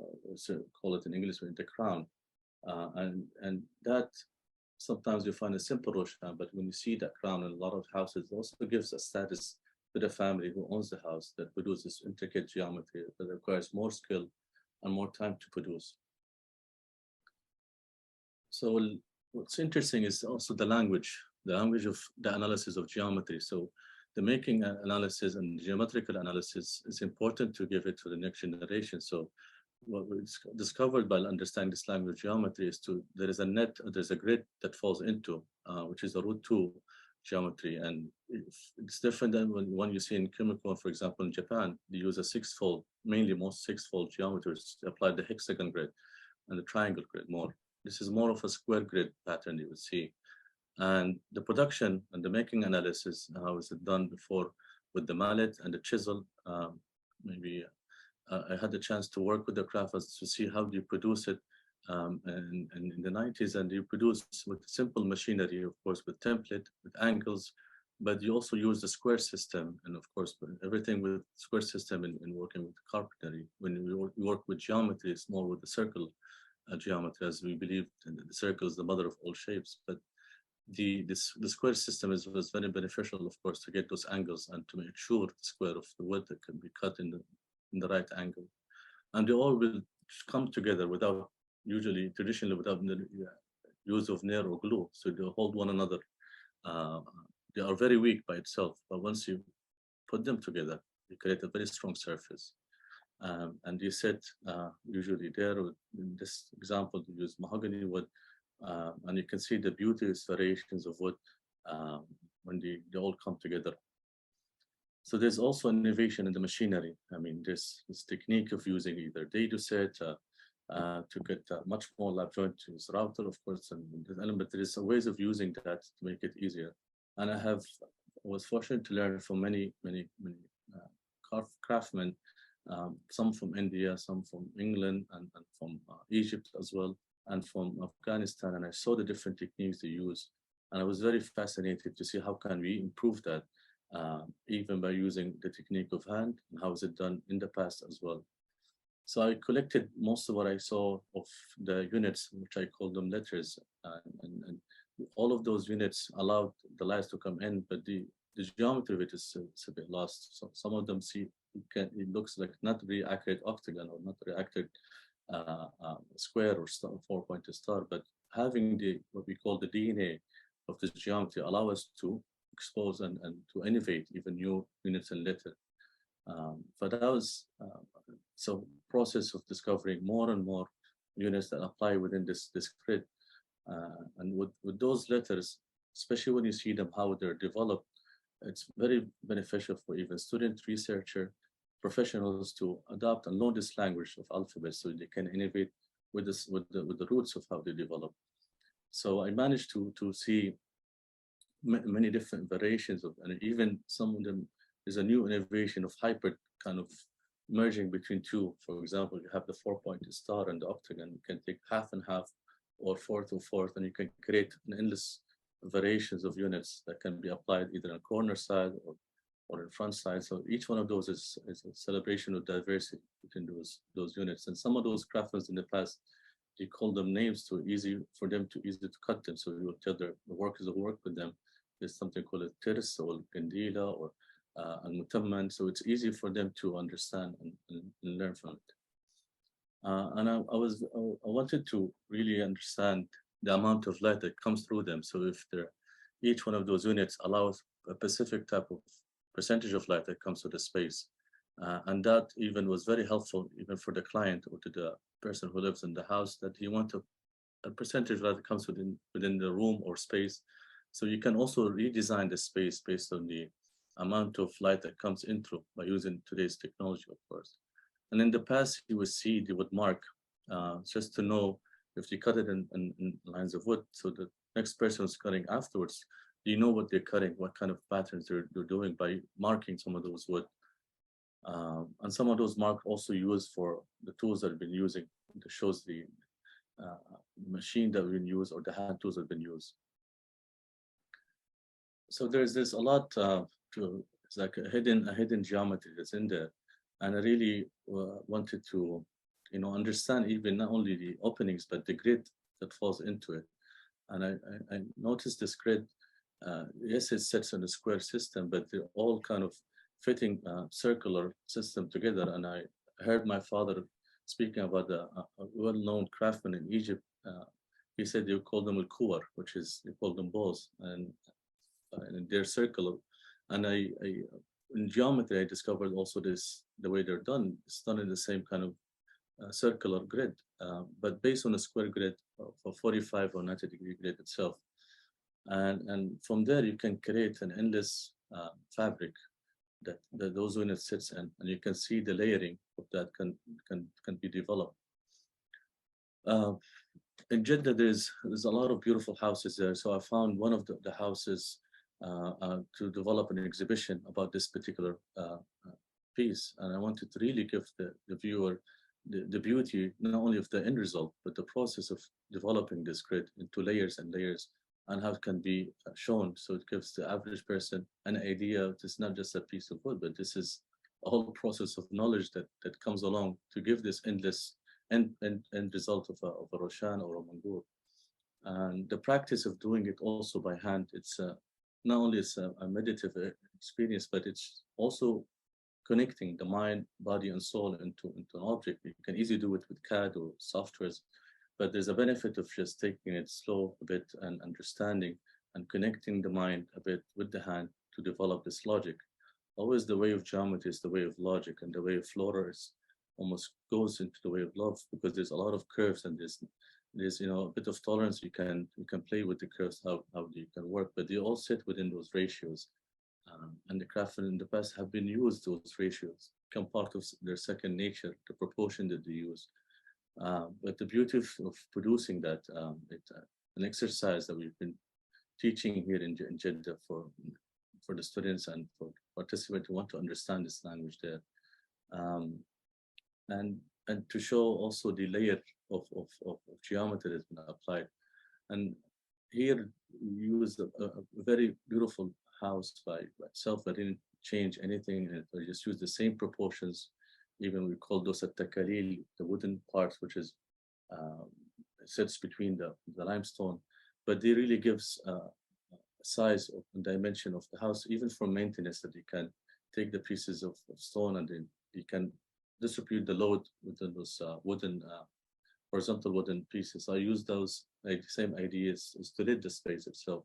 call it in English the crown, and that sometimes you find a simple Roshan, but when you see that crown in a lot of houses, it also gives a status to the family who owns the house, that produces intricate geometry that requires more skill and more time to produce. So what's interesting is also the language of the analysis of geometry. So the making analysis and geometrical analysis is important to give it to the next generation. So what we discovered by understanding this language geometry is there's a grid that falls into, which is the root 2 geometry. And it's different than when you see in chemical, for example, in Japan, they use a six-fold, mainly most six-fold geometries to apply the hexagon grid and the triangle grid more. This is more of a square grid pattern you would see. And the production and the making analysis, how is it done before with the mallet and the chisel? I had the chance to work with the crafters to see how do you produce it in the 90s, and you produce with simple machinery, of course, with template, with angles, but you also use the square system, and of course, everything with square system in working with carpentry. When we work with geometry, it's more with the circle geometry, as we believe the circle is the mother of all shapes. But the square system was very beneficial, of course, to get those angles and to make sure the square of the wood that can be cut in the right angle. And they all will come together traditionally without the use of nail or glue. So they hold one another. They are very weak by itself, but once you put them together, you create a very strong surface. And you said usually there, in this example, you use mahogany wood, and you can see the beauteous variations of wood when they all come together. So there's also innovation in the machinery. I mean, this technique of using either dado set to get much more lap joint to use router, of course, and the element. There is ways of using that to make it easier. And I was fortunate to learn from many craftsmen, some from India, some from England, and from Egypt as well, and from Afghanistan. And I saw the different techniques they use, and I was very fascinated to see how can we improve that. Even by using the technique of hand, and how is it done in the past as well. So I collected most of what I saw of the units, which I call them letters, and all of those units allowed the lights to come in, but the geometry of it is a bit lost. So some of them it looks like not very accurate octagon or not very accurate square or four-pointed star, but having what we call the DNA of this geometry allow us to expose and to innovate even new units and letter. But that was so process of discovering more and more units that apply within this grid. And with those letters, especially when you see them, how they're developed, it's very beneficial for even student, researcher, professionals to adopt and learn this language of alphabets so they can innovate with the roots of how they develop. So I managed to see many different variations of, and even some of them is a new innovation of hybrid kind of merging between two. For example, you have the four-pointed star and the octagon. You can take half and half or fourth to fourth, and you can create an endless variations of units that can be applied either on corner side or in front side. So each one of those is a celebration of diversity between those units. And some of those craftsmen in the past, you call them names to easy to cut them. So you will tell the workers who work with them. There's something called a tirs or kandila or al-mutamman. So it's easy for them to understand and learn from it. And I wanted to really understand the amount of light that comes through them. So if each one of those units allows a specific type of percentage of light that comes to the space. And that even was very helpful even for the client or to the person who lives in the house, that you want a percentage that comes within the room or space. So you can also redesign the space based on the amount of light that comes in through by using today's technology, of course. And in the past, you would see they would mark just to know if you cut it in lines of wood. So the next person who's cutting afterwards, you know what they're cutting, what kind of patterns they're doing by marking some of those wood. And some of those marks also used for the tools that have been using. That shows the machine that we've been used or the hand tools that have been used. So there's a lot it's like a hidden geometry that's in there. And I really wanted to, understand even not only the openings, but the grid that falls into it. And I noticed this grid, yes, it sets in a square system, but they're all kind of fitting circular system together. And I heard my father speaking about a well-known craftsman in Egypt. He said you call them al-kuwar, which is you call them balls, and they're circular. And in geometry, I discovered also the way they're done. It's done in the same kind of circular grid, but based on a square grid for 45 or 90-degree grid itself. And from there, you can create an endless fabric that those units sits in, and you can see the layering of that can be developed. In Jeddah, there's a lot of beautiful houses there. So I found one of the houses to develop an exhibition about this particular piece. And I wanted to really give the viewer the beauty, not only of the end result, but the process of developing this grid into layers and layers, and how it can be shown. So it gives the average person an idea. It's not just a piece of wood, but this is a whole process of knowledge that comes along to give this endless end result of a Roshan or a Mangur. And the practice of doing it also by hand, it's not only it's a meditative experience, but it's also connecting the mind, body, and soul into an object. You can easily do it with CAD or softwares, but there's a benefit of just taking it slow a bit and understanding and connecting the mind a bit with the hand to develop this logic. Always the way of geometry is the way of logic, and the way of flora is almost goes into the way of love, because there's a lot of curves, and there's a bit of tolerance. You can play with the curves, how you can work, but they all sit within those ratios. And the craftsmen in the past have been used those ratios, become part of their second nature, the proportion that they use. But the beauty of producing that, it's an exercise that we've been teaching here in Jeddah for the students and for participants who want to understand this language there. And to show also the layer of geometry that's been applied. And here we used a very beautiful house by itself. I didn't change anything in it. I just used the same proportions. Even we call those at-takalil, the wooden parts, which is sits between the limestone. But they really gives size of and dimension of the house, even for maintenance, that you can take the pieces of stone and then you can distribute the load within those horizontal wooden pieces. I use those same ideas as to lead the space itself.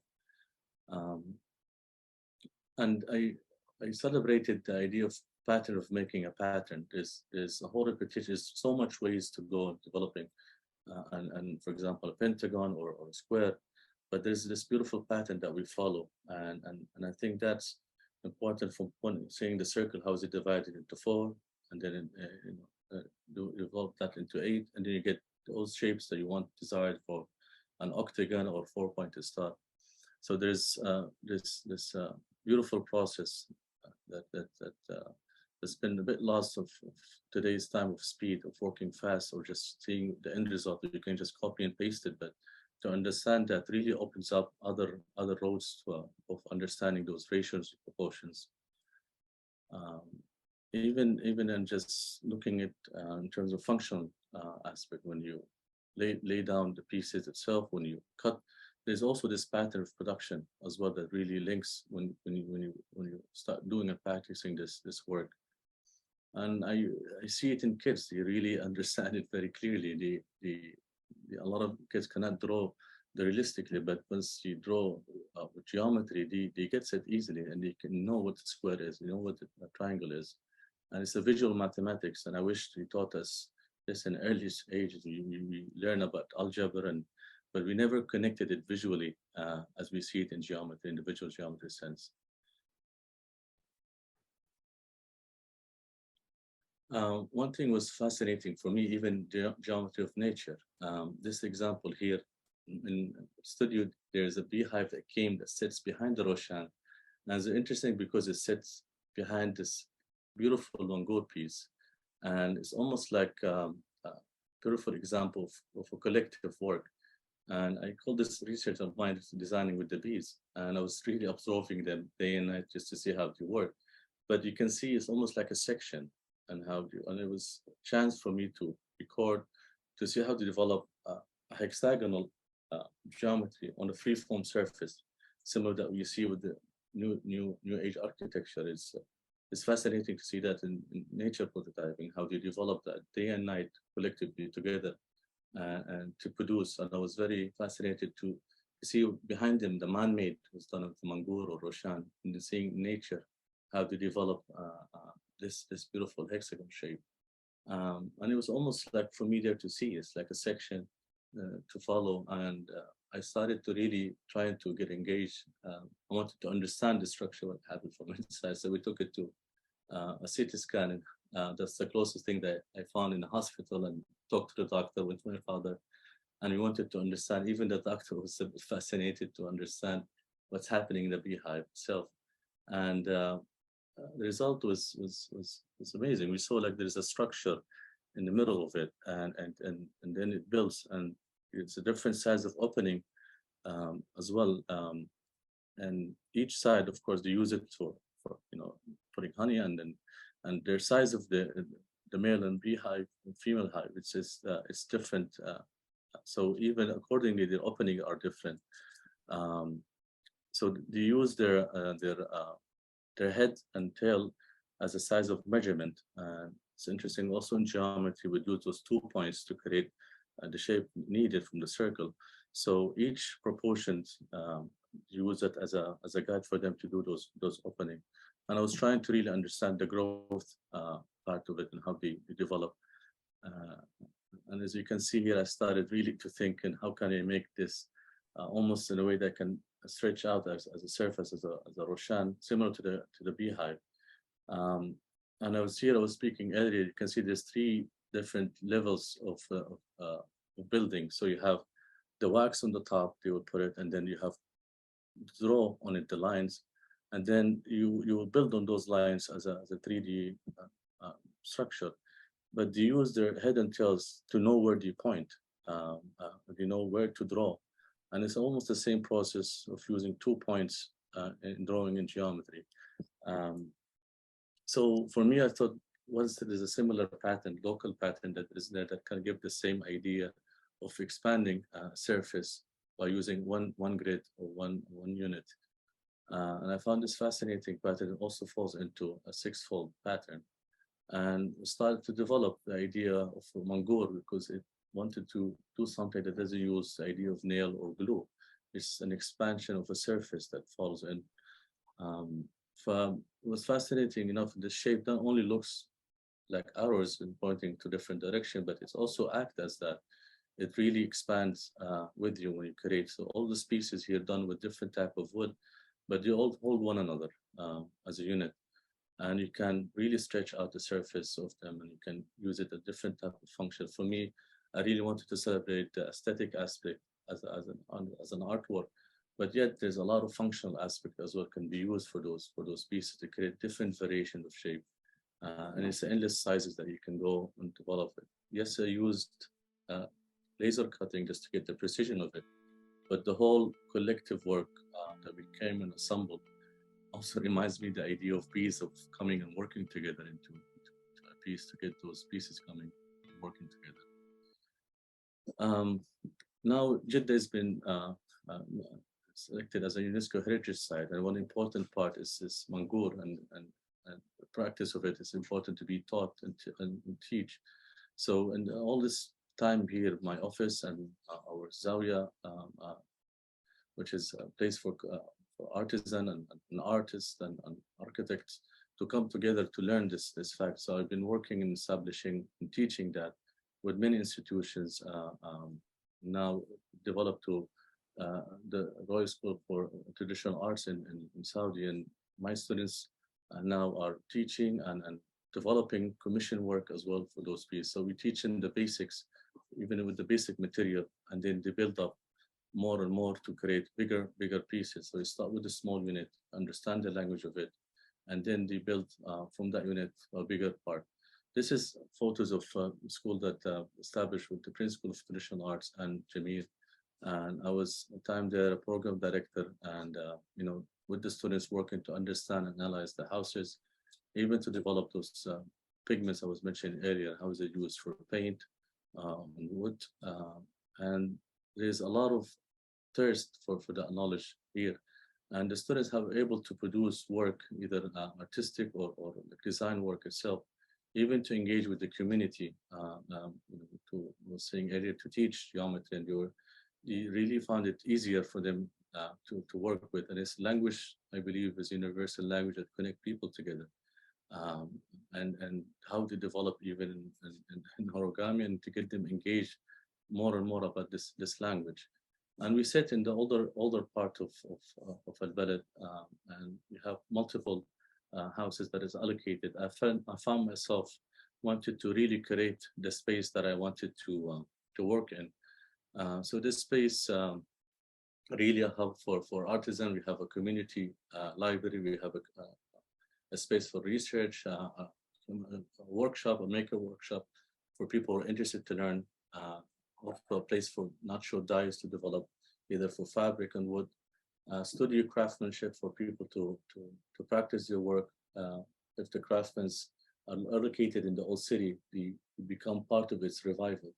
And I celebrated the idea of pattern, of making a pattern. There's a whole repetition. There's so much ways to go in developing, and for example, a pentagon or a square. But there's this beautiful pattern that we follow, and I think that's important from seeing the circle. How is it divided into 4, and then evolve that into 8, and then you get those shapes that you want desired for an octagon or 4-pointed star. So there's this beautiful process that's been a bit lost of today's time of speed, of working fast, or just seeing the end result that you can just copy and paste it. But to understand that really opens up other roads of understanding those ratios, proportions. Even in just looking at in terms of functional aspect, when you lay down the pieces itself, when you cut, there's also this pattern of production as well that really links when you start doing and practicing this work. And I see it in kids. They really understand it very clearly. A lot of kids cannot draw realistically, but once you draw with geometry, they get it easily, and they can know what the square is, what the triangle is. And it's a visual mathematics, and I wish they taught us this in early ages. We learn about algebra, but we never connected it visually as we see it in geometry, in the visual geometry sense. One thing was fascinating for me, even geometry of nature. This example here in studio, there's a beehive that sits behind the Roshan. And it's interesting because it sits behind this beautiful Longoor piece. And it's almost like a beautiful example of a collective work. And I call this research of mine designing with the bees. And I was really observing them day and night just to see how they work. But you can see it's almost like a section, and it was a chance for me to record, to see how to develop a hexagonal geometry on a free-form surface, similar that you see with the new age architecture. It's it's fascinating to see that in nature prototyping, how they develop that day and night collectively together and to produce. And I was very fascinated to see behind them the man-made was done with Mangur or Roshan, and seeing nature how to develop this beautiful hexagon shape. And it was almost like for me there to see, it's like a section to follow. And I started to really trying to get engaged. I wanted to understand the structure, what happened from inside. So we took it to a CT scan. And that's the closest thing that I found in the hospital, and talked to the doctor with my father. And we wanted to understand, even the doctor was fascinated to understand what's happening in the beehive itself. And the result was amazing. We saw like there's a structure in the middle of it, and then it builds, and it's a different size of opening as well. And each side, of course, they use it for putting honey, and their size of the male and beehive and female hive, it's different. So even accordingly, the opening are different. So they use their head and tail as a size of measurement. It's interesting. Also in geometry, we do those 2 points to create the shape needed from the circle. So each proportions use it as a guide for them to do those opening. And I was trying to really understand the growth part of it and how they develop. And as you can see here, I started really to think, and how can I make this almost in a way that can stretch out as a surface, as a Roshan, similar to the beehive. And I was speaking earlier, you can see there's 3 different levels of building. So you have the wax on the top, they will put it, and then you have draw on it the lines, and then you will build on those lines as a 3D structure. But they use their head and tails to know where they point, they know where to draw. And it's almost the same process of using 2 points in drawing in geometry. So for me, I thought, once there's a similar pattern, local pattern that is there that can give the same idea of expanding surface by using one grid or one unit. And I found this fascinating pattern. It also falls into a 6-fold pattern, and started to develop the idea of Mangur, because it wanted to do something that doesn't use the idea of nail or glue. It's an expansion of a surface that falls in. It was fascinating enough. The shape not only looks like arrows and pointing to different direction, but it's also act as that. It really expands with you when you create. So all the pieces here done with different type of wood, but they all hold one another as a unit. And you can really stretch out the surface of them, and you can use it a different type of function. For me, I really wanted to celebrate the aesthetic aspect as an artwork, but yet there's a lot of functional aspect as well can be used for those pieces to create different variation of shape. And it's endless sizes that you can go and develop it. Yes, I used laser cutting just to get the precision of it, but the whole collective work that we came and assembled also reminds me the idea of bees of coming and working together into a piece to get those pieces coming and working together. Now Jeddah has been selected as a UNESCO heritage site, and one important part is this Mangur, and the practice of it is important to be taught and teach. So, and all this time here, my office and our Zawiya, which is a place for artisan and an artist and architects to come together to learn this fact. So I've been working in establishing and teaching that with many institutions, now developed to the Royal School for Traditional Arts in Saudi, and my students now are teaching and developing commission work as well for those pieces. So we teach in the basics, even with the basic material, and then they build up more and more to create bigger pieces. So you start with a small unit, understand the language of it, and then they build from that unit a bigger part. This is photos of school that established with the Principal of Traditional Arts and Jamil. And I was at the time there a program director, and with the students working to understand and analyze the houses, even to develop those pigments I was mentioning earlier, how is it used for paint and wood. And there's a lot of thirst for that knowledge here. And the students have able to produce work, either artistic or design work itself, even to engage with the community. Was saying earlier, to teach geometry, and you really found it easier for them to work with. And it's language, I believe, is a universal language that connect people together. And how to develop even in origami, and to get them engaged more and more about this language. And we sit in the older part of Al-Balad, and we have multiple houses that is allocated. I found myself wanted to really create the space that I wanted to work in. So this space really a hub for artisans. We have a community library. We have a space for research, a workshop, a maker workshop for people who are interested to learn. Also a place for natural dyes to develop, either for fabric and wood. Studio craftsmanship for people to practice their work. If the craftsmen are located in the old city, they become part of its revival.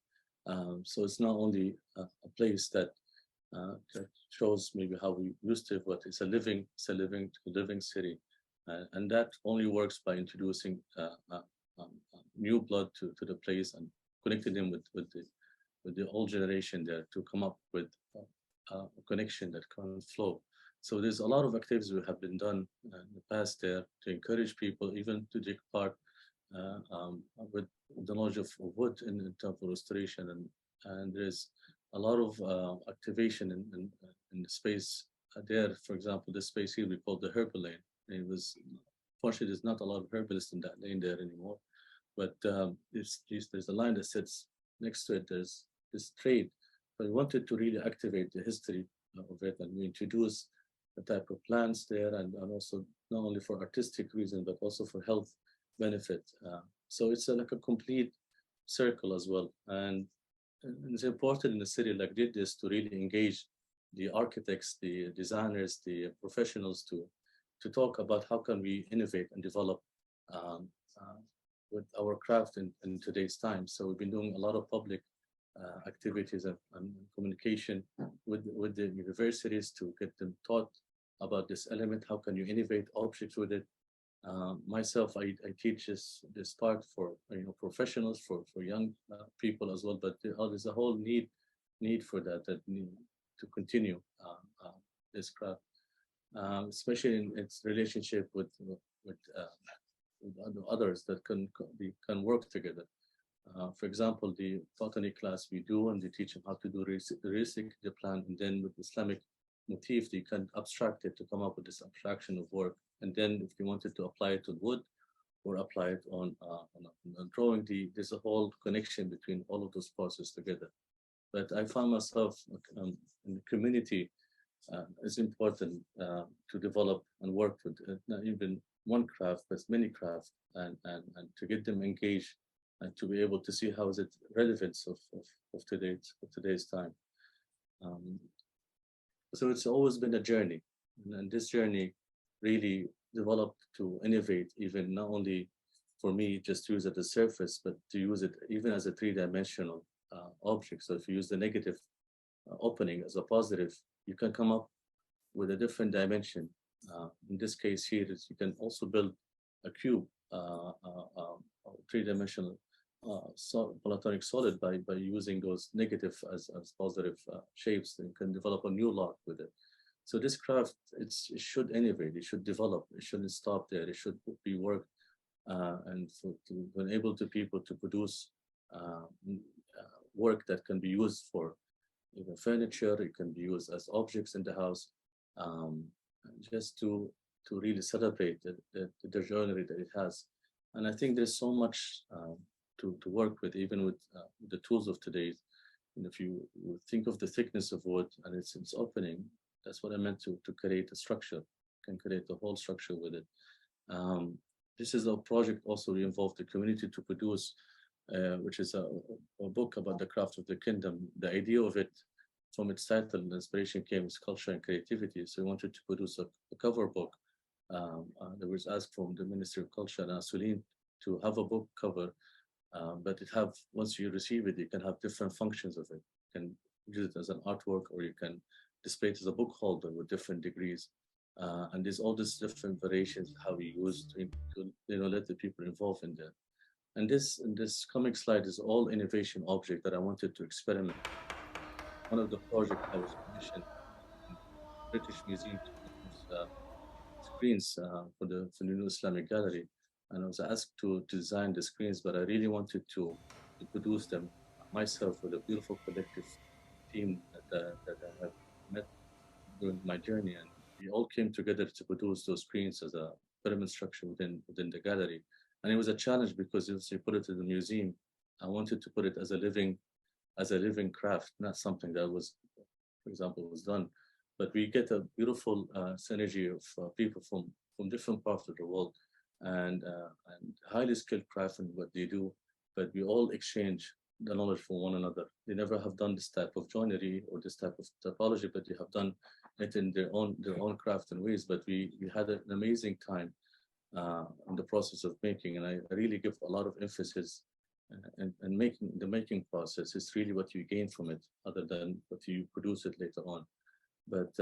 So it's not only a place that shows maybe how we used to, but it's a living city, and that only works by introducing new blood to the place and connecting them with the old generation there to come up with a connection that can flow. So there's a lot of activities that have been done in the past there to encourage people even to take part with the knowledge of wood in terms of restoration, and there's a lot of activation in the space there. For example, this space here we call the herbal lane. It was, fortunately, there's not a lot of herbalists in that lane there anymore, but there's a line that sits next to it. There's this trade, but we wanted to really activate the history of it, and we introduced the type of plants there, and also not only for artistic reasons, but also for health benefit. So it's like a complete circle as well. And it's important in a city like this to really engage the architects, the designers, the professionals to talk about how can we innovate and develop with our craft in today's time. So we've been doing a lot of public activities and communication with the universities to get them taught about this element. How can you innovate objects with it? Myself, I teach this part for professionals, for young people as well. But there's a whole need for that need to continue this craft, especially in its relationship with others that can work together. For example, the botany class we do, and they teach them how to do the plant, and then with Islamic motif, they can abstract it to come up with this abstraction of work. And then if they wanted to apply it to wood or apply it on a drawing, there's a whole connection between all of those processes together. But I found myself in the community. It's important to develop and work with not even one craft, but many crafts, and to get them engaged and to be able to see how is it relevance of today's time. So it's always been a journey, and this journey really developed to innovate, even not only for me just to use it as a surface, but to use it even as a three-dimensional object. So if you use the negative opening as a positive, you can come up with a different dimension. In this case here, you can also build a cube, three-dimensional platonic solid by using those negative as positive shapes. You can develop a new lot with it. So this craft, it should innovate, it should develop, it shouldn't stop there, it should be worked and to enable the people to produce work that can be used for even furniture, it can be used as objects in the house, just to really celebrate the journey that it has. And I think there's so much to work with, even with the tools of today. And if you think of the thickness of wood and its opening, that's what I meant to create a structure, can create the whole structure with it. This is a project also we involved the community to produce, which is a book about the craft of the kingdom. The idea of it, from its title, the inspiration came as culture and creativity. So we wanted to produce a cover book that was asked from the Ministry of Culture and Asuline to have a book cover, but once you receive it, you can have different functions of it. You can use it as an artwork, or you can display it as a book holder with different degrees. And there's all these different variations how we use to let the people involved in that. And this comic slide is all innovation object that I wanted to experiment. One of the projects I was commissioned in British Museum to produce screens for the new Islamic gallery, and I was asked to design the screens, but I really wanted to produce them myself with a beautiful collective team that I have met during my journey, and we all came together to produce those screens as a pyramid structure within the gallery. And it was a challenge because if you put it in the museum, I wanted to put it as a living craft, not something that was, for example, was done. But we get a beautiful synergy of people from different parts of the world and highly skilled craft in what they do. But we all exchange the knowledge from one another. They never have done this type of joinery or this type of typology, but they have done it in their own craft and ways. But we had an amazing time in the process of making, and I really give a lot of emphasis and making process is really what you gain from it, other than what you produce it later on. But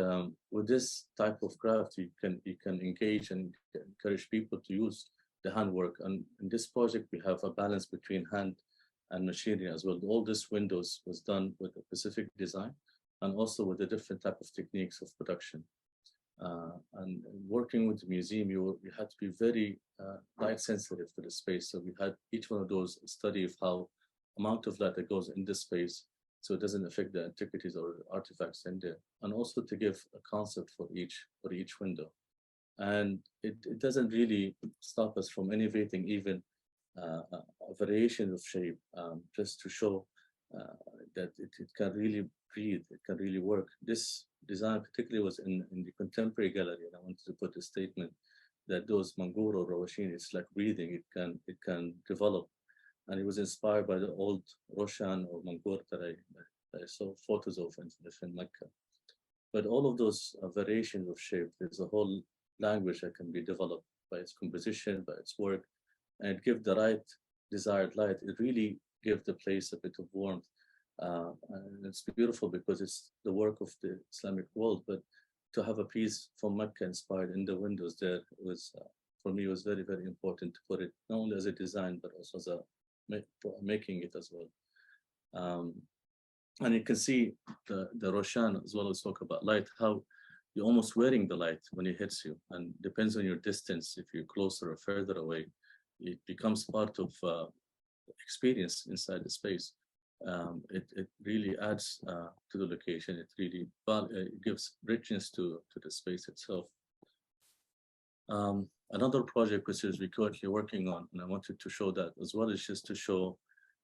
with this type of craft, you can engage and encourage people to use the handwork. And in this project, we have a balance between hand and machinery as well. All this windows was done with a specific design and also with the different type of techniques of production. And working with the museum, you had to be very light sensitive to the space. So we had each one of those study of how amount of light that goes in this space, so it doesn't affect the antiquities or artifacts in there, and also to give a concept for each window. And it doesn't really stop us from innovating even a variation of shape, just to show that it can really breathe, it can really work. This design particularly was in the contemporary gallery, and I wanted to put a statement that those mangur or rawashin, it's like breathing, it can develop. And it was inspired by the old Roshan or mangur that I saw photos of in Mecca. But all of those variations of shape, there's a whole language that can be developed by its composition, by its work, and it gives the right desired light. It really gives the place a bit of warmth. And it's beautiful because it's the work of the Islamic world, but to have a piece from Mecca inspired in the windows there was, for me, was very, very important to put it not only as a design, but also as a making it as well. And you can see the Roshan as well as talk about light, how you're almost wearing the light when it hits you, and depends on your distance. If you're closer or further away, it becomes part of experience inside the space. It really adds to the location. It really gives richness to the space itself. Another project which is we're currently working on, and I wanted to show that as well, is just to show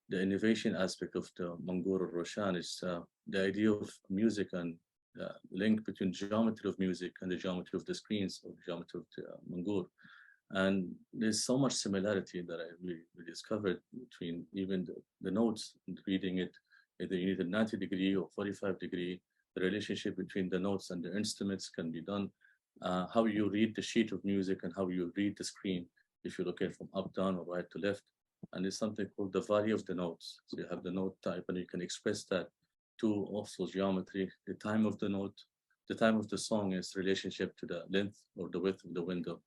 the innovation aspect of the Mangur or Roshan. Is the idea of music and link between geometry of music and the geometry of the screens or the geometry of the Mangur. And there's so much similarity that we discovered between even the notes and reading it, either you need a 90-degree or 45-degree. The relationship between the notes and the instruments can be done. How you read the sheet of music and how you read the screen, if you look at it from up, down, or right to left. And there's something called the value of the notes. So you have the note type, and you can express that to also geometry. The time of the note, the time of the song is relationship to the length or the width of the window.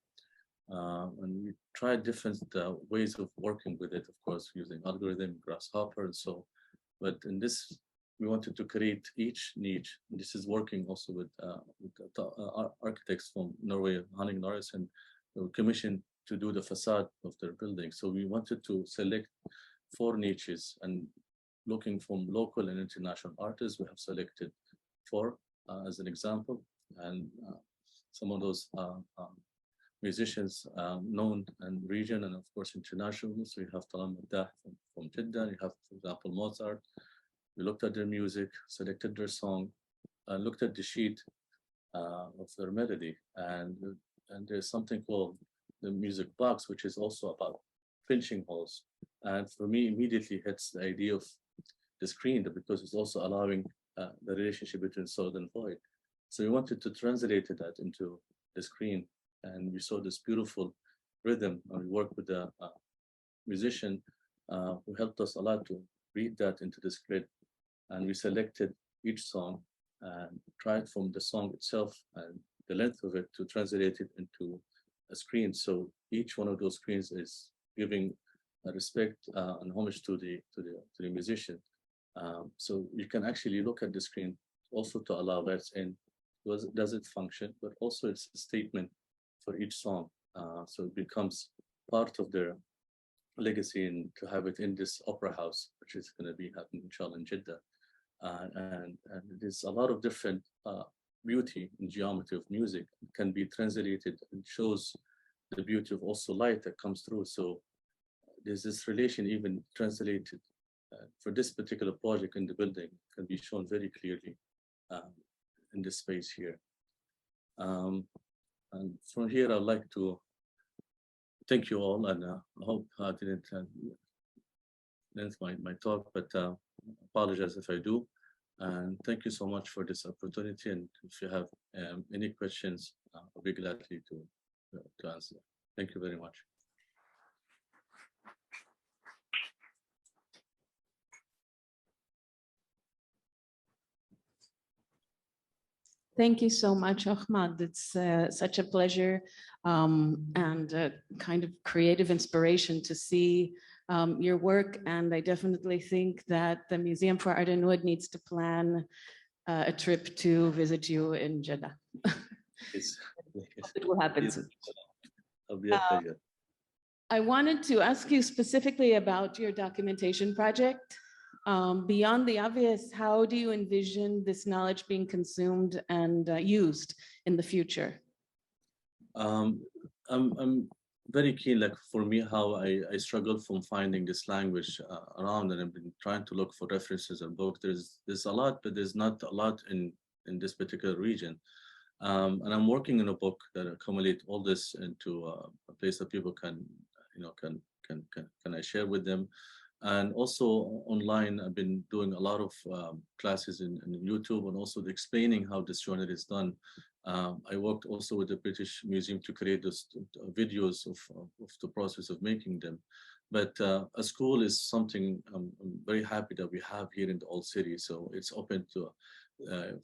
And we tried different ways of working with it, of course, using algorithm, grasshopper, and so. But in this, we wanted to create each niche. This is working also with architects from Norway, Hanning Norris, and we were commissioned to do the facade of their building. So we wanted to select 4 niches, and looking from local and international artists, we have selected 4 as an example, and some of those musicians known in region and of course international. So you have Talam Maddah from Jeddah, you have, for example, Mozart. We looked at their music, selected their song, and looked at the sheet of their melody. And there's something called the music box, which is also about pinching holes. And for me, immediately hits the idea of the screen, because it's also allowing the relationship between solid and void. So we wanted to translate that into the screen. And we saw this beautiful rhythm, and we worked with a musician who helped us a lot to read that into this grid. And we selected each song and tried from the song itself and the length of it to translate it into a screen. So each one of those screens is giving respect and homage to the musician. So you can actually look at the screen also to allow that in. Does it function? But also it's a statement for each song. So it becomes part of their legacy, and to have it in this opera house, which is going to be happening inshallah in Jeddah. And there's a lot of different beauty and geometry of music can be translated, and shows the beauty of also light that comes through. So there's this relation even translated for this particular project in the building can be shown very clearly in this space here. And from here, I'd like to thank you all, and I hope I didn't length my talk, but apologize if I do. And thank you so much for this opportunity. And if you have any questions, I'll be gladly to answer. Thank you very much. Thank you so much, Ahmad. It's such a pleasure and a kind of creative inspiration to see your work. And I definitely think that the Museum for Art and Wood needs to plan a trip to visit you in Jeddah. Yes. It will happen soon. It'll be a pleasure. I wanted to ask you specifically about your documentation project. Beyond the obvious, how do you envision this knowledge being consumed and used in the future? I'm very keen, like for me, how I struggled from finding this language around, and I've been trying to look for references and books. There's a lot, but there's not a lot in this particular region. And I'm working on a book that accumulate all this into a place that people can, can I share with them. And also online, I've been doing a lot of classes in YouTube, and also explaining how this journal is done. I worked also with the British Museum to create those videos of the process of making them. But a school is something I'm very happy that we have here in the Old City. So it's open to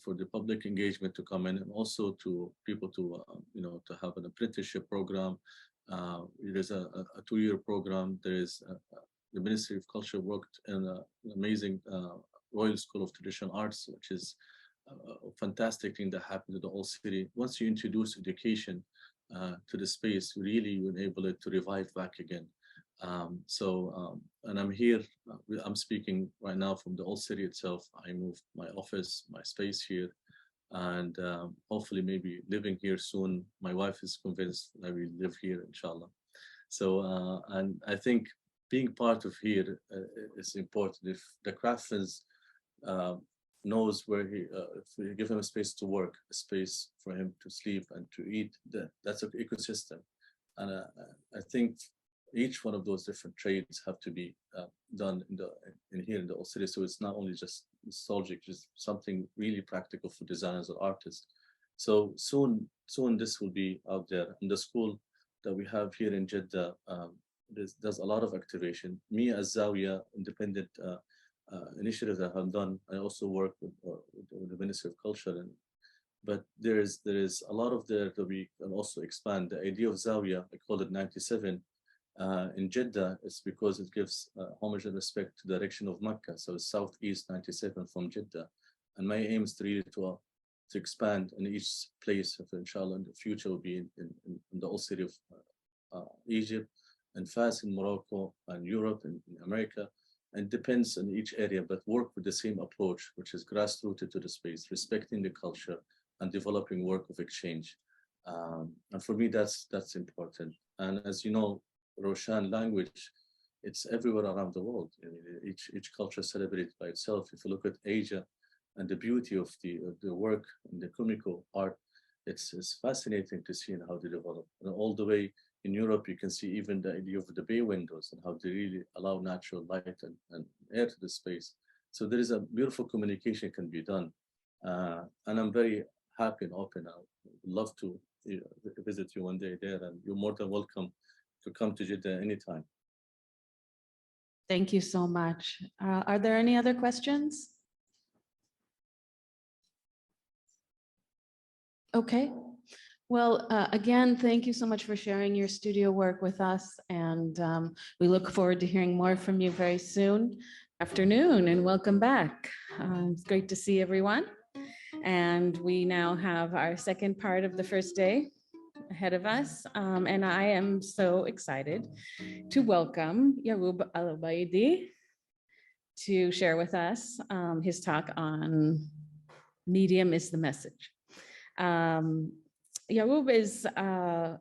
for the public engagement to come in, and also to people to to have an apprenticeship program. There's a 2-year program. There is the Ministry of Culture worked in an amazing Royal School of Traditional Arts, which is a fantastic thing that happened to the whole city. Once you introduce education to the space, really you enable it to revive back again. And I'm here, I'm speaking right now from the old city itself. I moved my office, my space here, and hopefully maybe living here soon. My wife is convinced I will live here, inshallah. So, and I think being part of here is important. If the craftsman knows where if we give him a space to work, a space for him to sleep and to eat, that's an ecosystem. And I think each one of those different trades have to be done in here in the old city. So it's not only just nostalgic, just something really practical for designers or artists. So soon this will be out there. In the school that we have here in Jeddah, there's a lot of activation. Me as Zawiya, independent initiative that I've done, I also work with the Ministry of Culture, but there is a lot of there that we can also expand. The idea of Zawiya, I call it 97, in Jeddah, is because it gives homage and respect to the direction of Mecca. So it's southeast 97 from Jeddah, and my aim is to really to expand in each place. If inshallah in the future will be in the old city of Egypt, and Fas in Morocco, and Europe, and in America. And depends on each area, but work with the same approach, which is grassrooted to the space, respecting the culture and developing work of exchange. And for me, that's important. And as you know, Roshan language, it's everywhere around the world. I mean, each culture celebrated by itself. If you look at Asia and the beauty of the work and the comical art, it's fascinating to see how they develop. And all the way in Europe, you can see even the idea of the bay windows and how they really allow natural light and air to the space. So there is a beautiful communication can be done. And I'm very happy and open. I would love to visit you one day there, and you're more than welcome to come to Jeddah anytime. Thank you so much. Are there any other questions? Okay. Well, again, thank you so much for sharing your studio work with us. And we look forward to hearing more from you very soon. Afternoon and welcome back. It's great to see everyone. And we now have our second part of the first day ahead of us. And I am so excited to welcome Yaroub Al-Baidi to share with us his talk on Medium is the Message. Yaroub is an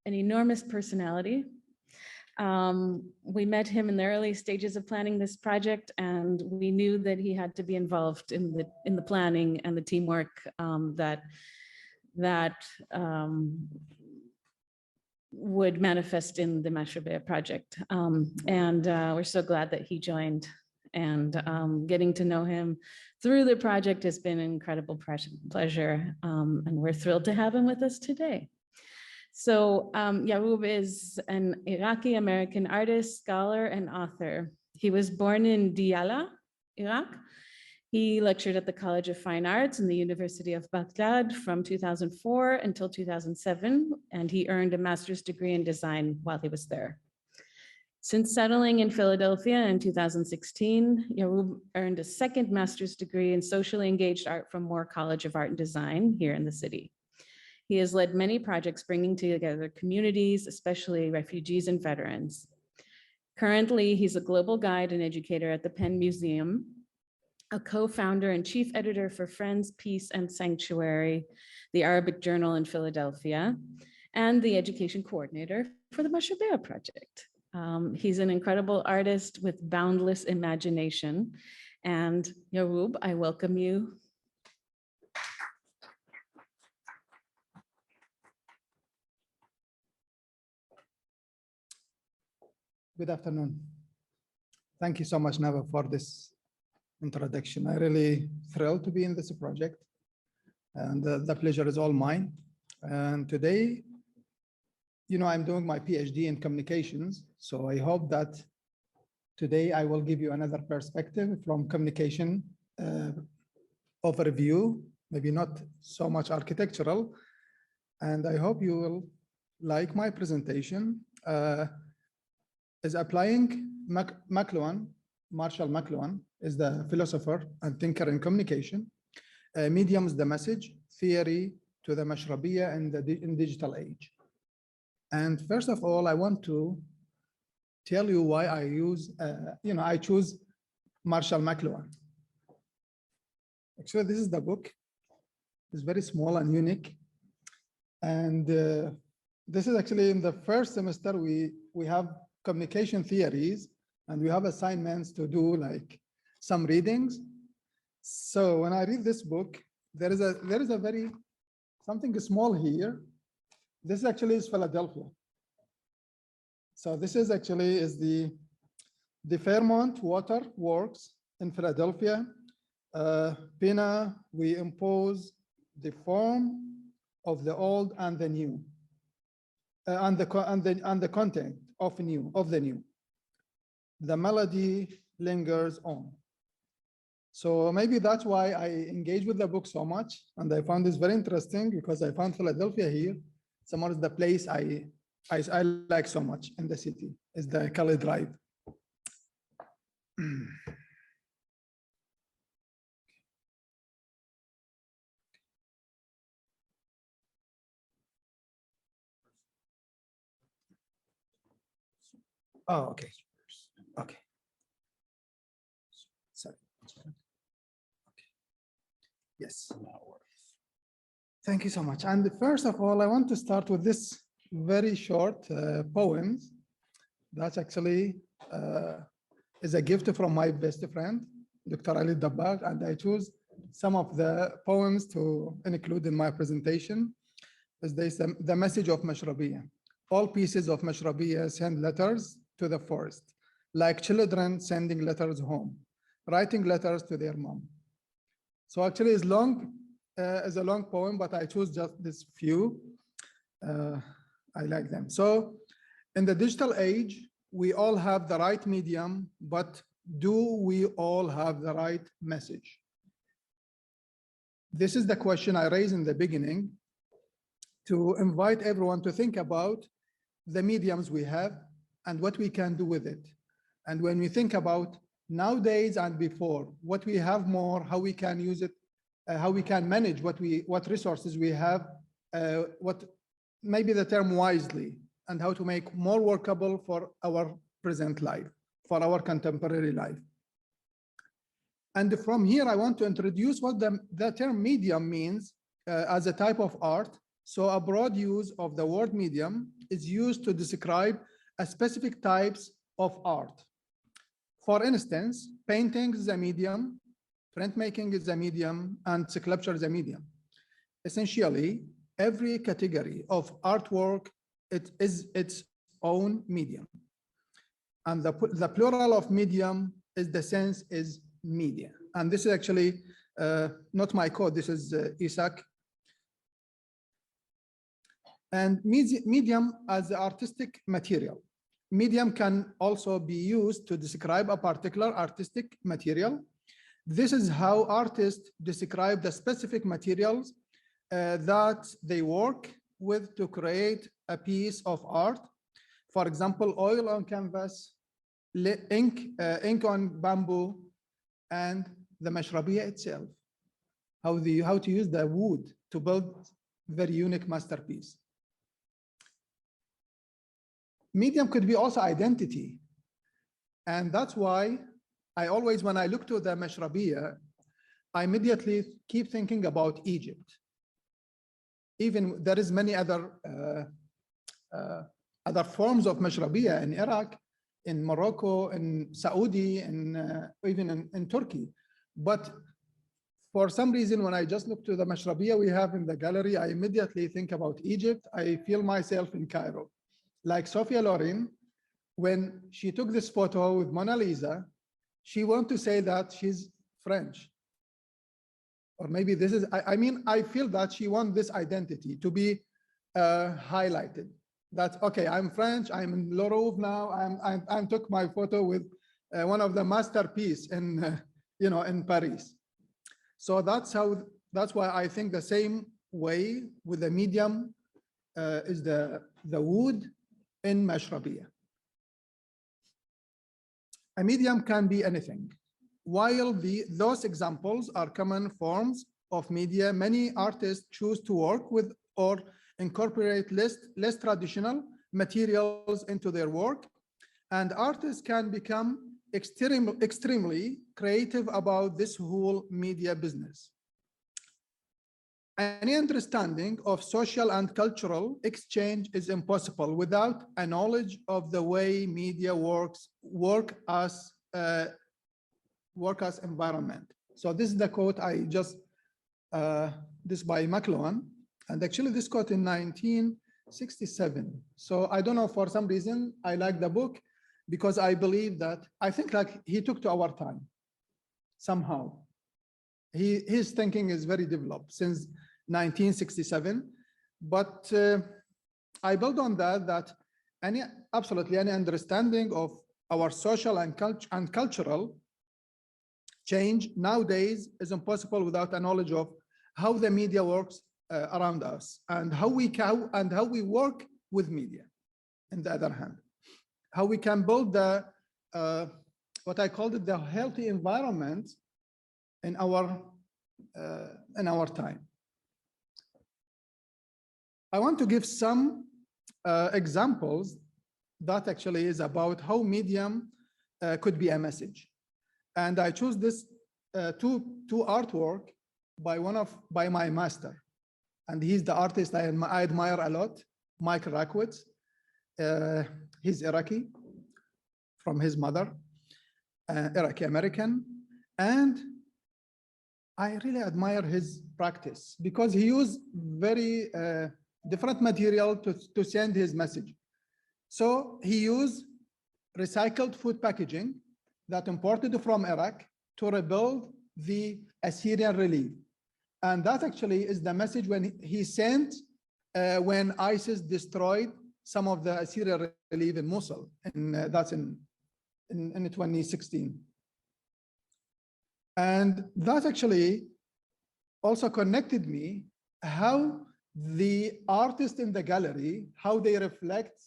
enormous personality. We met him in the early stages of planning this project, and we knew that he had to be involved in the planning and the teamwork that would manifest in the Mashrabiya project. We're so glad that he joined, and getting to know him through the project has been an incredible pleasure. And we're thrilled to have him with us today. So Yaroub is an Iraqi-American artist, scholar, and author. He was born in Diyala, Iraq. He lectured at the College of Fine Arts in the University of Baghdad from 2004 until 2007, and he earned a master's degree in design while he was there. Since settling in Philadelphia in 2016, Yaroub earned a second master's degree in socially engaged art from Moore College of Art and Design here in the city. He has led many projects bringing together communities, especially refugees and veterans. Currently, he's a global guide and educator at the Penn Museum, a co-founder and chief editor for Friends, Peace, and Sanctuary, the Arabic Journal in Philadelphia, and the education coordinator for the Mashrabiya project. He's an incredible artist with boundless imagination. And Yaroub, I welcome you. Good afternoon. Thank you so much, Nava, for this introduction. I'm really thrilled to be in this project, and the pleasure is all mine. And today, you know, I'm doing my PhD in communications, so I hope that today I will give you another perspective from communication overview, maybe not so much architectural, and I hope you will like my presentation. Is applying Marshall McLuhan is the philosopher and thinker in communication. Medium is the message, theory to the Mashrabiya in digital age. And first of all, I want to tell you why I use, I choose Marshall McLuhan. Actually, this is the book. It's very small and unique. And this is actually in the first semester, we have communication theories, and we have assignments to do like some readings. So when I read this book, there is a very something small here. This actually is Philadelphia. So this is actually the Fairmont Water Works in Philadelphia. Pina, we impose the form of the old and the new, and the content of the new. The melody lingers on. So maybe that's why I engage with the book so much, and I found this very interesting because I found Philadelphia here. Somewhere is the place I like so much in the city, is the Kelly Drive. Oh, okay. Okay. Sorry. Okay. Yes. Thank you so much. And first of all, I want to start with this very short poems. That actually is a gift from my best friend, Dr. Ali Dabbagh, and I choose some of the poems to include in my presentation. Is this the message of Mashrabiya? All pieces of Mashrabiya send letters to the forest, like children sending letters home, writing letters to their mom. So actually it's long, is a long poem, but I choose just this few. I like them. So in the digital age, we all have the right medium, but do we all have the right message? This is the question I raised in the beginning. to invite everyone to think about the mediums we have and what we can do with it. And when we think about nowadays and before, what we have more, how we can use it, how we can manage what resources we have, what maybe the term wisely, and how to make more workable for our present life, for our contemporary life. And from here, I want to introduce what the term medium means as a type of art. So a broad use of the word medium is used to describe a specific types of art. For instance, painting is a medium, printmaking is a medium, and sculpture is a medium. Essentially, every category of artwork, it is its own medium. And the plural of medium is the sense is media. And this is actually not my code, this is Isaac. And medium as the artistic material. Medium can also be used to describe a particular artistic material. This is how artists describe the specific materials that they work with to create a piece of art. For example, oil on canvas, ink on bamboo, and the Mashrabiya itself. How to use the wood to build very unique masterpiece. Medium could be also identity. And that's why I always, when I look to the Mashrabiya, I immediately keep thinking about Egypt. Even there is many other forms of Mashrabiya in Iraq, in Morocco, in Saudi, and even in Turkey. But for some reason, when I just look to the Mashrabiya we have in the gallery, I immediately think about Egypt. I feel myself in Cairo. Like Sophia Loren, when she took this photo with Mona Lisa, she wanted to say that she's French. Or maybe this is, I mean, I feel that she wants this identity to be highlighted. That, okay, I'm French, I'm in Le Louvre now, I took my photo with one of the masterpiece in, in Paris. So that's why I think the same way with the medium is the wood in Mashrabiya. A medium can be anything. While those examples are common forms of media, many artists choose to work with or incorporate less traditional materials into their work, and artists can become extremely creative about this whole media business. Any understanding of social and cultural exchange is impossible without a knowledge of the way media work as environment. So this is the quote I just, this by McLuhan, and actually this quote in 1967. So I don't know, for some reason, I like the book because I believe that, I think like he took to our time somehow. His thinking is very developed since 1967, but I build on that absolutely any understanding of our social and cultural change nowadays is impossible without a knowledge of how the media works around us and how we work with media. On the other hand, how we can build the what I called it the healthy environment in our time. I want to give some examples that actually is about how medium could be a message. And I choose this two artwork by my master. And he's the artist I admire a lot, Michael Rakowitz. He's Iraqi from his mother, Iraqi American. And I really admire his practice because he used very different material to send his message. So he used recycled food packaging that imported from Iraq to rebuild the Assyrian relief. And that actually is the message when he sent when ISIS destroyed some of the Assyrian relief in Mosul, and that's in 2016. And that actually also connected me how the artists in the gallery, how they reflect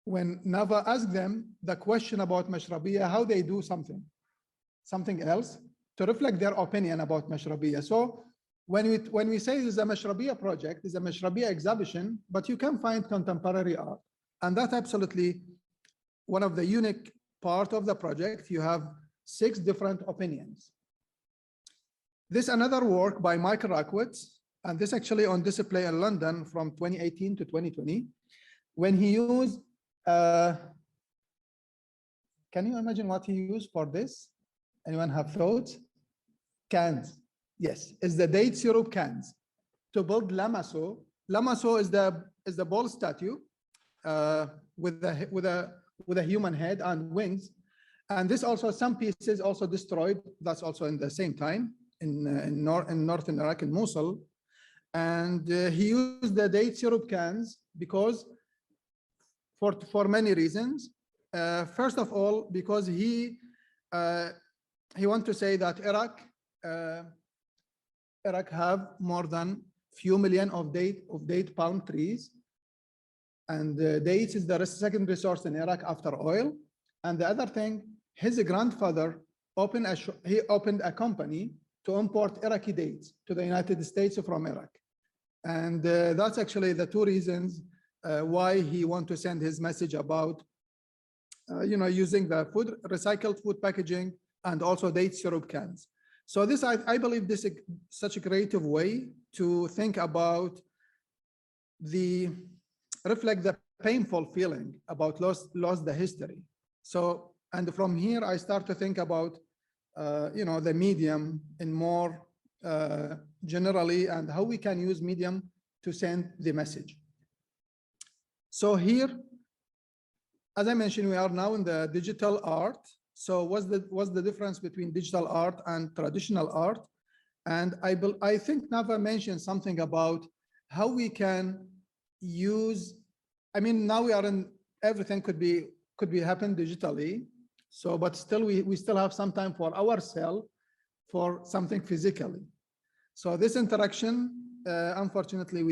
when Nava asked them the question about Mashrabiya, how they do something else to reflect their opinion about Mashrabiya. So when we say it's a Mashrabiya project, it's a Mashrabiya exhibition, but you can find contemporary art. And that's absolutely one of the unique part of the project. You have 6 different opinions. This another work by Michael Rakowitz, and this actually on display in London from 2018 to 2020, when he used, can you imagine what he used for this? Anyone have thoughts? Cans. Yes, it's the date syrup cans to build Lamasso. Lamasso is the ball statue with a human head and wings. And this also, some pieces also destroyed. That's also in the same time in northern Iraq, in Mosul. And he used the date syrup cans because for many reasons. First of all, because he wants to say that Iraq have more than few million of date palm trees, and dates is the second resource in Iraq after oil. And the other thing, his grandfather opened a company to import Iraqi dates to the United States from Iraq. And that's actually the 2 reasons why he wants to send his message about using the recycled food packaging and also date syrup cans. So this, I believe this is such a creative way to think about reflect the painful feeling about lost the history. So, and from here, I start to think about, the medium in more generally, and how we can use medium to send the message. So here, as I mentioned, we are now in the digital art. So what's the difference between digital art and traditional art? And I think Nava mentioned something about how we can use, now we are in, everything could be happen digitally. So, but still we still have some time for ourselves for something physically. So this interaction, unfortunately,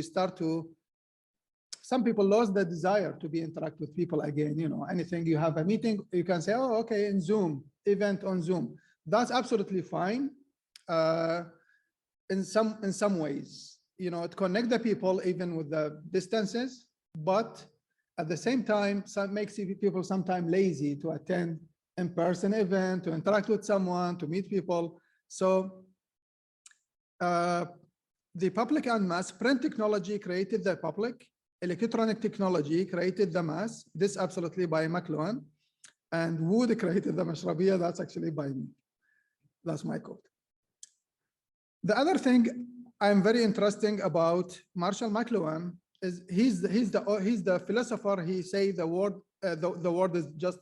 some people lost the desire to interact with people again. Anything, you have a meeting, you can say, oh, okay, in Zoom, event on Zoom. That's absolutely fine. In some ways, it connects the people even with the distances, but at the same time, makes people sometimes lazy to attend in-person event, to interact with someone, to meet people. So the public and mass, print technology created the public, electronic technology created the mass. This absolutely by McLuhan, and wood created the Mashrabiya. That's actually by me. That's my quote. The other thing I'm very interesting about Marshall McLuhan is he's the philosopher. He say the word is just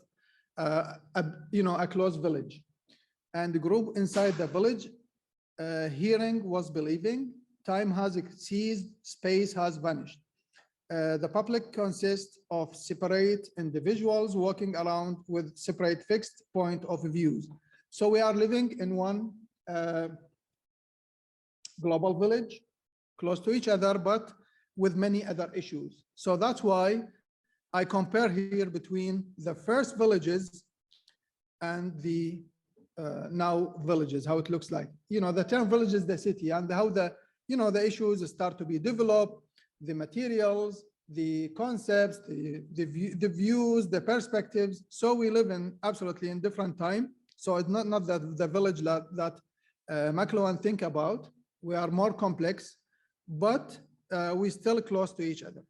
a closed village, and the group inside the village, hearing was believing, time has ceased, space has vanished. The public consists of separate individuals walking around with separate fixed point of views. So we are living in one global village, close to each other, but with many other issues. So that's why I compare here between the first villages and the now villages, how it looks like. The term village is the city, and how the issues start to be developed, the materials, the concepts, the views, the perspectives. So we live absolutely in different time. So it's not that the village that McLuhan think about. We are more complex, but we still close to each other.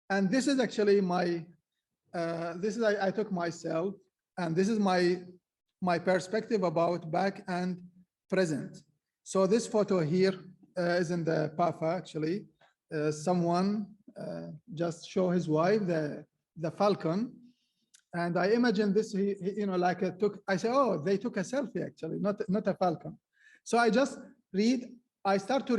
And this is actually I took myself, and this is my perspective about back and present. So this photo here is in the PAFA actually. Someone just show his wife the falcon, and I imagine this, I say, oh, they took a selfie actually, not a falcon. So I just I start to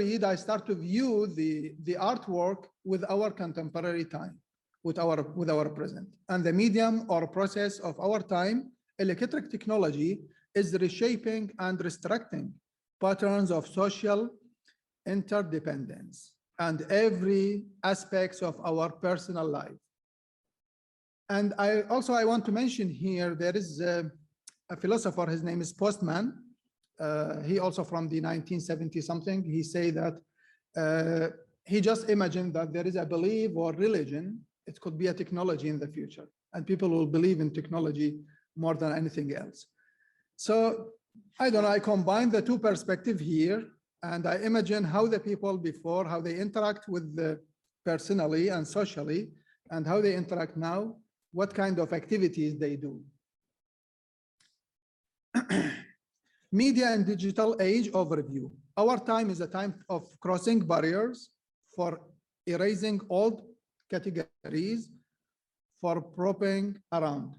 view the artwork with our contemporary time, with our present, and the medium or process of our time. Electric technology is reshaping and restricting patterns of social interdependence, and every aspects of our personal life. And I want to mention here, there is a philosopher, his name is Postman. He also from the 1970 something. He say that he just imagined that there is a belief or religion. It could be a technology in the future, and people will believe in technology more than anything else. So I don't know, I combine the two perspectives here, and I imagine how the people before, how they interact with the personally and socially, and how they interact now, what kind of activities they do. Media and digital age overview. Our time is a time of crossing barriers, for erasing old categories, for propping around.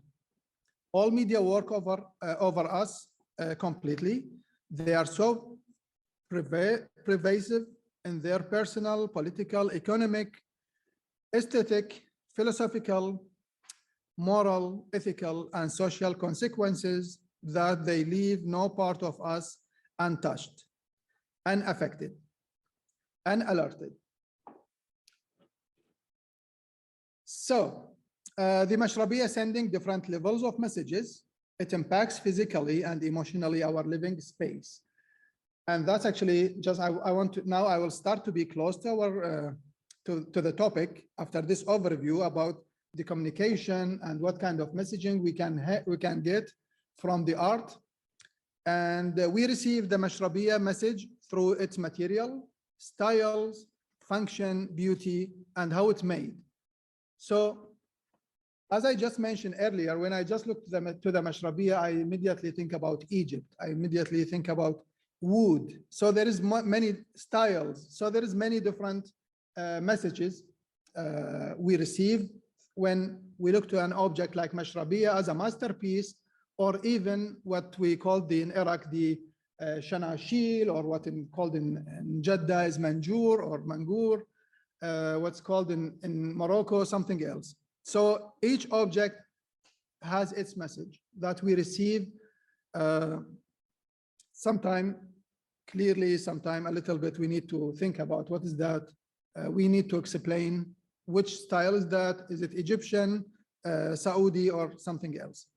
All media work over us completely. They are so pervasive in their personal, political, economic, aesthetic, philosophical, moral, ethical, and social consequences that they leave no part of us untouched, unaffected, unalerted. So the Mashrabiya sending different levels of messages. It impacts physically and emotionally our living space. And that's actually just, I want to, now I will start to be close to our, to the topic after this overview about the communication and what kind of messaging we can get from the art. And we receive the Mashrabiya message through its material, styles, function, beauty, and how it's made. So as I just mentioned earlier, when I just look to the Mashrabiya, I immediately think about Egypt. I immediately think about wood. So there is many styles. So there is many different messages we receive when we look to an object like Mashrabiya as a masterpiece, or even what we call in Iraq the Shanashil, or what called in Jeddah is Manjur or Mangur, what's called in Morocco something else. So each object has its message that we receive, sometime clearly, sometime a little bit. We need to think about what is that. We need to explain which style is that. Is it Egyptian, Saudi, or something else?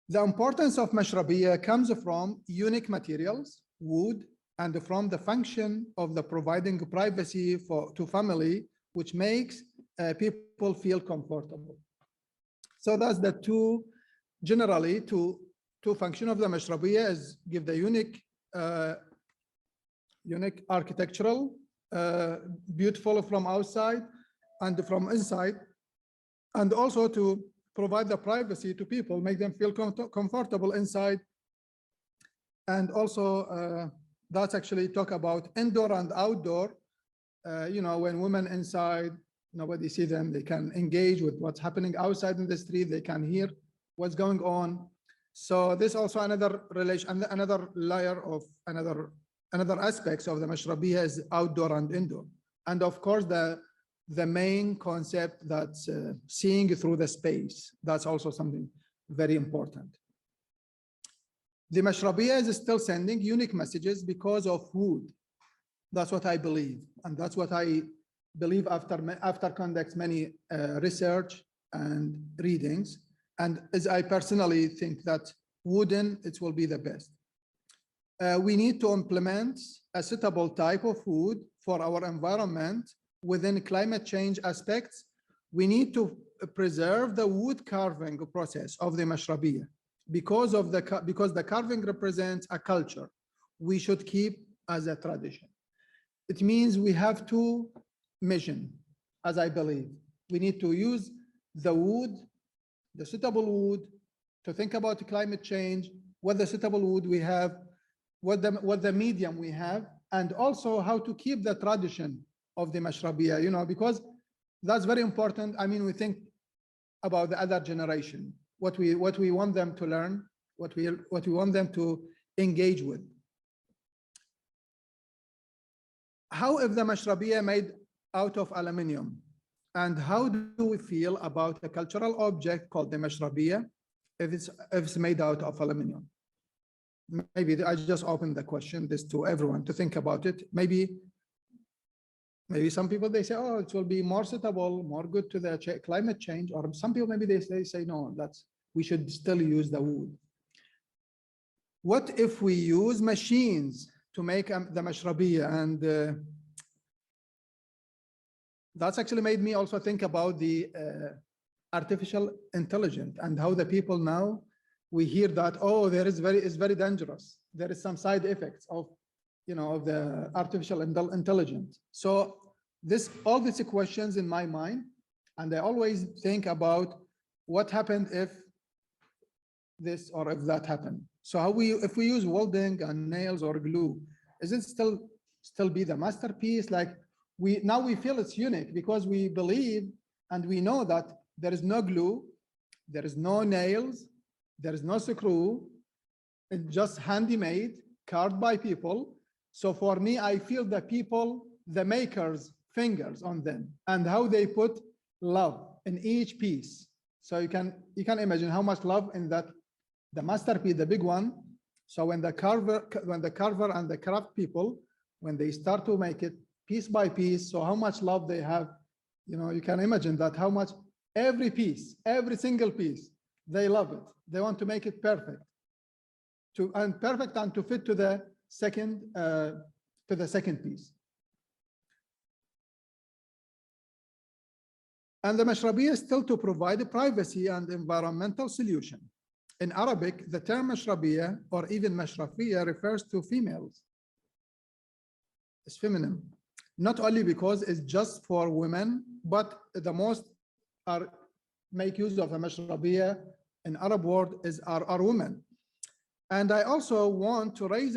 The importance of Mashrabiya comes from unique materials, wood, and from the function of the providing privacy to family, which makes people feel comfortable. So that's the two, generally, two function of the Mashrabiya is give the unique architectural, beautiful from outside and from inside, and also to provide the privacy to people, make them feel comfortable inside. And also that's actually talk about indoor and outdoor. You know, when women inside, nobody see them, they can engage with what's happening outside in the street, they can hear what's going on. So this also another relation, another layer of another aspects of the Mashrabiya is outdoor and indoor. And of course, the main concept that's seeing through the space, that's also something very important. The Mashrabiya is still sending unique messages because of wood. That's what I believe. And that's what I believe after conduct many research and readings. And as I personally think that wooden, it will be the best. We need to implement a suitable type of wood for our environment within climate change aspects. We need to preserve the wood carving process of the Mashrabiya because the carving represents a culture we should keep as a tradition. It means we have two missions, as I believe. We need to use the wood, the suitable wood, to think about climate change, what the suitable wood we have, what the medium we have, and also how to keep the tradition of the Mashrabiya, you know, because that's very important. I mean, we think about the other generation, what we want them to learn, what we want them to engage with. How if the Mashrabiya made out of aluminium? And how do we feel about a cultural object called the Mashrabiya if it's made out of aluminium? Maybe I just open the question this to everyone to think about it. Maybe Maybe some people, they say, oh, it will be more suitable, more good to the climate change. Or some people, maybe they say, no, we should still use the wood. What if we use machines to make the Mashrabiya? And that's actually made me also think about the artificial intelligence and how the people now, we hear that, oh, it's very dangerous. There is some side effects of, of the artificial intelligence. So all these questions in my mind, and I always think about what happened if this or if that happened. So if we use welding and nails or glue, is it still be the masterpiece? Like now we feel it's unique because we believe and we know that there is no glue, there is no nails, there is no screw. It's just handmade, carved by people. So for me, I feel the people, the makers' fingers on them and how they put love in each piece. So you can imagine how much love in that, the masterpiece, the big one. So when the carver and the craft people, when they start to make it piece by piece, so how much love they have, you can imagine that how much every piece, every single piece, they love it. They want to make it perfect, and to fit to the second piece. And the Mashrabiya is still to provide a privacy and environmental solution. In Arabic, the term Mashrabiya or even Mashrafiya refers to females. It's feminine, not only because it's just for women, but the most make use of a Mashrabiya in Arab world are women. And I also want to raise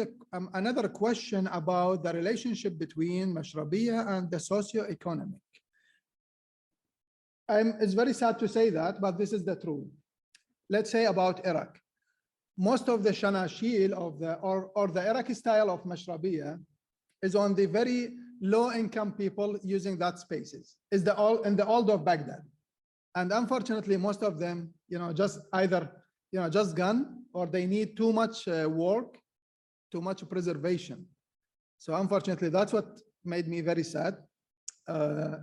another question about the relationship between Mashrabiya and the socio-economic. It's very sad to say that, but this is the truth. Let's say about Iraq. Most of the shanashil or the Iraqi style of Mashrabiya is on the very low-income people using that spaces. Is in the old of Baghdad. And unfortunately, most of them, just either, just gone, or they need too much work, too much preservation. So unfortunately, that's what made me very sad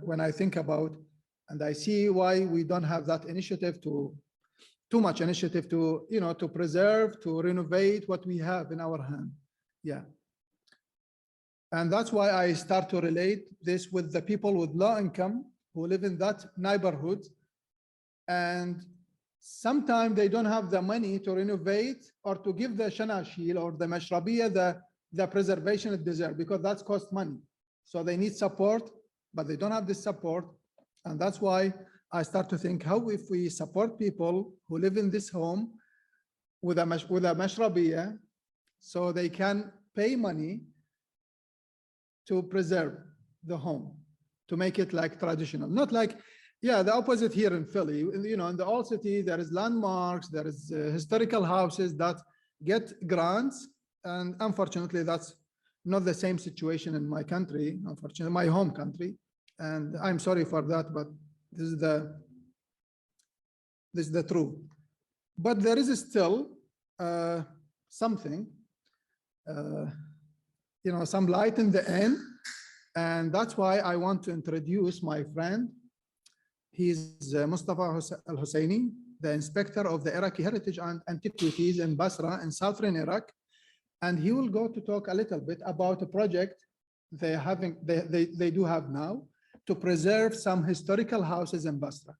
when I think about, and I see why we don't have that initiative too much initiative to, to preserve, to renovate what we have in our hand. Yeah. And that's why I start to relate this with the people with low income who live in that neighborhood. And sometimes they don't have the money to renovate or to give the shanashil or the Mashrabiya the preservation it deserves, because that costs money. So they need support, but they don't have this support. And that's why I start to think, how if we support people who live in this home with a Mashrabiya, so they can pay money to preserve the home, to make it like traditional, not like, yeah, the opposite here in Philly. In the old city, there is landmarks, there is historical houses that get grants. And unfortunately, that's not the same situation in my country, unfortunately, my home country. And I'm sorry for that, but this is the truth. But there is still something, some light in the end. And that's why I want to introduce my friend. He's Mustafa Al-Husseini, the inspector of the Iraqi Heritage and Antiquities in Basra in southern Iraq. And he will go to talk a little bit about a project they do have now to preserve some historical houses in Basra.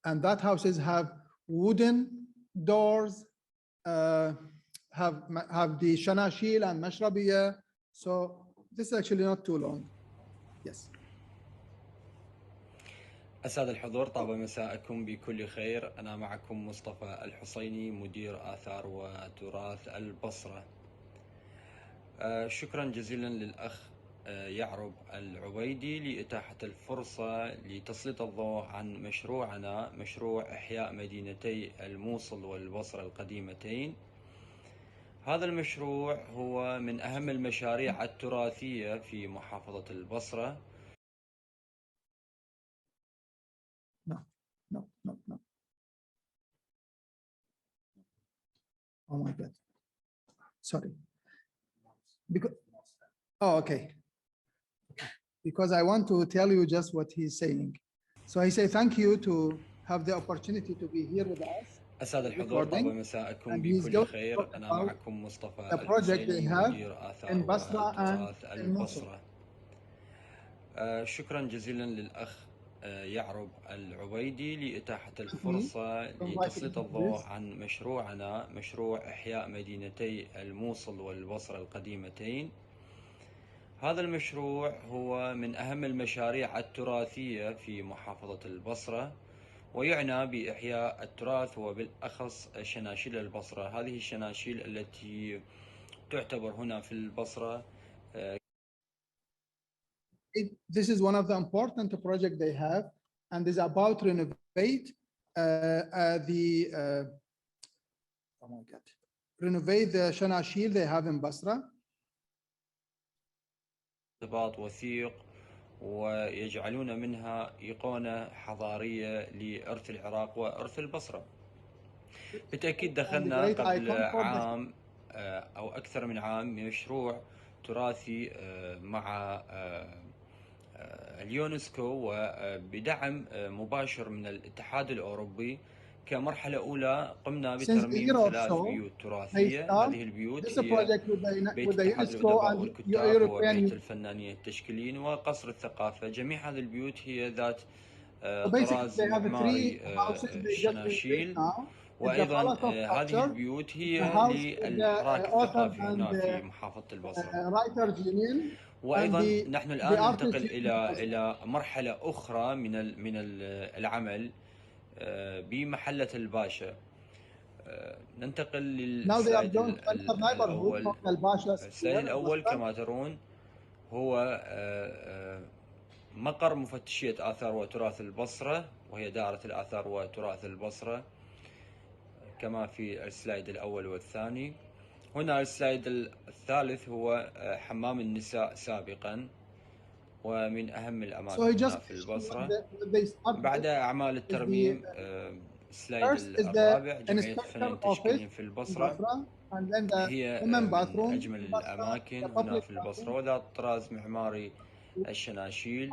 And that houses have wooden doors, have the shanashil and Mashrabiya. So this is actually not too long. Yes. أسعد الحضور، طاب مساءكم بكل خير. أنا معكم مصطفى الحسيني، مدير آثار وتراث البصرة. شكرا جزيلا للأخ يعرب العبيدي لإتاحة الفرصة لتسليط الضوء عن مشروعنا، مشروع إحياء مدينتي الموصل والبصرة القديمتين. هذا المشروع هو من أهم المشاريع التراثية في محافظة البصرة. No. Oh my God. Sorry. Okay. because I want to tell you just what he's saying. So I say thank you to have the opportunity to be here with us. السادة الحضور، طاب مساءكم And he's بكل going to خير. talk أنا about معكم مصطفى the project they الحسيني، have مدير آثار in Basra and والتراث in Mosul. البصرة. شكرا جزيلا للأخ يعرب العبيدي لإتاحة الفرصة لتسليط الضوء عن مشروعنا، مشروع إحياء مدينتي الموصل والبصرة القديمتين. هذا المشروع هو من أهم المشاريع التراثية في محافظة البصرة، ويعنى بإحياء التراث وبالأخص شناشيل البصرة. هذه الشناشيل التي تعتبر هنا في البصرة. This is one of the important projects they have, and is about renovate renovate the shanashil they have in Basra. ارتباط وثيق، ويجعلون منها إيقونة حضارية لإرث العراق وإرث البصرة. بالتأكيد دخلنا قبل عام أو أكثر من عام بمشروع تراثي مع اليونسكو وبدعم مباشر من الاتحاد الأوروبي. كمرحلة أولى قمنا بترميم 3 بيوت تراثية. هذه البيوت هي بيت اتحاد الأدباء والكتاب، وبيت الفنانين التشكيليين، وقصر الثقافة. جميع هذه البيوت هي ذات طراز معماري شناشيل، وأيضا هذه البيوت هي للحراك الثقافي هنا في محافظة البصرة. وأيضا نحن الآن ننتقل إلى مرحلة أخرى من العمل بمحلة الباشا. ننتقل للسلايد الأول. السلايد الأول كما ترون هو مقر مفتشية آثار وتراث البصرة، وهي دائرة الآثار وتراث البصرة كما في السلايد الأول والثاني. هنا السلايد الثالث هو حمام النساء سابقا، ومن أهم الأماكن هنا في البصرة. بعد أعمال الترميم السلايد الرابع جمعية الفنانين التشكيليين في البصرة، هي من أجمل الأماكن هنا في البصرة، وذات طراز معماري الشناشيل.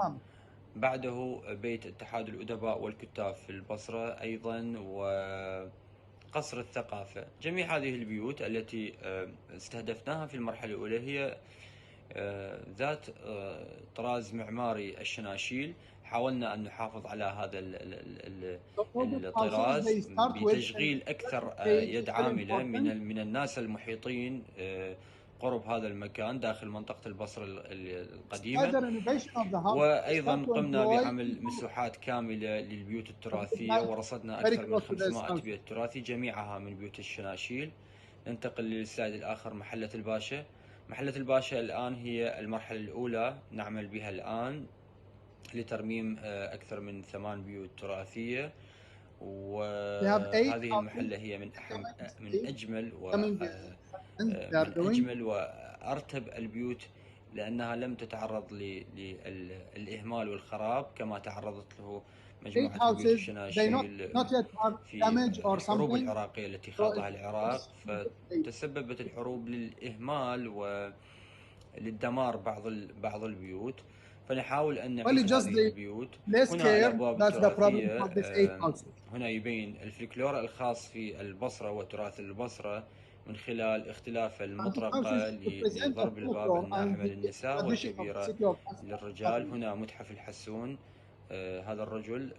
بعده بيت اتحاد الأدباء والكتاب في البصرة أيضا، وقصر الثقافة. جميع هذه البيوت التي استهدفناها في المرحلة الأولى هي ذات طراز معماري الشناشيل. حاولنا أن نحافظ على هذا الطراز بتشغيل أكثر يد عاملة من الناس المحيطين قرب هذا المكان داخل منطقة البصرة القديمة. وأيضا قمنا بعمل مسوحات كاملة للبيوت التراثية، ورصدنا أكثر من 500 بيت تراثي جميعها من بيوت الشناشيل. ننتقل للسلايد الآخر، محلة الباشا. محلة الباشا الآن هي المرحلة الأولى نعمل بها الآن لترميم أكثر من 8 بيوت تراثية. وهذه المحلة هي من أجمل وأرتب البيوت، لأنها لم تتعرض للإهمال والخراب كما تعرضت له مجموعة البيوت الشناشيل في الحروب العراقية التي خاضها العراق. فتسببت الحروب للإهمال وللدمار بعض البيوت. فنحاول أن نعيد هذه البيوت. هنا الأبواب التراثية، هنا يبين الفلكلور الخاص في البصرة وتراث البصرة من خلال اختلاف المطرقة لضرب الباب الناعمة للنساء والكبيرة للرجال. هنا متحف الحسون. هذا الرجل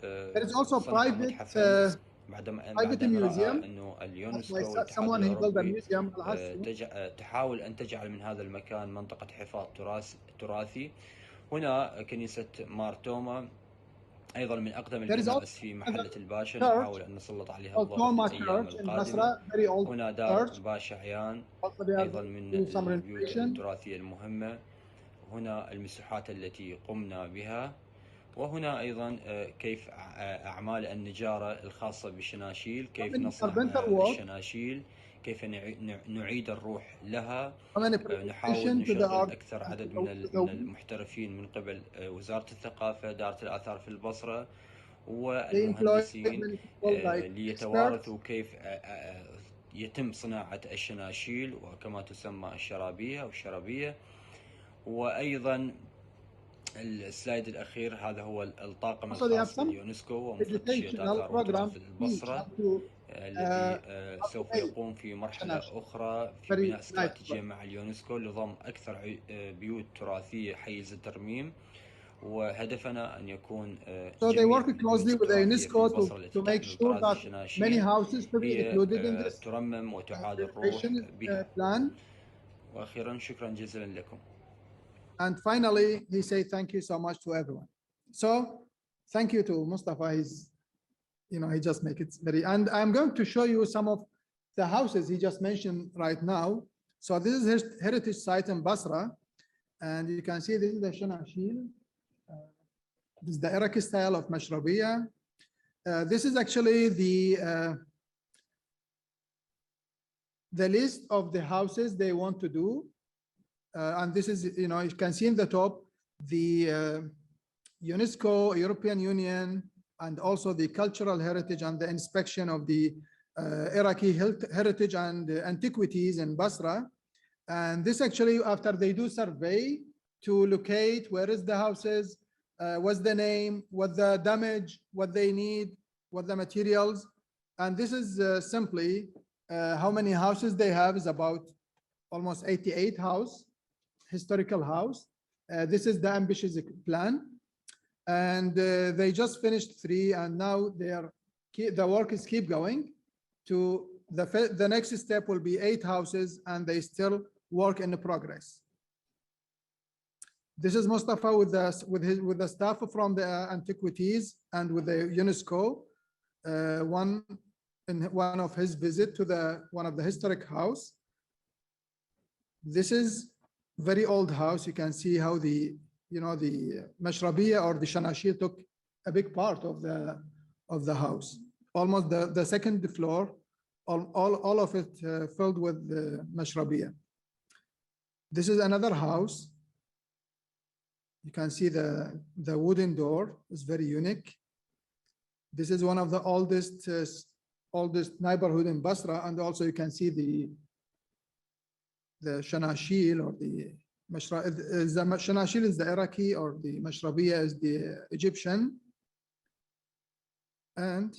صنع متحفا بعدما رأى أنه اليونسكو والاتحاد الأوروبي تحاول أن تجعل من هذا المكان منطقة حفاظ تراثي. هنا كنيسة مارتوما أيضا من أقدم الكنائس في محلة الباشا، نحاول أن نسلط عليها الضوء في الأيام القادمة. هنا دار باشا عيان أيضا من البيوت التراثية المهمة. هنا المساحات التي قمنا بها. وهنا أيضا كيف أعمال النجارة الخاصة بالشناشيل، كيف نصنع الشناشيل، كيف نعيد الروح لها. نحاول نشغل أكثر عدد من المحترفين من قبل وزارة الثقافة، دائرة الآثار في البصرة، والمهندسين ليتوارثوا كيف يتم صناعة الشناشيل وكما تسمى الشرابية أو الشرابية. وأيضا السلايد الأخير هذا هو الطاقم Also, they have الخاص some باليونسكو ومفتش educational آثار program وتراث teach البصرة how to الذي سوف upgrade يقوم في مرحلة international. أخرى في Very بناء nice استراتيجية program. مع اليونسكو لضم أكثر بيوت تراثية حيز الترميم وهدفنا أن يكون So they جميع work البيوت closely with the التراثية في UNESCO البصرة التي to make تحمل sure طراز that many الشناشيل houses to be هي included in this ترمم وتعاد الروح renovation بها. plan. وأخيرا شكرا جزيلا لكم. And finally, he say thank you so much to everyone. So thank you to Mustafa. He's, he just make it very, and I'm going to show you some of the houses he just mentioned right now. So this is his heritage site in Basra. And you can see this is the Shanashil. This is the Iraqi style of Mashrabiya. This is actually the list of the houses they want to do. And this is, you can see in the top, the UNESCO, European Union, and also the cultural heritage and the inspection of the Iraqi heritage and antiquities in Basra. And this actually, after they do survey to locate where is the houses, what's the name, what the damage, what they need, what the materials. And this is simply how many houses they have is about almost 88 house, historical house. This is the ambitious plan. And they just finished 3 and now the work is keep going to the next step will be 8 houses and they still work in progress. This is Mustafa with the staff from the antiquities and with the UNESCO. One of his visit to one of the historic house. This is very old house. You can see how the Mashrabiya or the Shanashir took a big part of the house. Almost the second floor, all of it filled with the Mashrabiya. This is another house. You can see the wooden door is very unique. This is one of the oldest neighborhood in Basra, and also you can see the Shanashil or the Shanashil is the Iraqi or the Mashrabiya is the Egyptian. And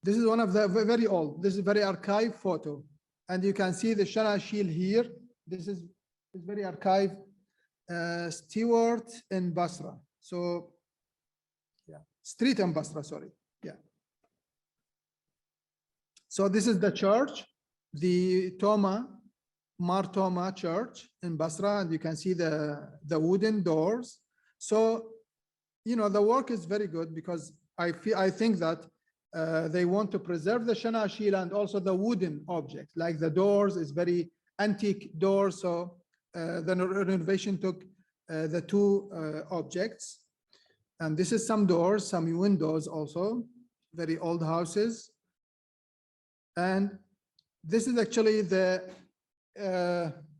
this is one of the very old, this is very archived photo. And you can see the Shanashil here. This is very archived Stewart in Basra. So, yeah, street in Basra, sorry. Yeah. So this is the church, the Mar Thoma church in Basra, and you can see the wooden doors. So, the work is very good because I think that they want to preserve the Shanashil and also the wooden object, like the doors is very antique doors. So the renovation took the 2 objects. And this is some doors, some windows also, very old houses. And this is actually the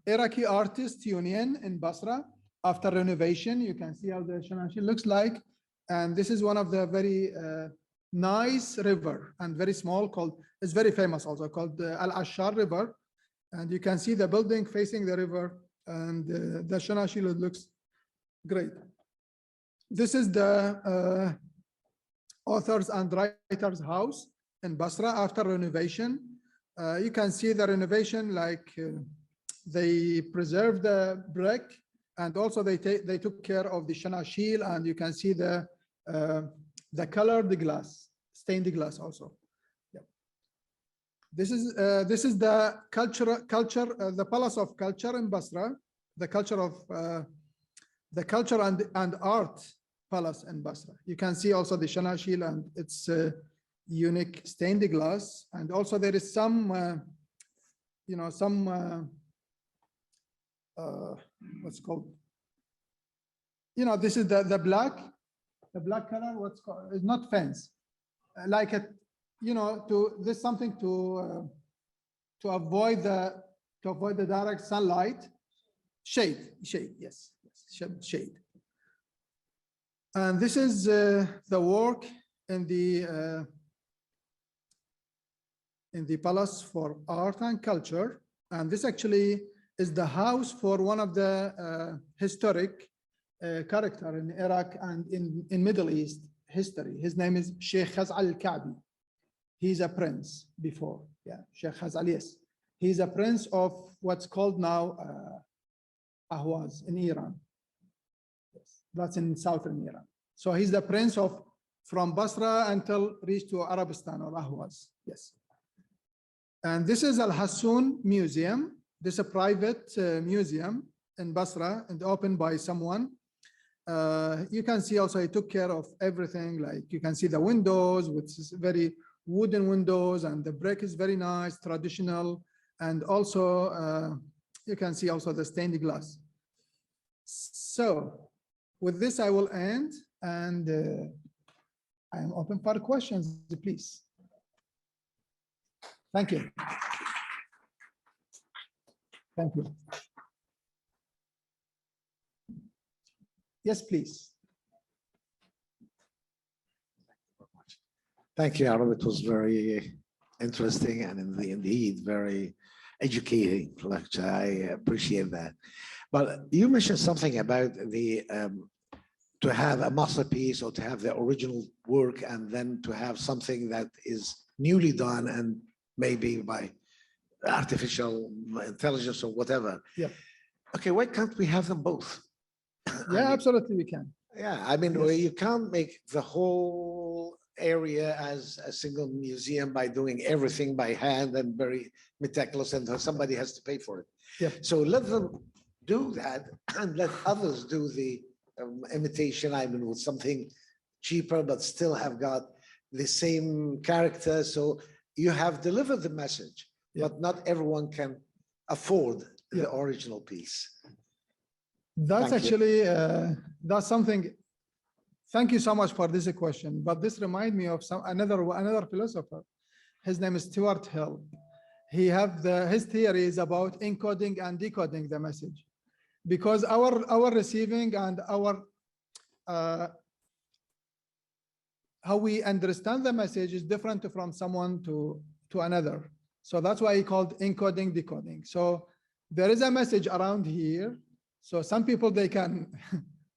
Iraqi Artists Union in Basra. After renovation, you can see how the Shanashil looks like. And this is one of the very nice river and very small it's very famous also called the Al-Ashar River. And you can see the building facing the river and the Shanashil looks great. This is the authors and writers house in Basra after renovation. You can see the renovation like they preserved the brick and also they took care of the Shanashil, and you can see the colored glass, stained glass also. Yeah. This is the the Palace of Culture in Basra, the culture and art palace in Basra. You can see also the Shanashil and its unique stained glass, and also there is some what's called, this is the black color, what's called, it's not fence, like it, this something to avoid the direct sunlight, shade, yes, shade. And this is the work in the Palace for Art and Culture. And this actually is the house for one of the historic character in Iraq and in Middle East history. His name is Sheikh Khaz'al al-Ka'bi. He's a prince before, yeah, Sheikh Khaz'al, yes. He's a prince of what's called now Ahwaz in Iran. Yes, that's in southern Iran. So he's the prince of from Basra until reached to Arabistan or Ahwaz, yes. And this is Al-Hassoun Museum. This is a private museum in Basra and opened by someone. You can see also he took care of everything. Like you can see the windows, which is very wooden windows, and the brick is very nice, traditional. And also you can see also the stained glass. So with this, I will end, and I am open for questions, please. Thank you. Thank you. Yes, please. Thank you, Arab. It was very interesting and indeed very educating lecture. I appreciate that. But you mentioned something about the to have a masterpiece or to have the original work and then to have something that is newly done and maybe by artificial intelligence or whatever. Yeah. Okay, why can't we have them both? Yeah, absolutely we can. Yeah, I mean, Yes. you can't make the whole area as a single museum by doing everything by hand and very meticulous, and somebody has to pay for it. Yeah. So let them do that and let others do the imitation, I mean, with something cheaper, but still have got the same character. So you have delivered the message, Yeah. but not everyone can afford the Yeah. original piece. That's Thank you. actually, that's something, thank you so much for this question, but this reminds me of another philosopher. His name is Stuart Hill. His theory is about encoding and decoding the message, because our receiving and our, how we understand the message is different from someone to another. So that's why he called encoding, decoding. So there is a message around here. So some people, they can,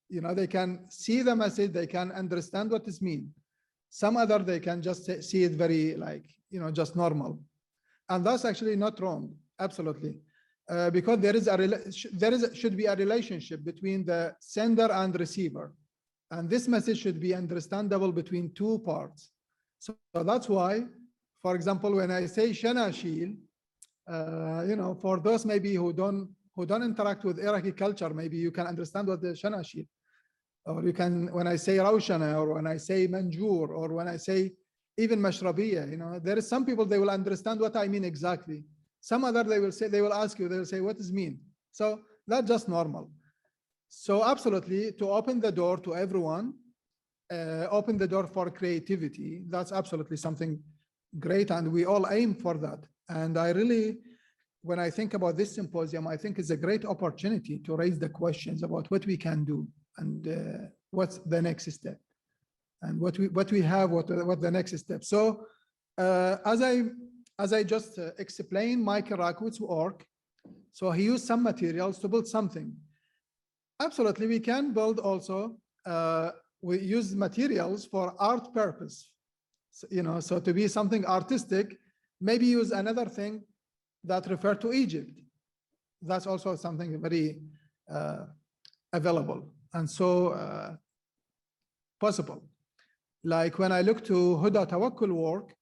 you know, they can see the message, they can understand what it means. Some other, they can just see it very like, you know, just normal. And that's actually not wrong, absolutely. Because should be a relationship between the sender and receiver. And this message should be understandable between two parts. So that's why, for example, when I say Shanashil, you know, for those maybe who don't interact with Iraqi culture, maybe you can understand what the Shanashil, or you can, when I say Rawshana, or when I say Manjur, or when I say even Mashrabiya, you know, there is some people, they will understand what I mean exactly. Some other, they will ask you, they will say, what does it mean? So that's just normal. So absolutely, to open the door to everyone, open the door for creativity, that's absolutely something great, and we all aim for that. And I really, when I think about this symposium, I think it's a great opportunity to raise the questions about what we can do and what's the next step, and what we have, what the next step. So as I just explained, Michael Rakut's work, so he used some materials to build something. Absolutely, we can build also, we use materials for art purpose, so, you know, so to be something artistic, maybe use another thing that refer to Egypt. That's also something very available, and so possible. Like when I look to Huda Tawakkul work,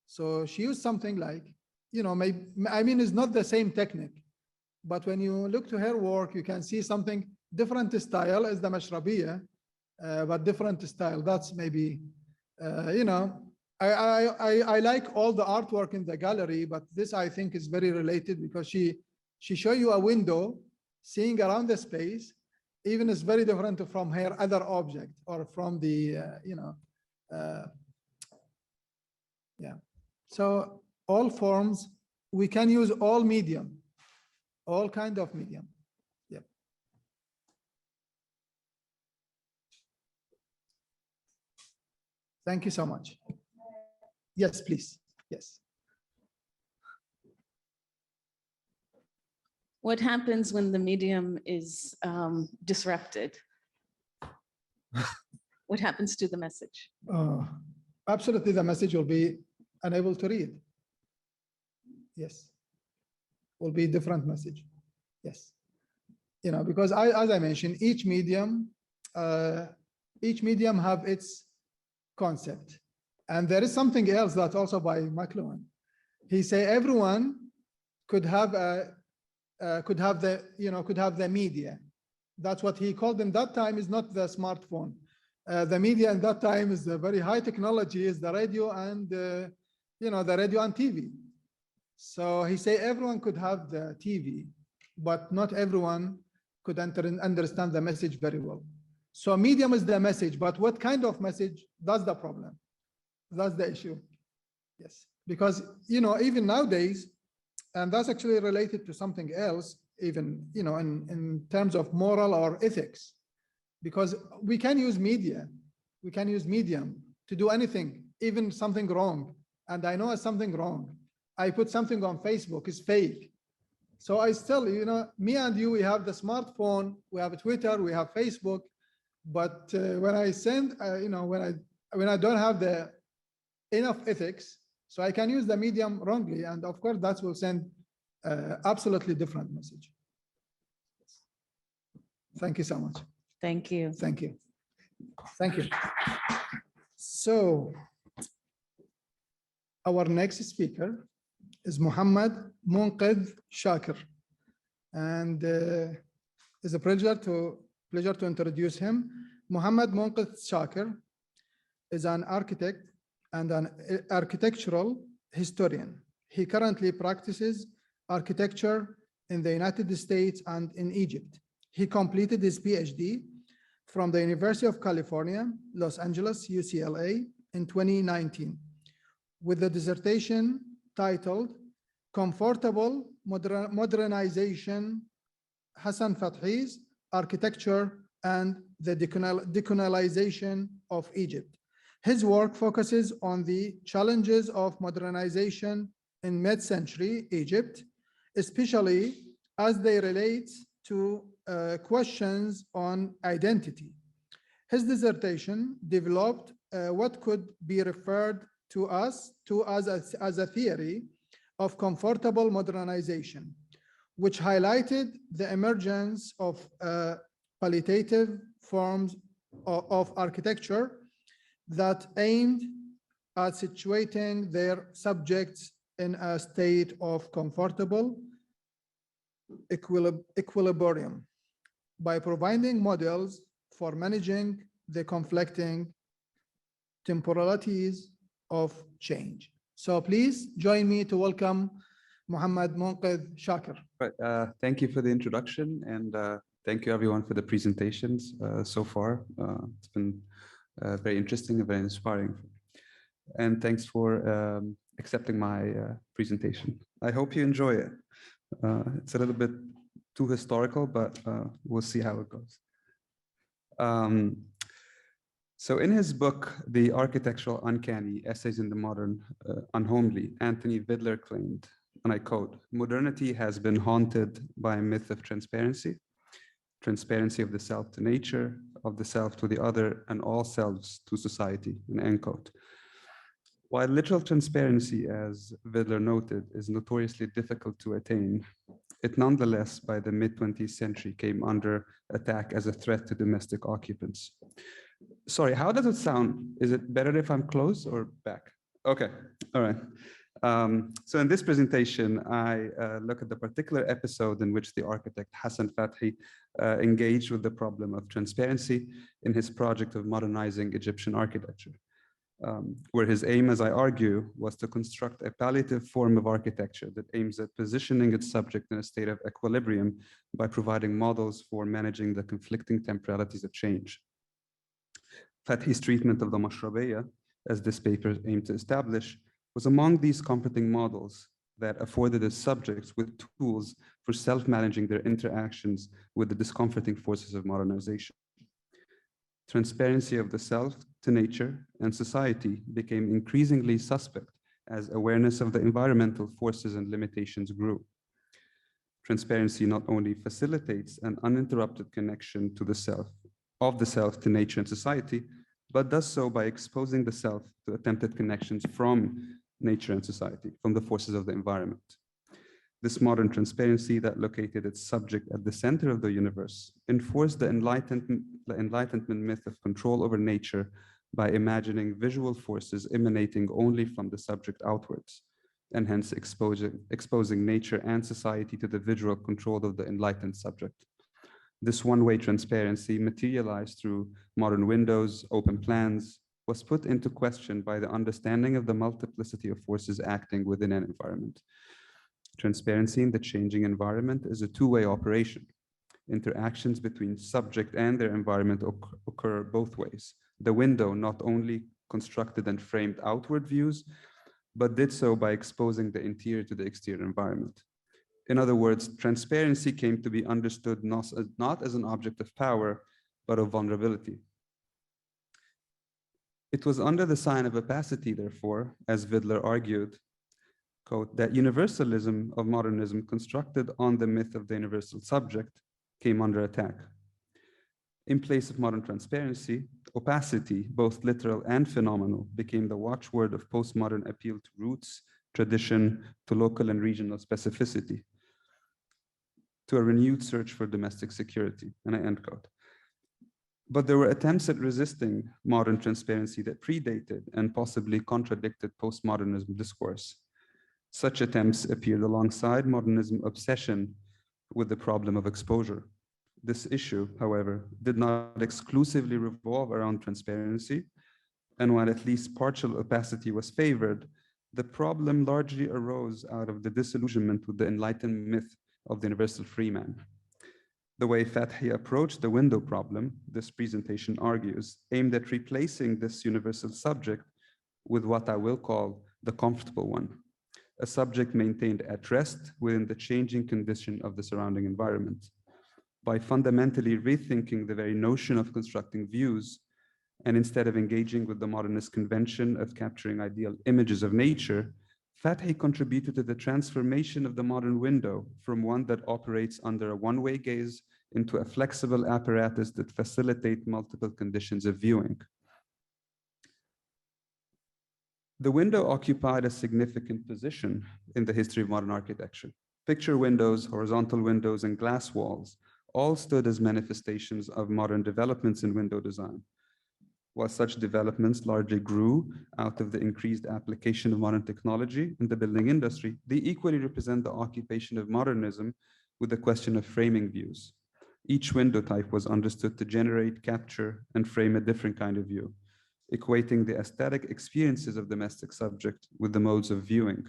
so she used something like, you know, maybe, I mean, it's not the same technique, but when you look to her work, you can see something different style as the Mashrabiya, but different style. That's maybe, you know, I like all the artwork in the gallery, but this I think is very related, because she show you a window, seeing around the space, even is very different from her other object, or from the, you know, yeah. So all forms, we can use all medium, all kind of medium. Yeah. Thank you so much. Yes, please. Yes. What happens when the medium is disrupted? What happens to the message? Absolutely, the message will be unable to read. Yes, will be a different message. Yes, because as I mentioned, each medium have its concept, and there is something else that's also by McLuhan. He say everyone could have the media. That's what he called them that time, is not the smartphone. The media in that time is the very high technology, is the radio and the radio and TV. So he say everyone could have the TV, but not everyone could understand the message very well. So medium is the message, but what kind of message? That's the problem. That's the issue. Yes, because even nowadays, and that's actually related to something else, even in terms of moral or ethics, because we can use media, we can use medium to do anything, even something wrong. And I know it's something wrong. I put something on Facebook, it's fake. So I still, me and you, we have the smartphone, we have Twitter, we have Facebook, but when I send, when I don't have the enough ethics, so I can use the medium wrongly, and of course that will send absolutely different message. Thank you so much. Thank you. Thank you. Thank you. So our next speaker is Muhammad Munqidh Shakir, and it's a pleasure to introduce him. Muhammad Munqidh Shakir is an architect and an architectural historian. He currently practices architecture in the United States and in Egypt. He completed his PhD from the University of California, Los Angeles, UCLA, in 2019, with the dissertation titled Comfortable Modernization, Hassan Fathi's Architecture and the Decolonization of Egypt. His work focuses on the challenges of modernization in mid-century Egypt, especially as they relate to questions on identity. His dissertation developed what could be referred to as a theory of comfortable modernization, which highlighted the emergence of palliative forms of architecture that aimed at situating their subjects in a state of comfortable equilibrium by providing models for managing the conflicting temporalities of change. So please join me to welcome Muhammad Munqidh Shakir. Right, thank you for the introduction, and thank you everyone for the presentations so far. It's been very interesting and very inspiring. And thanks for accepting my presentation. I hope you enjoy it. It's a little bit too historical, but we'll see how it goes. So in his book, The Architectural Uncanny, Essays in the Modern Unhomely, Anthony Vidler claimed, and I quote, "Modernity has been haunted by a myth of transparency, transparency of the self to nature, of the self to the other, and all selves to society," and end quote. While literal transparency, as Vidler noted, is notoriously difficult to attain, it nonetheless, by the mid-20th century, came under attack as a threat to domestic occupants. Sorry, how does it sound? Is it better if I'm close or back? Okay, all right. So in this presentation, I look at the particular episode in which the architect Hassan Fathi engaged with the problem of transparency in his project of modernizing Egyptian architecture, where his aim, as I argue, was to construct a palliative form of architecture that aims at positioning its subject in a state of equilibrium by providing models for managing the conflicting temporalities of change. Fathi's treatment of the Mashrabiya, as this paper aimed to establish, was among these comforting models that afforded its subjects with tools for self-managing their interactions with the discomforting forces of modernization. Transparency of the self to nature and society became increasingly suspect as awareness of the environmental forces and limitations grew. Transparency not only facilitates an uninterrupted connection to the self, of the self to nature and society, but does so by exposing the self to attempted connections from nature and society, from the forces of the environment. This modern transparency that located its subject at the center of the universe enforced the Enlightenment myth of control over nature by imagining visual forces emanating only from the subject outwards, and hence exposing nature and society to the visual control of the enlightened subject. This one-way transparency, materialized through modern windows, open plans, was put into question by the understanding of the multiplicity of forces acting within an environment. Transparency in the changing environment is a two-way operation. Interactions between subject and their environment occur both ways. The window not only constructed and framed outward views, but did so by exposing the interior to the exterior environment. In other words, transparency came to be understood not as an object of power, but of vulnerability. It was under the sign of opacity, therefore, as Vidler argued, quote, that universalism of modernism constructed on the myth of the universal subject came under attack. In place of modern transparency, opacity, both literal and phenomenal, became the watchword of postmodern appeal to roots, tradition, to local and regional specificity, to a renewed search for domestic security, and I end quote. But there were attempts at resisting modern transparency that predated and possibly contradicted postmodernism discourse. Such attempts appeared alongside modernism obsession with the problem of exposure. This issue, however, did not exclusively revolve around transparency, and while at least partial opacity was favored, the problem largely arose out of the disillusionment with the enlightened myth of the universal freeman. The way Fathi approached the window problem, this presentation argues, aimed at replacing this universal subject with what I will call the comfortable one, a subject maintained at rest within the changing condition of the surrounding environment. By fundamentally rethinking the very notion of constructing views, and instead of engaging with the modernist convention of capturing ideal images of nature, Fathi contributed to the transformation of the modern window from one that operates under a one-way gaze into a flexible apparatus that facilitates multiple conditions of viewing. The window occupied a significant position in the history of modern architecture. Picture windows, horizontal windows, and glass walls all stood as manifestations of modern developments in window design. While such developments largely grew out of the increased application of modern technology in the building industry, they equally represent the occupation of modernism with the question of framing views. Each window type was understood to generate, capture, and frame a different kind of view, equating the aesthetic experiences of domestic subject with the modes of viewing.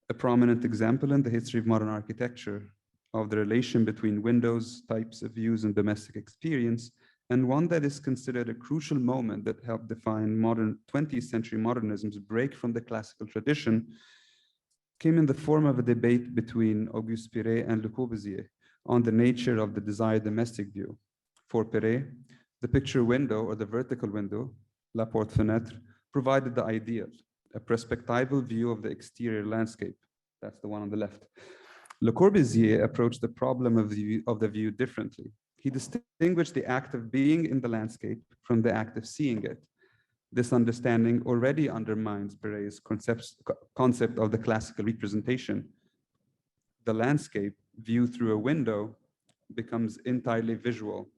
A prominent example in the history of modern architecture of the relation between windows, types of views, and domestic experience, and one that is considered a crucial moment that helped define modern 20th century modernism's break from the classical tradition, came in the form of a debate between Auguste Perret and Le Corbusier on the nature of the desired domestic view. For Perret, the picture window, or the vertical window, la porte-fenêtre, provided the ideal, a perspectival view of the exterior landscape. That's the one on the left. Le Corbusier approached the problem of the view differently. He distinguished the act of being in the landscape from the act of seeing it. This understanding already undermines Perret's concept of the classical representation. The landscape, viewed through a window, becomes entirely visual.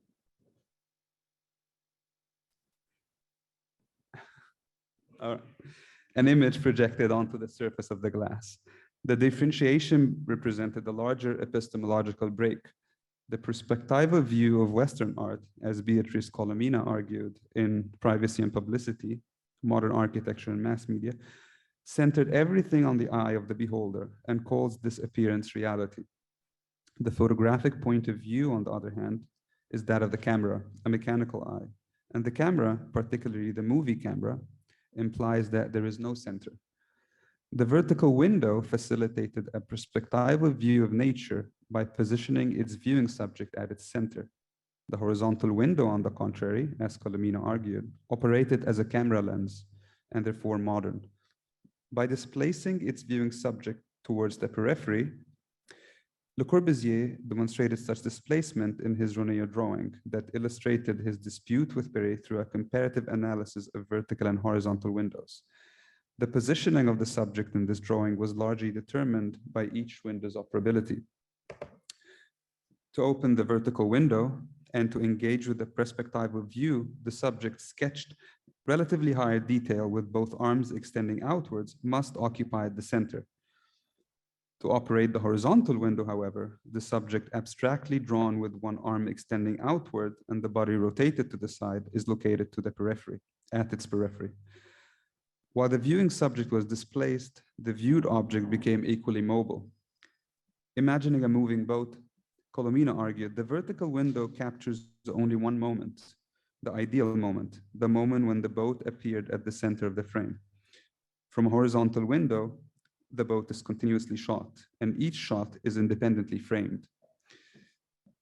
An image projected onto the surface of the glass. The differentiation represented a larger epistemological break. The perspectival view of Western art, as Beatrice Colomina argued in Privacy and Publicity, Modern Architecture and Mass Media, centered everything on the eye of the beholder and calls this appearance reality. The photographic point of view, on the other hand, is that of the camera, a mechanical eye. And the camera, particularly the movie camera, implies that there is no center. The vertical window facilitated a perspectival view of nature by positioning its viewing subject at its center. The horizontal window, on the contrary, as Colomina argued, operated as a camera lens and therefore modern. By displacing its viewing subject towards the periphery, Le Corbusier demonstrated such displacement in his Roneo drawing that illustrated his dispute with Perret through a comparative analysis of vertical and horizontal windows. The positioning of the subject in this drawing was largely determined by each window's operability. To open the vertical window and to engage with the perspectival view, the subject sketched relatively higher detail with both arms extending outwards must occupy the center. To operate the horizontal window, however, the subject abstractly drawn with one arm extending outward and the body rotated to the side is located to the periphery, at its periphery. While the viewing subject was displaced, the viewed object became equally mobile. Imagining a moving boat, Colomino argued, the vertical window captures only one moment, the ideal moment, the moment when the boat appeared at the center of the frame. From a horizontal window, the boat is continuously shot, and each shot is independently framed.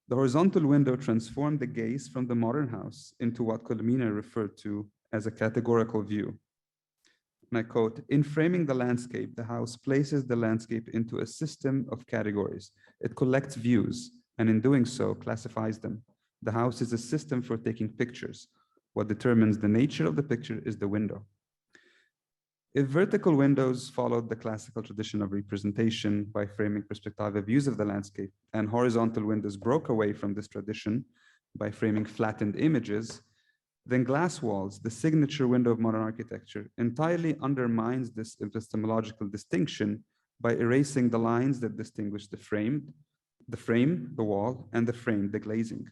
The horizontal window transformed the gaze from the modern house into what Colomino referred to as a categorical view. And I quote, in framing the landscape, the house places the landscape into a system of categories. It collects views, and in doing so, classifies them. The house is a system for taking pictures. What determines the nature of the picture is the window. If vertical windows followed the classical tradition of representation by framing perspective views of the landscape, and horizontal windows broke away from this tradition by framing flattened images, then glass walls, the signature window of modern architecture, entirely undermines this epistemological distinction by erasing the lines that distinguish the frame, the wall, and the frame, the glazing.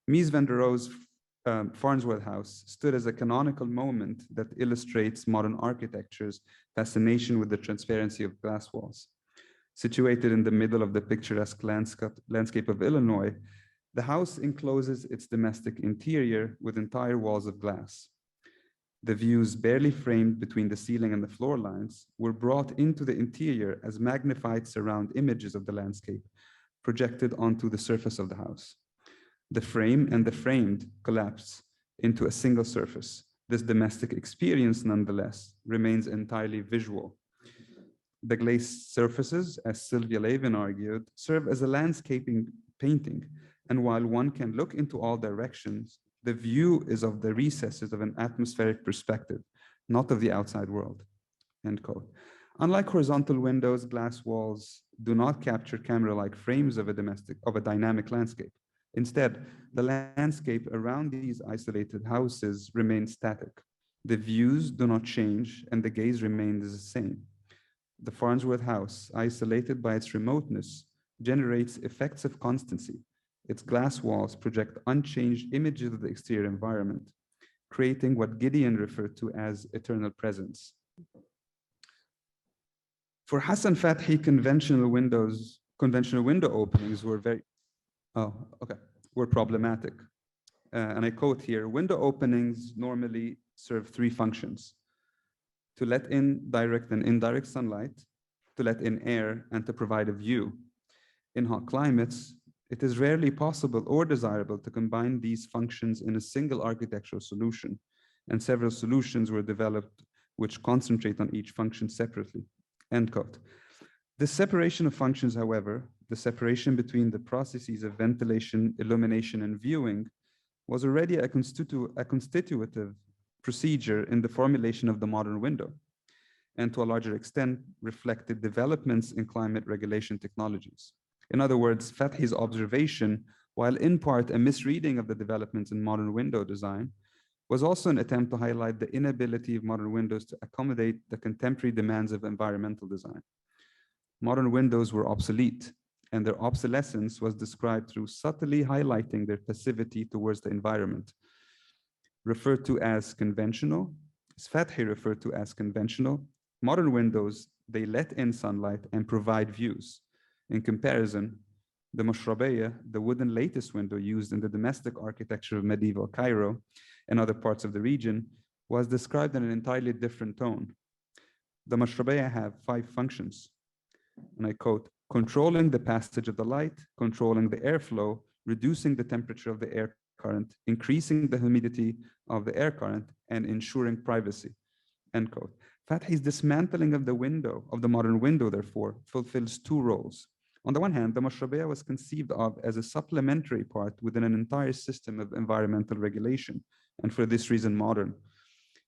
Mies van der Rohe's Farnsworth House stood as a canonical moment that illustrates modern architecture's fascination with the transparency of glass walls. Situated in the middle of the picturesque landscape of Illinois, the house encloses its domestic interior with entire walls of glass. The views barely framed between the ceiling and the floor lines were brought into the interior as magnified surround images of the landscape, projected onto the surface of the house. The frame and the framed collapse into a single surface. This domestic experience, nonetheless, remains entirely visual. The glazed surfaces, as Sylvia Levin argued, serve as a landscaping painting, and while one can look into all directions, the view is of the recesses of an atmospheric perspective, not of the outside world, end quote. Unlike horizontal windows, glass walls do not capture camera-like frames of a dynamic landscape. Instead, the landscape around these isolated houses remains static. The views do not change, and the gaze remains the same. The Farnsworth House, isolated by its remoteness, generates effects of constancy. Its glass walls project unchanged images of the exterior environment, creating what Gideon referred to as eternal presence. For Hassan Fathi, conventional window openings were problematic. And I quote here, window openings normally serve three functions: to let in direct and indirect sunlight, to let in air, and to provide a view. In hot climates, it is rarely possible or desirable to combine these functions in a single architectural solution, and several solutions were developed which concentrate on each function separately, end quote. This separation of functions, however, the separation between the processes of ventilation, illumination, and viewing, was already a constitutive procedure in the formulation of the modern window, and to a larger extent reflected developments in climate regulation technologies. In other words, Fathi's observation, while in part a misreading of the developments in modern window design, was also an attempt to highlight the inability of modern windows to accommodate the contemporary demands of environmental design. Modern windows were obsolete, and their obsolescence was described through subtly highlighting their passivity towards the environment. Referred to as conventional, as Fathi referred to as conventional, modern windows, they let in sunlight and provide views. In comparison, the Mashrabiya, the wooden lattice window used in the domestic architecture of medieval Cairo and other parts of the region, was described in an entirely different tone. The Mashrabiya have 5 functions, and I quote, controlling the passage of the light, controlling the airflow, reducing the temperature of the air current, increasing the humidity of the air current, and ensuring privacy, end quote. Fathi's dismantling of the window, of the modern window, therefore, fulfills 2 roles. On the one hand, the Mashrabiya was conceived of as a supplementary part within an entire system of environmental regulation, and for this reason modern.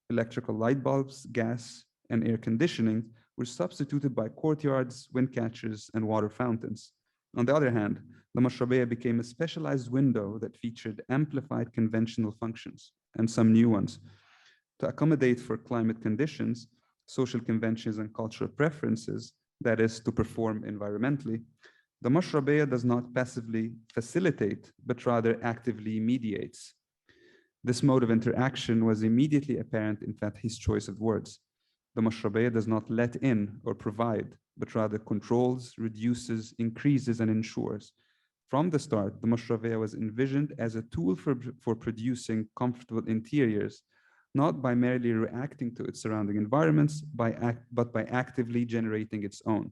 Electrical light bulbs, gas, and air conditioning were substituted by courtyards, wind catchers, and water fountains. On the other hand, the Mashrabiya became a specialized window that featured amplified conventional functions and some new ones. To accommodate for climate conditions, social conventions, and cultural preferences, that is, to perform environmentally, the Mashrabiya does not passively facilitate, but rather actively mediates. This mode of interaction was immediately apparent in Fathi's choice of words. The Mashrabiya does not let in or provide, but rather controls, reduces, increases, and ensures. From the start, the Mashrabiya was envisioned as a tool for producing comfortable interiors, not by merely reacting to its surrounding environments, but by actively generating its own.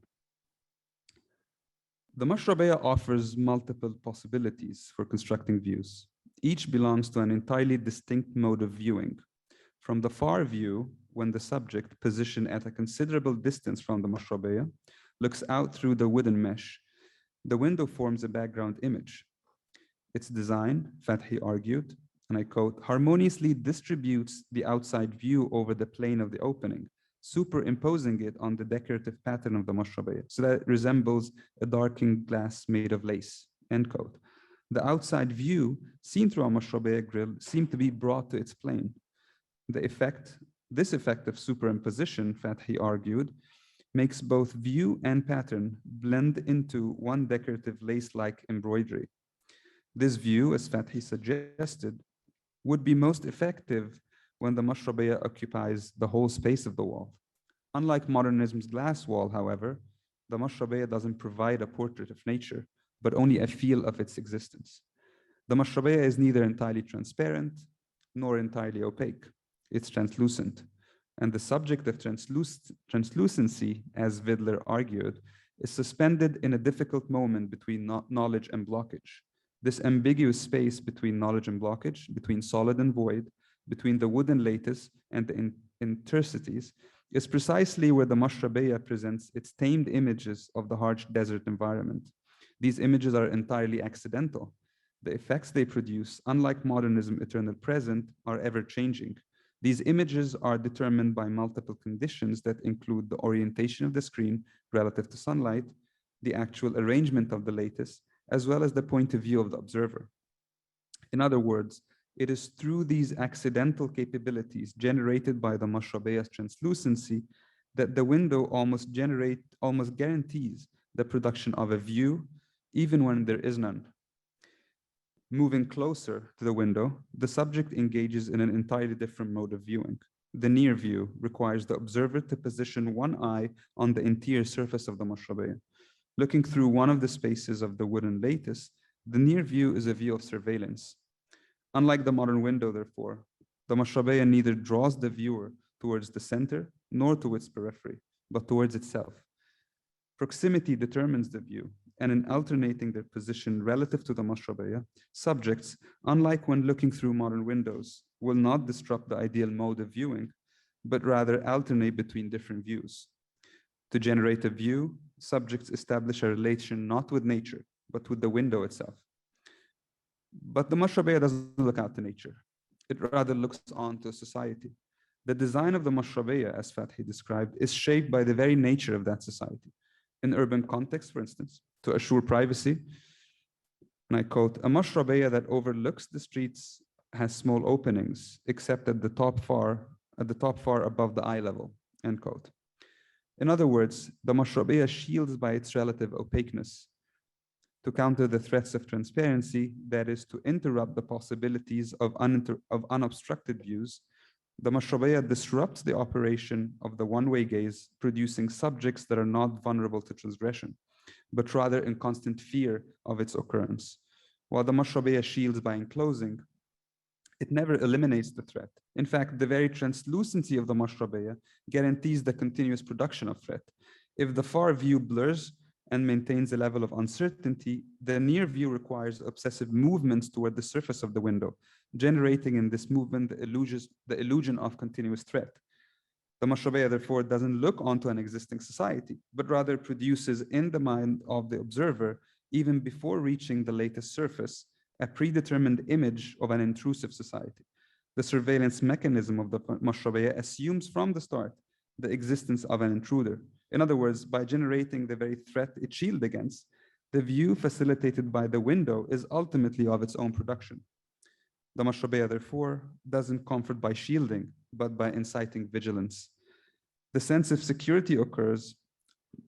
The Mashrabiya offers multiple possibilities for constructing views. Each belongs to an entirely distinct mode of viewing. From the far view, when the subject, positioned at a considerable distance from the Mashrabiya, looks out through the wooden mesh, the window forms a background image. Its design, Fathi argued, and I quote, harmoniously distributes the outside view over the plane of the opening, superimposing it on the decorative pattern of the Mashrabiya, so that it resembles a darkened glass made of lace, end quote. The outside view, seen through a Mashrabiya grill, seemed to be brought to its plane. This effect of superimposition, Fathi argued, makes both view and pattern blend into one decorative lace-like embroidery. This view, as Fathi suggested, would be most effective when the Mashrabiya occupies the whole space of the wall. Unlike modernism's glass wall, however, the Mashrabiya doesn't provide a portrait of nature, but only a feel of its existence. The Mashrabiya is neither entirely transparent nor entirely opaque. It's translucent. And the subject of translucency, as Vidler argued, is suspended in a difficult moment between knowledge and blockage. This ambiguous space between knowledge and blockage, between solid and void, between the wood and lattice and the interstices, is precisely where the Mashrabiya presents its tamed images of the harsh desert environment. These images are entirely accidental. The effects they produce, unlike modernism eternal present, are ever-changing. These images are determined by multiple conditions that include the orientation of the screen relative to sunlight, the actual arrangement of the lattice, as well as the point of view of the observer. In other words, it is through these accidental capabilities generated by the Mashrabiya's translucency that the window almost guarantees the production of a view, even when there is none. Moving closer to the window, the subject engages in an entirely different mode of viewing. The near view requires the observer to position one eye on the interior surface of the Mashrabiya. Looking through one of the spaces of the wooden lattice, the near view is a view of surveillance. Unlike the modern window, therefore, the Mashrabiya neither draws the viewer towards the center nor to its periphery, but towards itself. Proximity determines the view, and in alternating their position relative to the Mashrabiya, subjects, unlike when looking through modern windows, will not disrupt the ideal mode of viewing, but rather alternate between different views. To generate a view, subjects establish a relation not with nature, but with the window itself. But the Mashrabiya doesn't look out to nature. It rather looks on to society. The design of the Mashrabiya, as Fathi described, is shaped by the very nature of that society. In urban context, for instance, to assure privacy, and I quote, a Mashrabiya that overlooks the streets has small openings, except at the top far above the eye level, end quote. In other words, the Mashrabiya shields by its relative opaqueness. To counter the threats of transparency, that is, to interrupt the possibilities of unobstructed views, the Mashrabiya disrupts the operation of the one-way gaze, producing subjects that are not vulnerable to transgression, but rather in constant fear of its occurrence. While the Mashrabiya shields by enclosing, it never eliminates the threat. In fact, the very translucency of the Mashrabiya guarantees the continuous production of threat. If the far view blurs and maintains a level of uncertainty, the near view requires obsessive movements toward the surface of the window, generating in this movement the illusion of continuous threat. The Mashrabiya, therefore, doesn't look onto an existing society, but rather produces in the mind of the observer, even before reaching the latest surface, a predetermined image of an intrusive society. The surveillance mechanism of the Mashrabiya assumes from the start the existence of an intruder. In other words, by generating the very threat it shields against, the view facilitated by the window is ultimately of its own production. The Mashrabiya, therefore, doesn't comfort by shielding, but by inciting vigilance. The sense of security occurs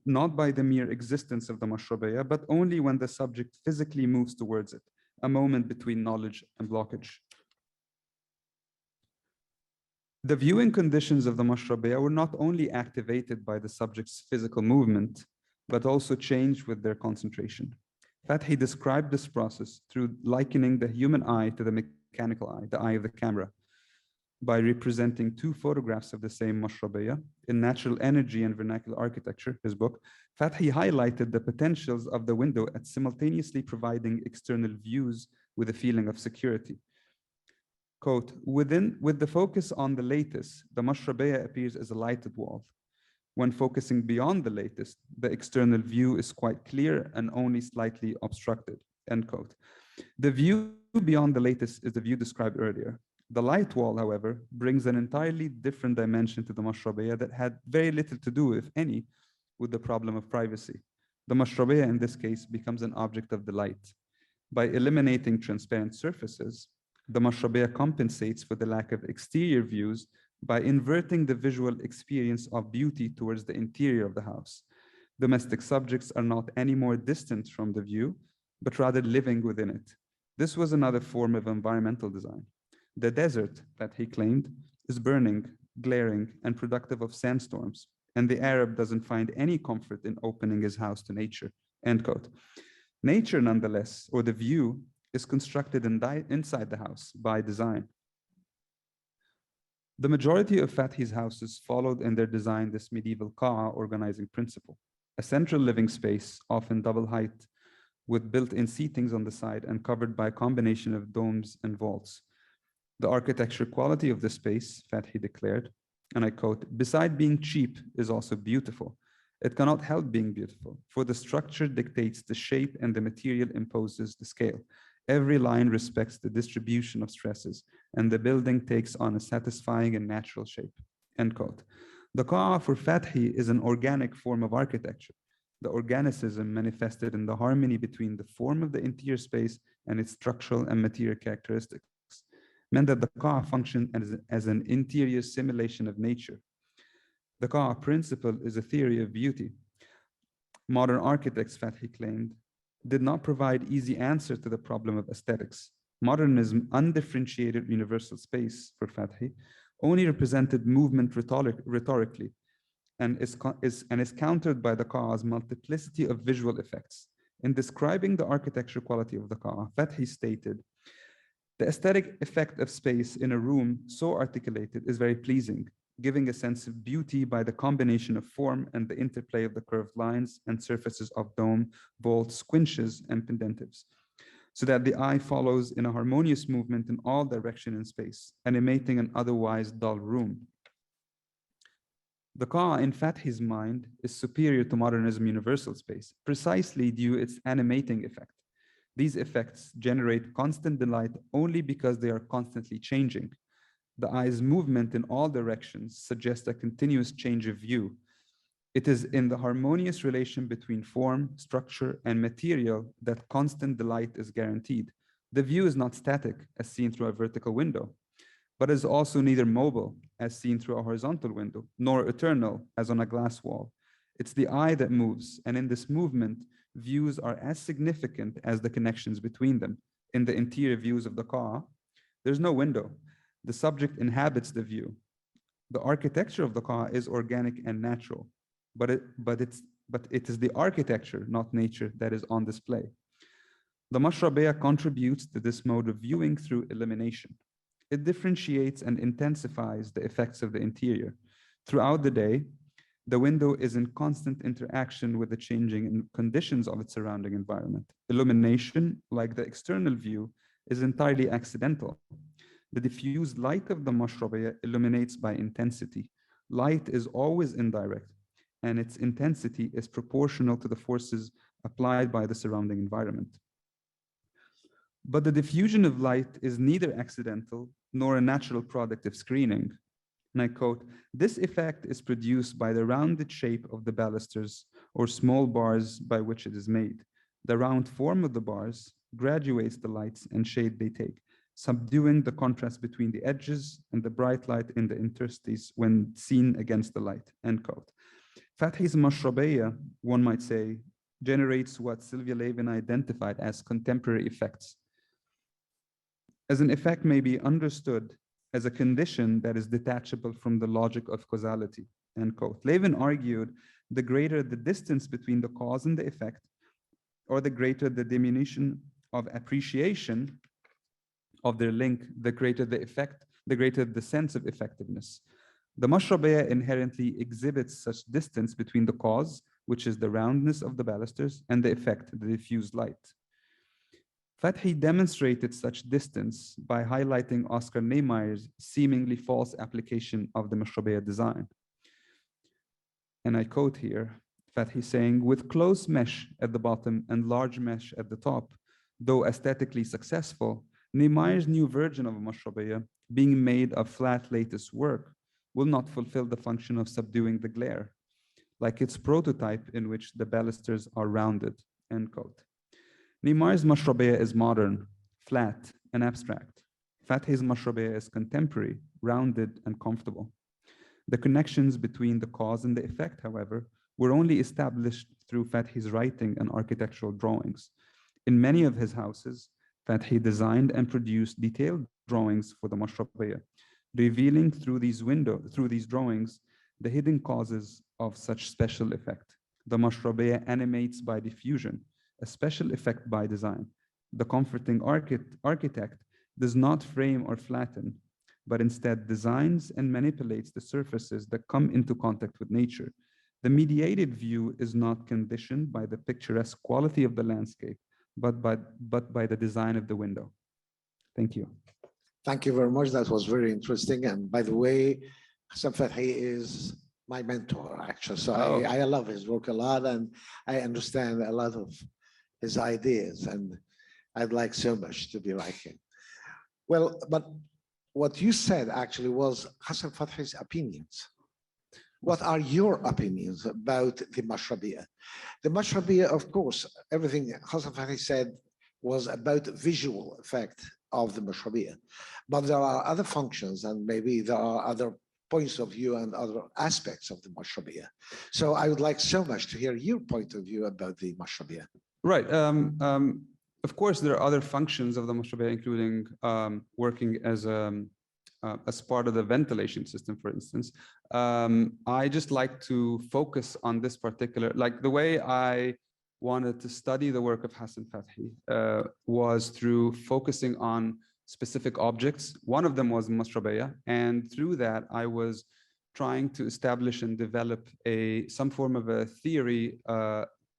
not by the mere existence of the Mashrabiya, but only when the subject physically moves towards it, a moment between knowledge and blockage. The viewing conditions of the Mashrabiya were not only activated by the subject's physical movement, but also changed with their concentration. Fathi described this process through likening the human eye to the mechanical eye, the eye of the camera, by representing two photographs of the same Mashrabiya in Natural Energy and Vernacular Architecture, his book. Fathi highlighted the potentials of the window at simultaneously providing external views with a feeling of security. Quote, with the focus on the latest, the Mashrabiya appears as a lighted wall. When focusing beyond the latest, the external view is quite clear and only slightly obstructed, end quote. The view beyond the latest is the view described earlier. The light wall, however, brings an entirely different dimension to the Mashrabiya that had very little to do, if any, with the problem of privacy. The Mashrabiya, in this case, becomes an object of delight. By eliminating transparent surfaces, the Mashrabiya compensates for the lack of exterior views by inverting the visual experience of beauty towards the interior of the house. Domestic subjects are not any more distant from the view, but rather living within it. This was another form of environmental design. The desert, that he claimed, is burning, glaring, and productive of sandstorms, and the Arab doesn't find any comfort in opening his house to nature, end quote. Nature, nonetheless, or the view, is constructed inside the house by design. The majority of Fathi's houses followed in their design this medieval Qa'a organizing principle, a central living space, often double height, with built-in seatings on the side and covered by a combination of domes and vaults. The architecture quality of the space, Fathi declared, and I quote, beside being cheap is also beautiful. It cannot help being beautiful, for the structure dictates the shape and the material imposes the scale. Every line respects the distribution of stresses, and the building takes on a satisfying and natural shape, end quote. The Qa'a for Fathi is an organic form of architecture. The organicism manifested in the harmony between the form of the interior space and its structural and material characteristics meant that the Qa'a functioned as an interior simulation of nature. The Qa'a principle is a theory of beauty. Modern architects, Fathi claimed, did not provide easy answers to the problem of aesthetics. Modernism, undifferentiated universal space for Fathi, only represented movement rhetorically and is countered by the Qa'a's multiplicity of visual effects. In describing the architecture quality of the Qa'a, Fathi stated, the aesthetic effect of space in a room so articulated is very pleasing, giving a sense of beauty by the combination of form and the interplay of the curved lines and surfaces of dome, vaults, squinches, and pendentives, so that the eye follows in a harmonious movement in all directions in space, animating an otherwise dull room. The Qa'a in Fathi's mind is superior to modernism universal space, precisely due to its animating effect. These effects generate constant delight only because they are constantly changing. The eye's movement in all directions suggests a continuous change of view. It is in the harmonious relation between form, structure, and material that constant delight is guaranteed. The view is not static, as seen through a vertical window, but is also neither mobile, as seen through a horizontal window, nor eternal, as on a glass wall. It's the eye that moves, and in this movement, views are as significant as the connections between them. In the interior views of the Qa'a, there's no window. The subject inhabits the view. The architecture of the Qa'a is organic and natural, but it is the architecture, not nature, that is on display. The Mashrabiya contributes to this mode of viewing through elimination. It differentiates and intensifies the effects of the interior. Throughout the day, the window is in constant interaction with the changing conditions of its surrounding environment. Illumination, like the external view, is entirely accidental. The diffused light of the Mashrabiya illuminates by intensity. Light is always indirect, and its intensity is proportional to the forces applied by the surrounding environment. But the diffusion of light is neither accidental nor a natural product of screening. And I quote, "This effect is produced by the rounded shape of the balusters or small bars by which it is made. The round form of the bars graduates the lights and shade they take, subduing the contrast between the edges and the bright light in the interstices when seen against the light," end quote. Fathi's Mashrabiya, one might say, generates what Sylvia Levin identified as contemporary effects. As an effect may be understood as a condition that is detachable from the logic of causality, end quote. Levin argued the greater the distance between the cause and the effect, or the greater the diminution of appreciation of their link, the greater the effect, the greater the sense of effectiveness. The Mashrabiya inherently exhibits such distance between the cause, which is the roundness of the balusters, and the effect, the diffused light. Fathi demonstrated such distance by highlighting Oscar Niemeyer's seemingly false application of the Mashrabiya design. And I quote here, Fathi saying, "With close mesh at the bottom and large mesh at the top, though aesthetically successful, Niemeyer's new version of Mashrabiya, being made of flat lattice work, will not fulfill the function of subduing the glare, like its prototype in which the balusters are rounded," end quote. Niemeyer's Mashrabiya is modern, flat, and abstract. Fathi's Mashrabiya is contemporary, rounded, and comfortable. The connections between the cause and the effect, however, were only established through Fathi's writing and architectural drawings. In many of his houses, Fathi designed and produced detailed drawings for the Mashrabiya, revealing through these drawings the hidden causes of such special effect. The Mashrabiya animates by diffusion, a special effect by design. The comforting architect does not frame or flatten, but instead designs and manipulates the surfaces that come into contact with nature. The mediated view is not conditioned by the picturesque quality of the landscape, but by the design of the window. Thank you. Thank you very much. That was very interesting. And by the way, Hassan Fathi is my mentor, actually. So I love his work a lot, and I understand a lot of his ideas, and I'd like so much to be like him. Well, but what you said actually was Hassan Fathi's opinions. What are your opinions about the Mashrabiya? The Mashrabiya, of course, everything Hassan Fathi said was about visual effect of the Mashrabiya, but there are other functions, and maybe there are other points of view and other aspects of the Mashrabiya. So I would like so much to hear your point of view about the Mashrabiya. Right. Of course, there are other functions of the Mashrabiya, including working as part of the ventilation system, for instance. I just like to focus on this particular, like the way I wanted to study the work of Hassan Fathi was through focusing on specific objects. One of them was Mashrabiya, and through that I was trying to establish and develop some form of a theory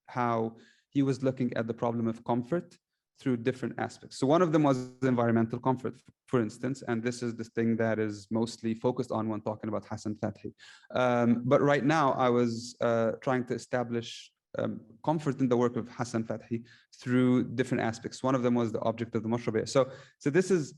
how he was looking at the problem of comfort through different aspects. So one of them was environmental comfort, for instance, and this is the thing that is mostly focused on when talking about Hassan Fathi. But right now I was trying to establish comfort in the work of Hassan Fathi through different aspects. One of them was the object of the Mashrabiya. So this is,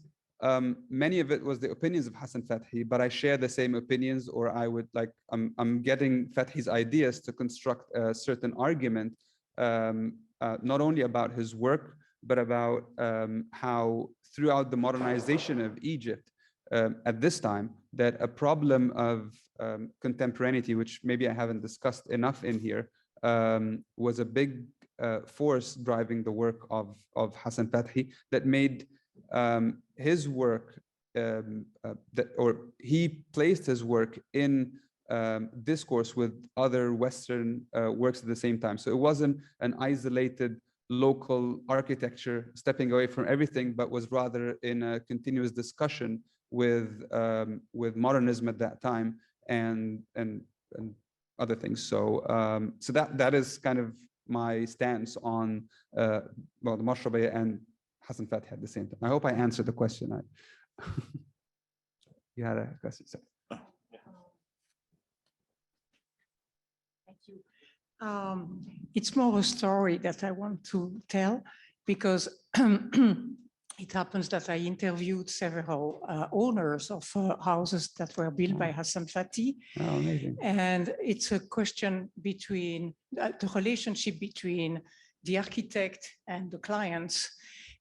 many of it was the opinions of Hassan Fathi, but I share the same opinions, or I would like, I'm getting Fathi's ideas to construct a certain argument, not only about his work, but about how throughout the modernization of Egypt at this time, that a problem of contemporaneity, which maybe I haven't discussed enough in here, was a big force driving the work of Hassan Fathi that made his work, or he placed his work in discourse with other Western works at the same time. So it wasn't an isolated local architecture stepping away from everything, but was rather in a continuous discussion with modernism at that time and other things. So that is kind of my stance on the Mashrabiya and Hassan Fathi at the same time. I hope I answered the question. You had a question, sir. you. It's more a story that I want to tell because it happens that I interviewed several owners of houses that were built by Hassan Fati. Oh, amazing. And it's a question between the relationship between the architect and the clients.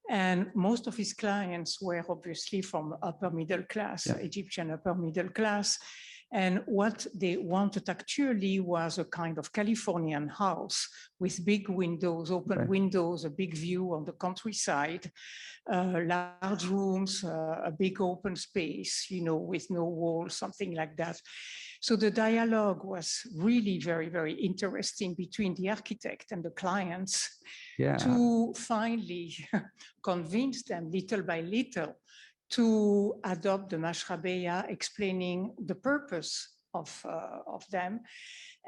And most of his clients were obviously from upper middle class, Egyptian upper middle class. And what they wanted actually was a kind of Californian house with big windows, open windows, a big view on the countryside, large rooms, a big open space, you know, with no walls, something like that. So the dialogue was really very, very interesting between the architect and the clients to finally convince them little by little to adopt the Mashrabiya, explaining the purpose of them.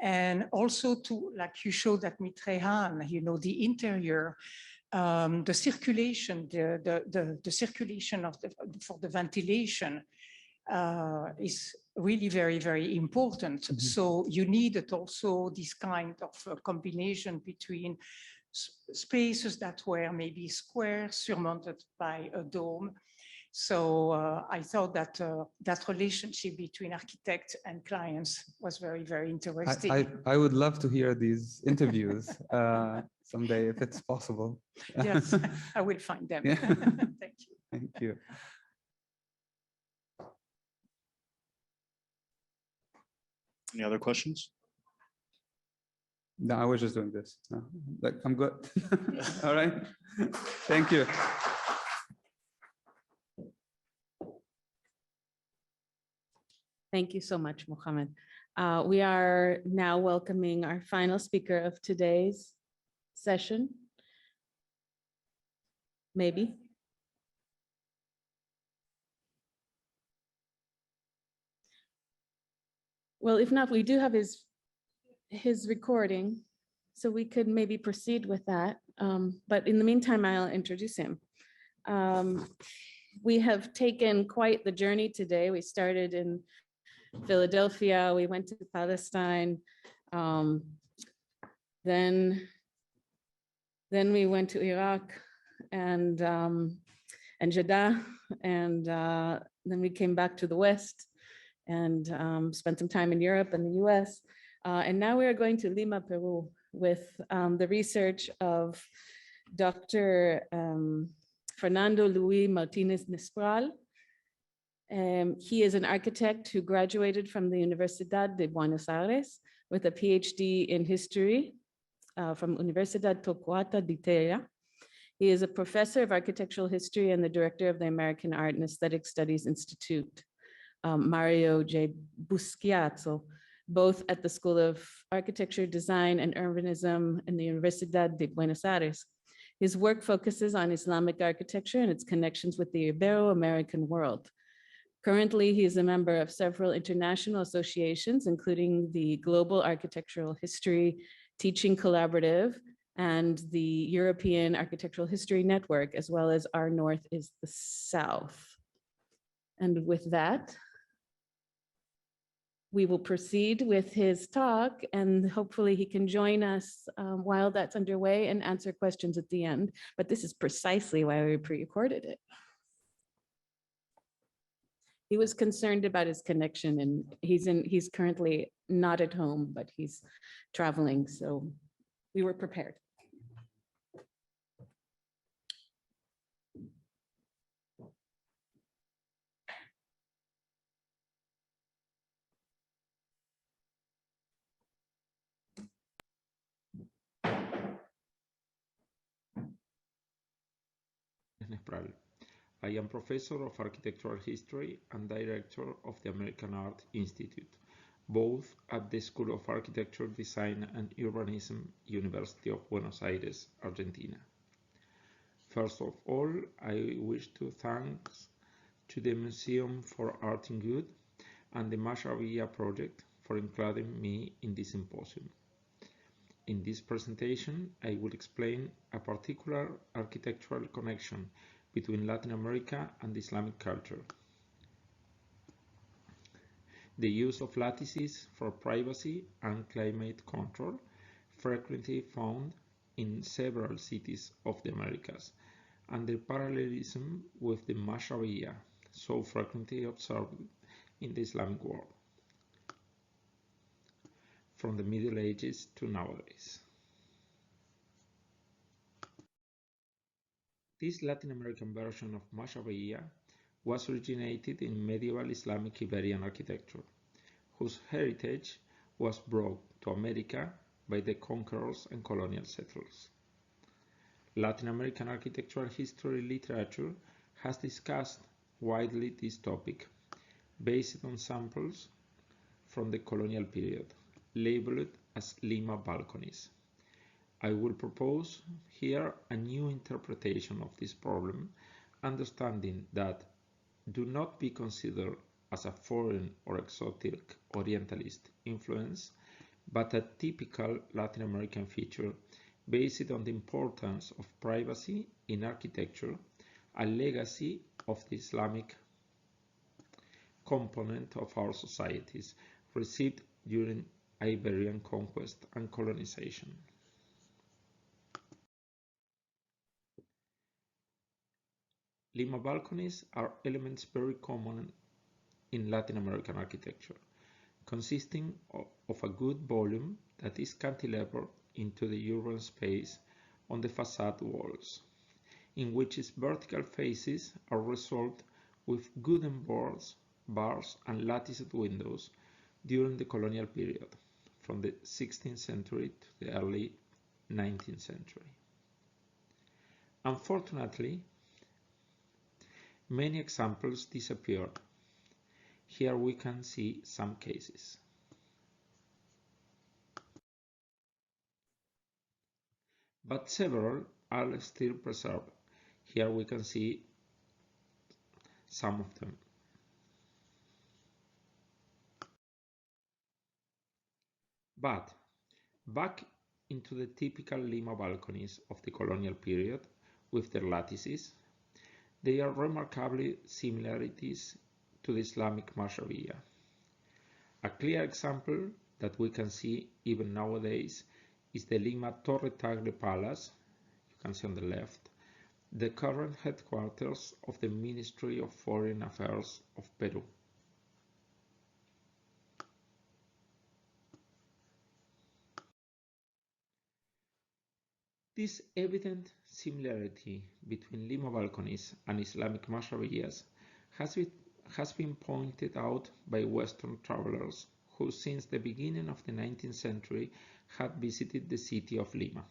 And also to, like you showed at Mitrehan, you know, the interior, the circulation, the circulation of for the ventilation is really very, very important. Mm-hmm. So you needed also this kind of combination between spaces that were maybe square, surmounted by a dome. So I thought that that relationship between architects and clients was very, very interesting. I would love to hear these interviews someday if it's possible. Yes, I will find them. Yeah. Thank you. Thank you. Any other questions? No, I was just doing this. No, like, I'm good. All right. Thank you. Thank you so much, Mohammed. We are now welcoming our final speaker of today's session. Maybe. Well, if not, we do have his recording, so we could maybe proceed with that. But in the meantime, I'll introduce him. We have taken quite the journey today. We started in Philadelphia, we went to Palestine, then we went to Iraq and Jeddah, and then we came back to the West and spent some time in Europe and the US. And now we are going to Lima, Peru with the research of Dr. Fernando Luis Martinez Nespral. He is an architect who graduated from the Universidad de Buenos Aires with a PhD in history from Universidad Torquato de Tella. He is a professor of architectural history and the director of the American Art and Aesthetic Studies Institute, Mario J. Busquiazzo, both at the School of Architecture, Design, and Urbanism in the Universidad de Buenos Aires. His work focuses on Islamic architecture and its connections with the Ibero-American world. Currently, he is a member of several international associations, including the Global Architectural History Teaching Collaborative and the European Architectural History Network, as well as Our North is the South. And with that, we will proceed with his talk, and hopefully he can join us while that's underway and answer questions at the end. But this is precisely why we pre-recorded it. He was concerned about his connection, and he's currently not at home, but he's traveling, so we were prepared. I am professor of architectural history and director of the American Art Institute, both at the School of Architecture, Design and Urbanism, University of Buenos Aires, Argentina. First of all, I wish to thank to the Museum for Art in Good and the Mashrabiya project for including me in this symposium. In this presentation, I will explain a particular architectural connection between Latin America and Islamic culture. the use of lattices for privacy and climate control, frequently found in several cities of the Americas, and their parallelism with the Mashrabiya, so frequently observed in the Islamic world, from the Middle Ages to nowadays. This Latin American version of Mashrabiya was originated in medieval Islamic Iberian architecture, whose heritage was brought to America by the conquerors and colonial settlers. Latin American architectural history literature has discussed widely this topic, based on samples from the colonial period, labeled as Lima balconies. I will propose here a new interpretation of this problem, understanding that do not be considered as a foreign or exotic Orientalist influence, but a typical Latin American feature based on the importance of privacy in architecture, a legacy of the Islamic component of our societies received during Iberian conquest and colonization. Lima balconies are elements very common in Latin American architecture, consisting of a good volume that is cantilevered into the urban space on the facade walls, in which its vertical faces are resolved with wooden boards, bars, and latticed windows during the colonial period, from the 16th century to the early 19th century. Unfortunately, many examples disappeared. Here we can see some cases. But several are still preserved. Here we can see some of them. But back into the typical Lima balconies of the colonial period with their lattices, there are remarkable similarities to the Islamic Mashrabiya. A clear example that we can see even nowadays is the Lima Torre Tagle Palace, you can see on the left, the current headquarters of the Ministry of Foreign Affairs of Peru. This evident similarity between Lima balconies and Islamic Mashrabiyas has been pointed out by Western travelers who since the beginning of the 19th century had visited the city of Lima.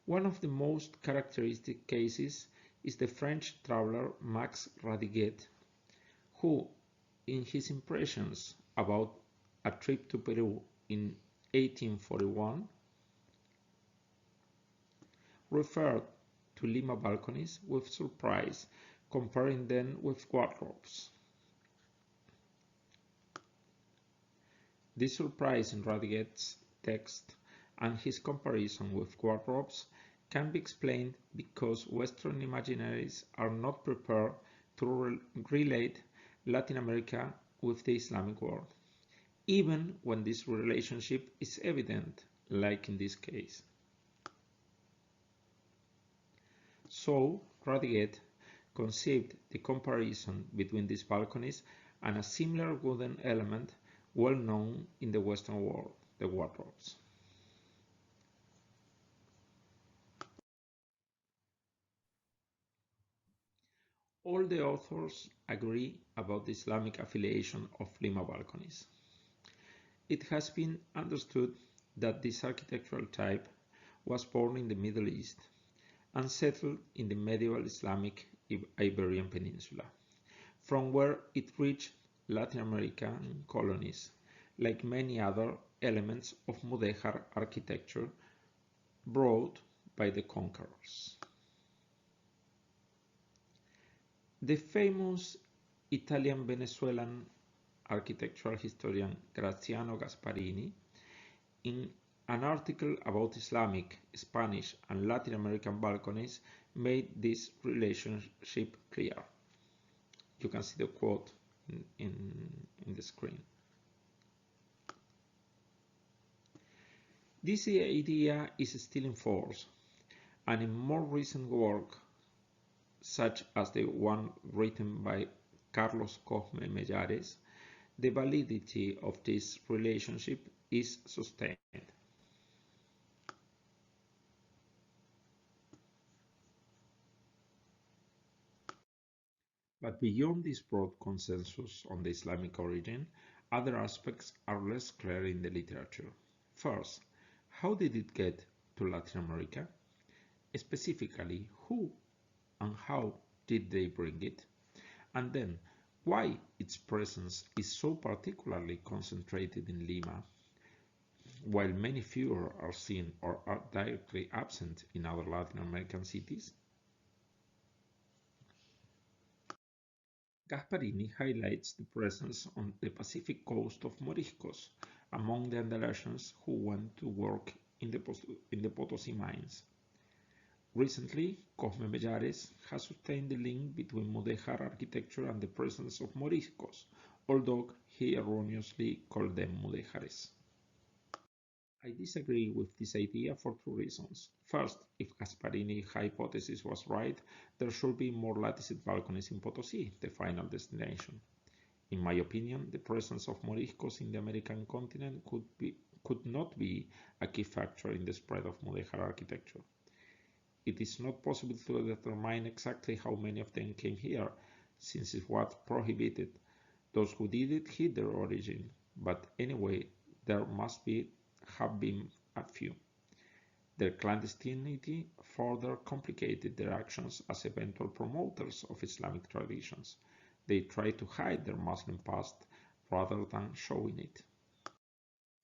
One of the most characteristic cases is the French traveler Max Radiguet, who, in his impressions about a trip to Peru in 1841, referred to Lima balconies with surprise, comparing them with wardrobes. This surprise in Radiguet's text and his comparison with wardrobes can be explained because Western imaginaries are not prepared to relate Latin America with the Islamic world, even when this relationship is evident, like in this case. So, Radiguet conceived the comparison between these balconies and a similar wooden element well known in the Western world, the wardrobes. All the authors agree about the Islamic affiliation of Lima balconies. It has been understood that this architectural type was born in the Middle East and settled in the medieval Islamic Iberian Peninsula, from where it reached Latin American colonies, like many other elements of Mudéjar architecture brought by the conquerors. The famous Italian-Venezuelan architectural historian Graziano Gasparini, in an article about Islamic, Spanish, and Latin American balconies, made this relationship clear. You can see the quote in the screen. This idea is still in force, and in more recent work, such as the one written by Carlos Cosme Mellares, the validity of this relationship is sustained. But beyond this broad consensus on the Islamic origin, other aspects are less clear in the literature. First, how did it get to Latin America? Specifically, who and how did they bring it? And then, why its presence is so particularly concentrated in Lima, while many fewer are seen or are directly absent in other Latin American cities? Gasparini highlights the presence on the Pacific coast of Moriscos among the Andalusians who went to work in the Potosi mines. Recently, Cosme Mellares has sustained the link between Mudéjar architecture and the presence of Moriscos, although he erroneously called them Mudéjares. I disagree with this idea for two reasons. First, if Gasparini's hypothesis was right, there should be more latticed balconies in Potosi, the final destination. In my opinion, the presence of Moriscos in the American continent could not be a key factor in the spread of Mudéjar architecture. It is not possible to determine exactly how many of them came here, since it was prohibited. Those who did it hid their origin, but anyway, there must have been a few. Their clandestinity further complicated their actions as eventual promoters of Islamic traditions. They tried to hide their Muslim past rather than showing it.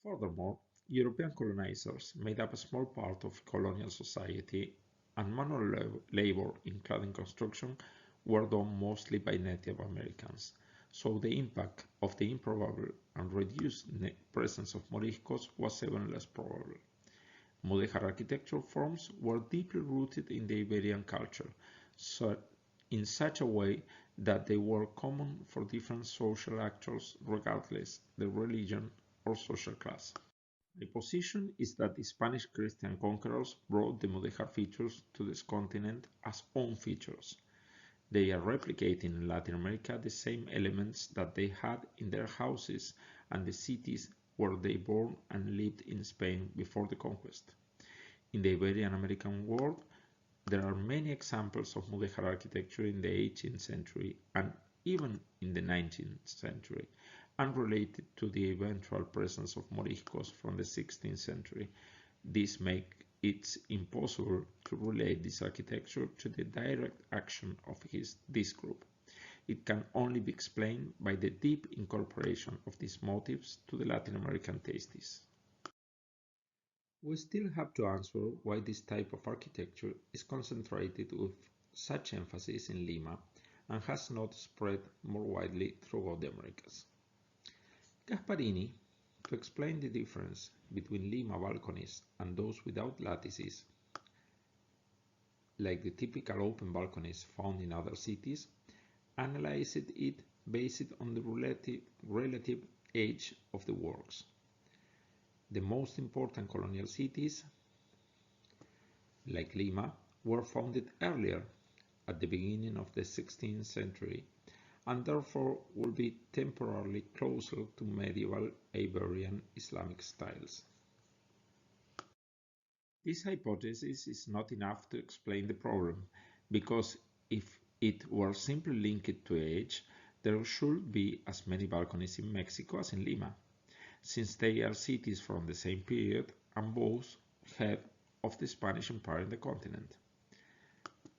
Furthermore, European colonizers made up a small part of colonial society, and manual labor in cladding construction were done mostly by Native Americans. So the impact of the improbable and reduced presence of Moriscos was even less probable. Mudéjar architectural forms were deeply rooted in the Iberian culture, so in such a way that they were common for different social actors regardless their religion or social class. My position is that the Spanish Christian conquerors brought the Mudéjar features to this continent as own features. They are replicating in Latin America the same elements that they had in their houses and the cities where they born and lived in Spain before the conquest. In the Iberian American world, there are many examples of Mudéjar architecture in the 18th century and even in the 19th century, unrelated to the eventual presence of Moriscos from the 16th century. This makes it impossible to relate this architecture to the direct action of this group. It can only be explained by the deep incorporation of these motifs to the Latin American tastes. We still have to answer why this type of architecture is concentrated with such emphasis in Lima and has not spread more widely throughout the Americas. Gasparini, to explain the difference between Lima balconies and those without lattices, like the typical open balconies found in other cities, analyzed it based on the relative age of the works. The most important colonial cities, like Lima, were founded earlier, at the beginning of the 16th century, and therefore will be temporarily closer to medieval Iberian Islamic styles. This hypothesis is not enough to explain the problem, because if it were simply linked to age, there should be as many balconies in Mexico as in Lima, since they are cities from the same period and both head of the Spanish Empire in the continent.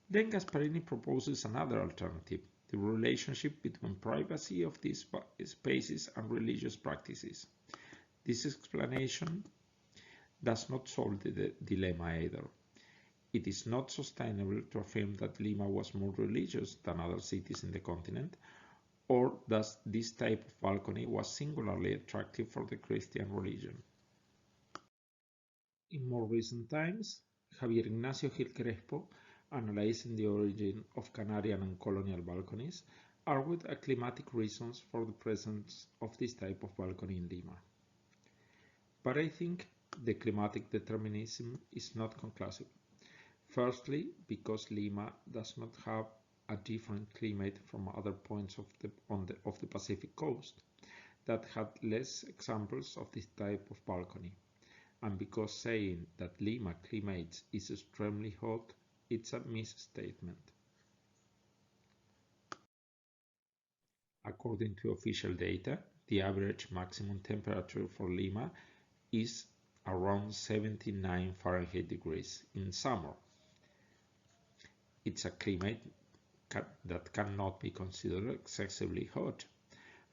Then Gasparini proposes another alternative, the relationship between privacy of these spaces and religious practices. This explanation does not solve the dilemma either. It is not sustainable to affirm that Lima was more religious than other cities in the continent, or that this type of balcony was singularly attractive for the Christian religion. In more recent times, Javier Ignacio Gil Crespo, analyzing the origin of Canarian and colonial balconies, argued climatic reasons for the presence of this type of balcony in Lima. But I think the climatic determinism is not conclusive. Firstly, because Lima does not have a different climate from other points of the Pacific coast that had less examples of this type of balcony, and because saying that Lima climate is extremely hot, it's a misstatement. According to official data, the average maximum temperature for Lima is around 79 Fahrenheit degrees in summer. It's a climate that cannot be considered excessively hot.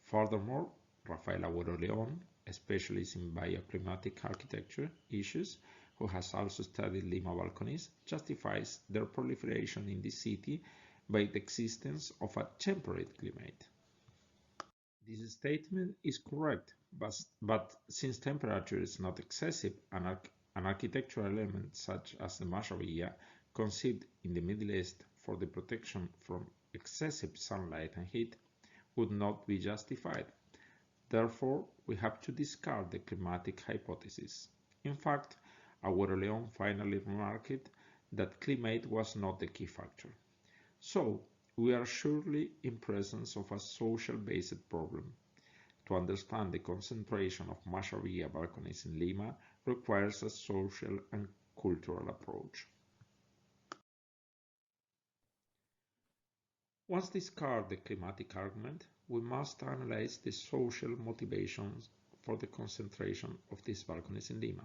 Furthermore, Rafael Agüero León, a specialist in bioclimatic architecture issues, who has also studied Lima balconies, justifies their proliferation in this city by the existence of a temperate climate. This statement is correct, but since temperature is not excessive, an architectural element such as the Mashrabiya, conceived in the Middle East for the protection from excessive sunlight and heat, would not be justified. Therefore, we have to discard the climatic hypothesis. In fact, Agüero León finally remarked that climate was not the key factor. So, we are surely in presence of a social-based problem. To understand the concentration of Mashrabiya balconies in Lima requires a social and cultural approach. Once discard the climatic argument, we must analyze the social motivations for the concentration of these balconies in Lima.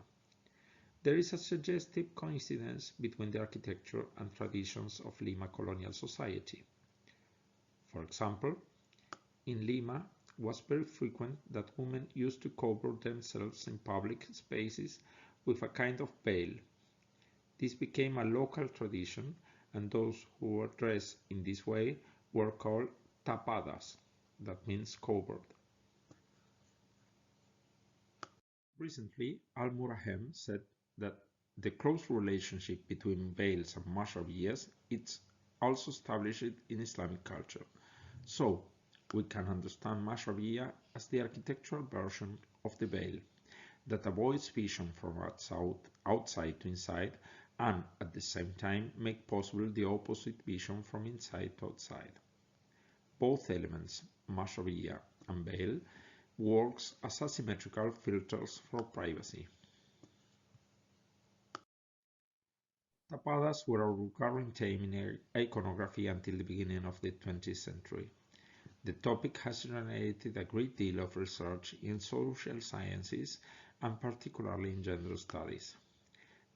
There is a suggestive coincidence between the architecture and traditions of Lima colonial society. For example, in Lima, it was very frequent that women used to cover themselves in public spaces with a kind of veil. This became a local tradition, and those who were dressed in this way were called tapadas, that means covered. Recently, Al-Murahem said that the close relationship between veils and mashrabiyas is also established in Islamic culture. So, we can understand Mashrabiya as the architectural version of the veil that avoids vision from outside to inside and at the same time make possible the opposite vision from inside to outside. Both elements, Mashrabiya and veil, works as asymmetrical filters for privacy. Tapadas were a recurring theme in iconography until the beginning of the 20th century. The topic has generated a great deal of research in social sciences and particularly in gender studies.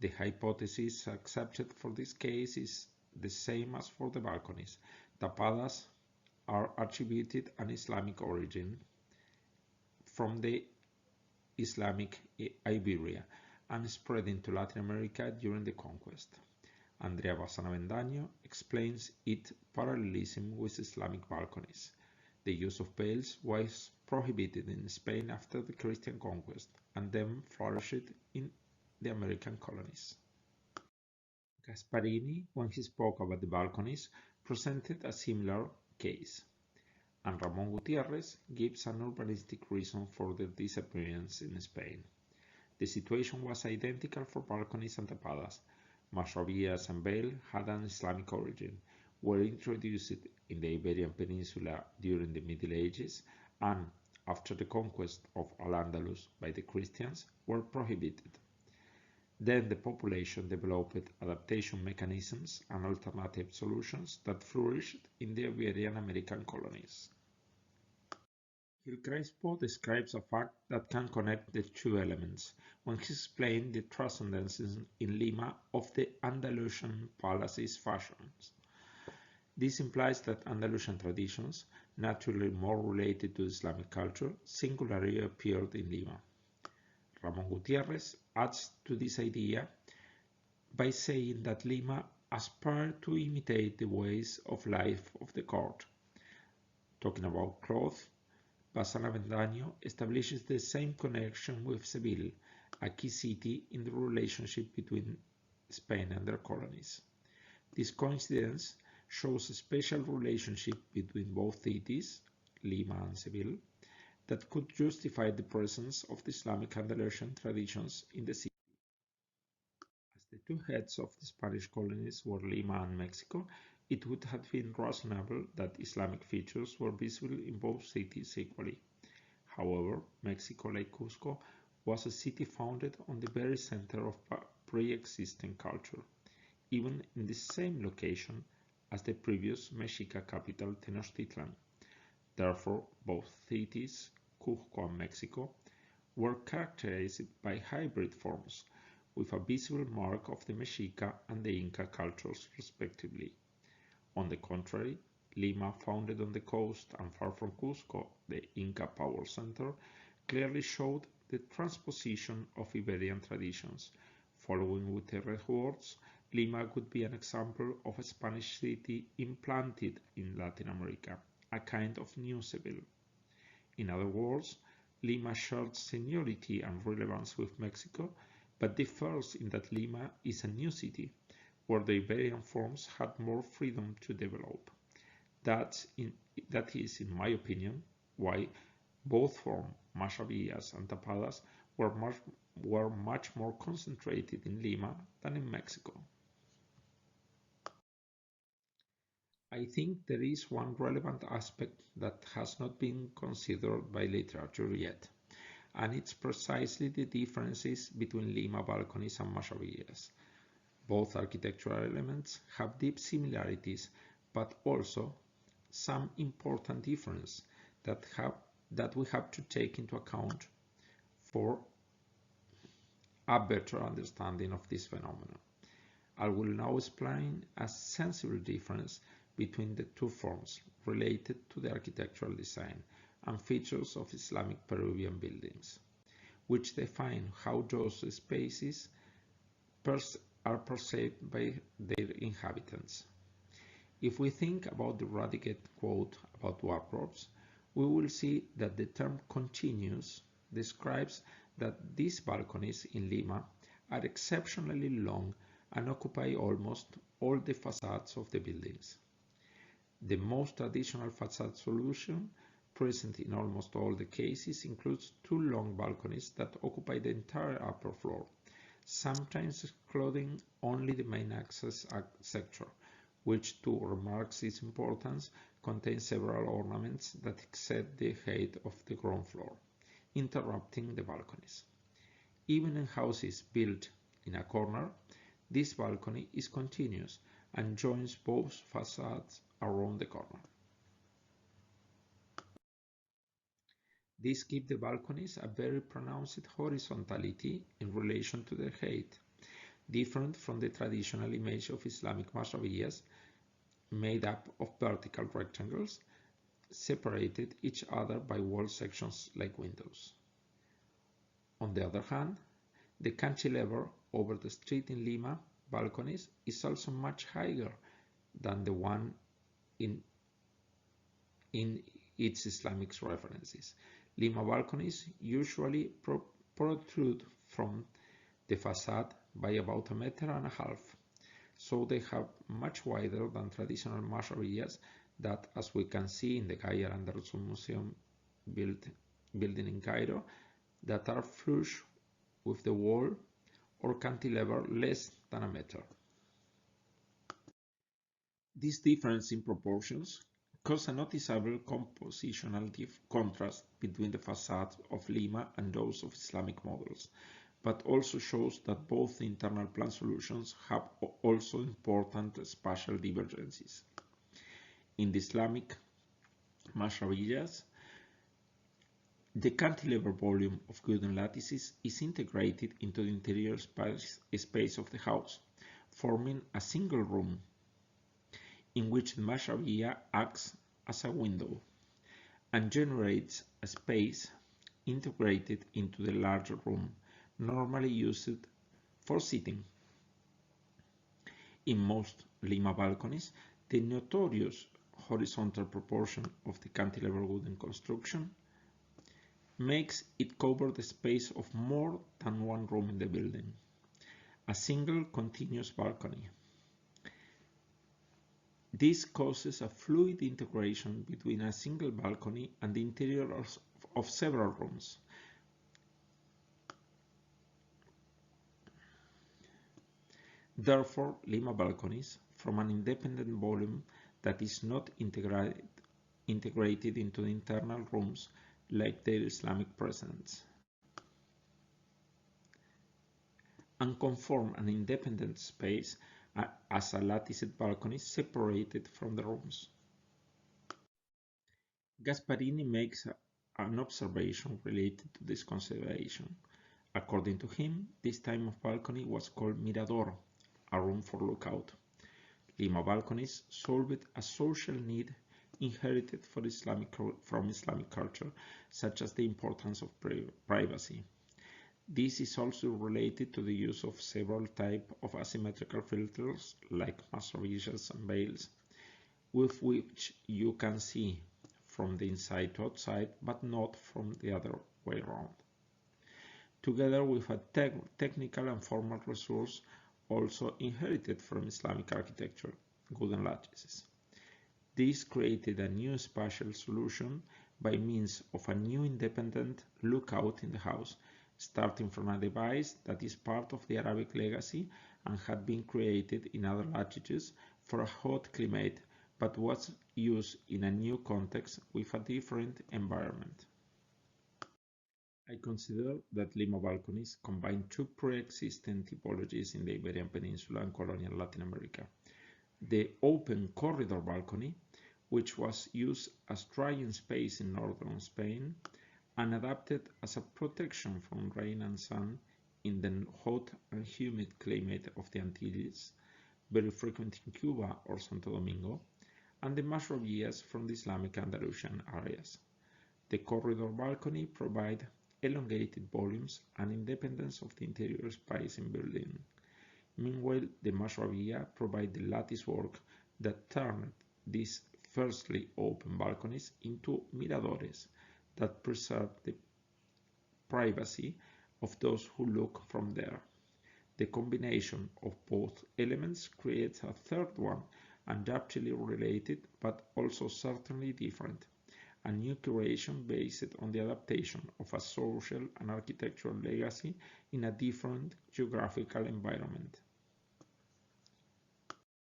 The hypothesis accepted for this case is the same as for the balconies. Tapadas are attributed an Islamic origin from the Islamic Iberia and spread into Latin America during the conquest. Andrea Bassana-Bendaño explains its parallelism with Islamic balconies. The use of veils was prohibited in Spain after the Christian conquest and then flourished in the American colonies. Gasparini, when he spoke about the balconies, presented a similar case, and Ramón Gutiérrez gives an urbanistic reason for their disappearance in Spain. The situation was identical for balconies and tapadas. Mashrabiyas and veil had an Islamic origin, were introduced in the Iberian Peninsula during the Middle Ages, and, after the conquest of Al-Andalus by the Christians, were prohibited. Then the population developed adaptation mechanisms and alternative solutions that flourished in the Iberian American colonies. Gil Crespo describes a fact that can connect the two elements when he explained the transcendence in Lima of the Andalusian palaces fashions. This implies that Andalusian traditions, naturally more related to Islamic culture, singularly appeared in Lima. Ramón Gutiérrez adds to this idea by saying that Lima aspired to imitate the ways of life of the court. Talking about clothes, Bassana-Bendaño establishes the same connection with Seville, a key city in the relationship between Spain and their colonies. This coincidence shows a special relationship between both cities, Lima and Seville, that could justify the presence of the Islamic and Algerian traditions in the city. As the two heads of the Spanish colonies were Lima and Mexico, it would have been reasonable that Islamic features were visible in both cities equally. However, Mexico, like Cusco, was a city founded on the very center of pre-existing culture, even in the same location as the previous Mexica capital Tenochtitlan. Therefore, both cities, Cusco and Mexico, were characterized by hybrid forms, with a visible mark of the Mexica and the Inca cultures respectively. On the contrary, Lima, founded on the coast and far from Cusco, the Inca power center, clearly showed the transposition of Iberian traditions. Following Gutierrez's words, Lima could be an example of a Spanish city implanted in Latin America, a kind of New Seville. In other words, Lima shared seniority and relevance with Mexico, but differs in that Lima is a new city, where the Iberian forms had more freedom to develop. That is, in my opinion, why both forms, Mashrabiyas and Tapadas, were much more concentrated in Lima than in Mexico. I think there is one relevant aspect that has not been considered by literature yet, and it's precisely the differences between Lima balconies and Mashrabiyas. Both architectural elements have deep similarities, but also some important differences that we have to take into account for a better understanding of this phenomenon. I will now explain a sensible difference between the two forms related to the architectural design and features of Islamic Peruvian buildings, which define how those spaces are perceived by their inhabitants. If we think about the Radiguet quote about wardrobes, we will see that the term continuous describes that these balconies in Lima are exceptionally long and occupy almost all the facades of the buildings. The most traditional facade solution present in almost all the cases includes two long balconies that occupy the entire upper floor, sometimes excluding only the main access sector, which, to remark its importance, contains several ornaments that exceed the height of the ground floor, interrupting the balconies. Even in houses built in a corner, this balcony is continuous and joins both facades around the corner. This gives the balconies a very pronounced horizontality in relation to their height, different from the traditional image of Islamic Mashrabiyas, made up of vertical rectangles, separated each other by wall sections like windows. On the other hand, the cantilever over the street in Lima balconies is also much higher than the one in its Islamic references. Lima balconies usually protrude from the facade by about 1.5 meters, so they have much wider than traditional Mashrabiyas that, as we can see in the Gaia Anderson Museum building in Cairo, that are flush with the wall or cantilever less than 1 meter. This difference in proportions causes a noticeable compositional contrast between the facades of Lima and those of Islamic models, but also shows that both internal plan solutions have also important spatial divergences. In the Islamic Mashrabiyas, the cantilever volume of wooden lattices is integrated into the interior space of the house, forming a single room in which the Mashrabiya acts as a window and generates a space integrated into the larger room, normally used for sitting. In most Lima balconies, the notorious horizontal proportion of the cantilever wooden construction makes it cover the space of more than one room in the building. A single continuous balcony This causes a fluid integration between a single balcony and the interior of several rooms. Therefore, Lima balconies from an independent volume that is not integrated into the internal rooms like their Islamic presence, and conform an independent space as a latticed balcony separated from the rooms. Gasparini makes an observation related to this consideration. According to him, this type of balcony was called mirador, a room for lookout. Lima balconies solved a social need inherited from Islamic culture, such as the importance of privacy. This is also related to the use of several types of asymmetrical filters like Mashrabiyas and veils, with which you can see from the inside to outside, but not from the other way around. Together with a technical and formal resource also inherited from Islamic architecture, wooden lattices. This created a new spatial solution by means of a new independent lookout in the house, starting from a device that is part of the Arabic legacy and had been created in other latitudes for a hot climate, but was used in a new context with a different environment. I consider that Lima balconies combine two pre-existing typologies in the Iberian Peninsula and colonial Latin America. The open corridor balcony, which was used as drying space in northern Spain and adapted as a protection from rain and sun in the hot and humid climate of the Antilles, very frequent in Cuba or Santo Domingo, and the Mashrabiyas from the Islamic Andalusian areas. The corridor balcony provides elongated volumes and independence of the interior space in building. Meanwhile, the Mashrabiya provide the lattice work that turned these firstly open balconies into miradores that preserve the privacy of those who look from there. The combination of both elements creates a third one, undoubtedly related but also certainly different, a new curation based on the adaptation of a social and architectural legacy in a different geographical environment.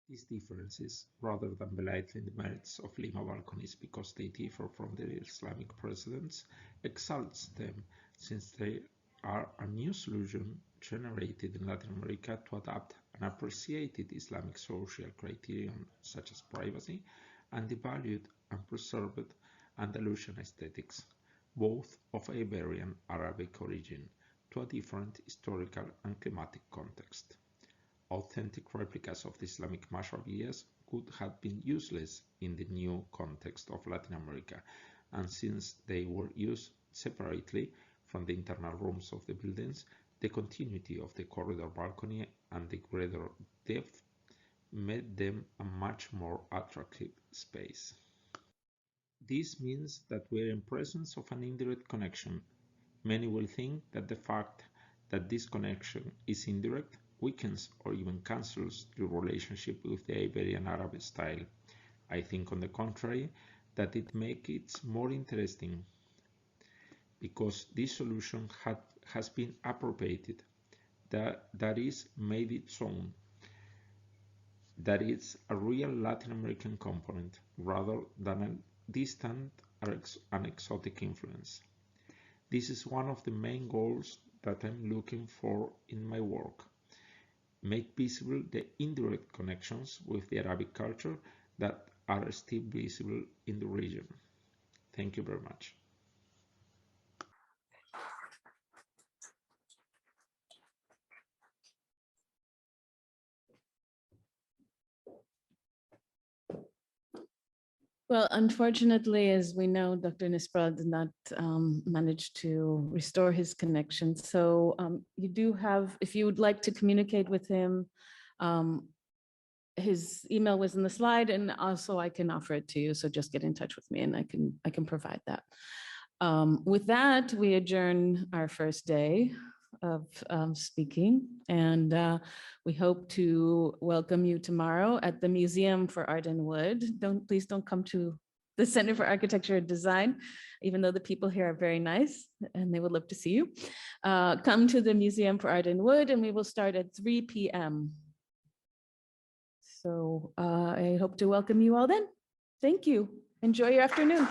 These differences, rather than belittling the merits of Lima balconies because they differ from their Islamic precedents, exalts them since they are a new solution generated in Latin America to adapt an appreciated Islamic social criterion such as privacy and the valued and preserved Andalusian aesthetics, both of Iberian Arabic origin, to a different historical and climatic context. Authentic replicas of the Islamic Mashrabiyas could have been useless in the new context of Latin America, and since they were used separately from the internal rooms of the buildings, the continuity of the corridor balcony and the greater depth made them a much more attractive space. This means that we are in presence of an indirect connection. Many will think that the fact that this connection is indirect weakens or even cancels the relationship with the Iberian Arab style. I think, on the contrary, that it makes it more interesting because this solution has been appropriated, that is made its own, that it's a real Latin American component rather than a distant and exotic influence. This is one of the main goals that I'm looking for in my work. Make visible the indirect connections with the Arabic culture that are still visible in the region. Thank you very much. Well, unfortunately, as we know, Dr. Nispral did not manage to restore his connection. So you do have, if you would like to communicate with him, his email was in the slide, and also I can offer it to you. So just get in touch with me and I can provide that. With that, we adjourn our first day of speaking, and we hope to welcome you tomorrow at the Museum for Art and Wood. Please don't come to the Center for Architecture and Design, even though the people here are very nice and they would love to see you. Come to the Museum for Art and Wood, and we will start at 3 p.m. So I hope to welcome you all then. Thank you. Enjoy your afternoon.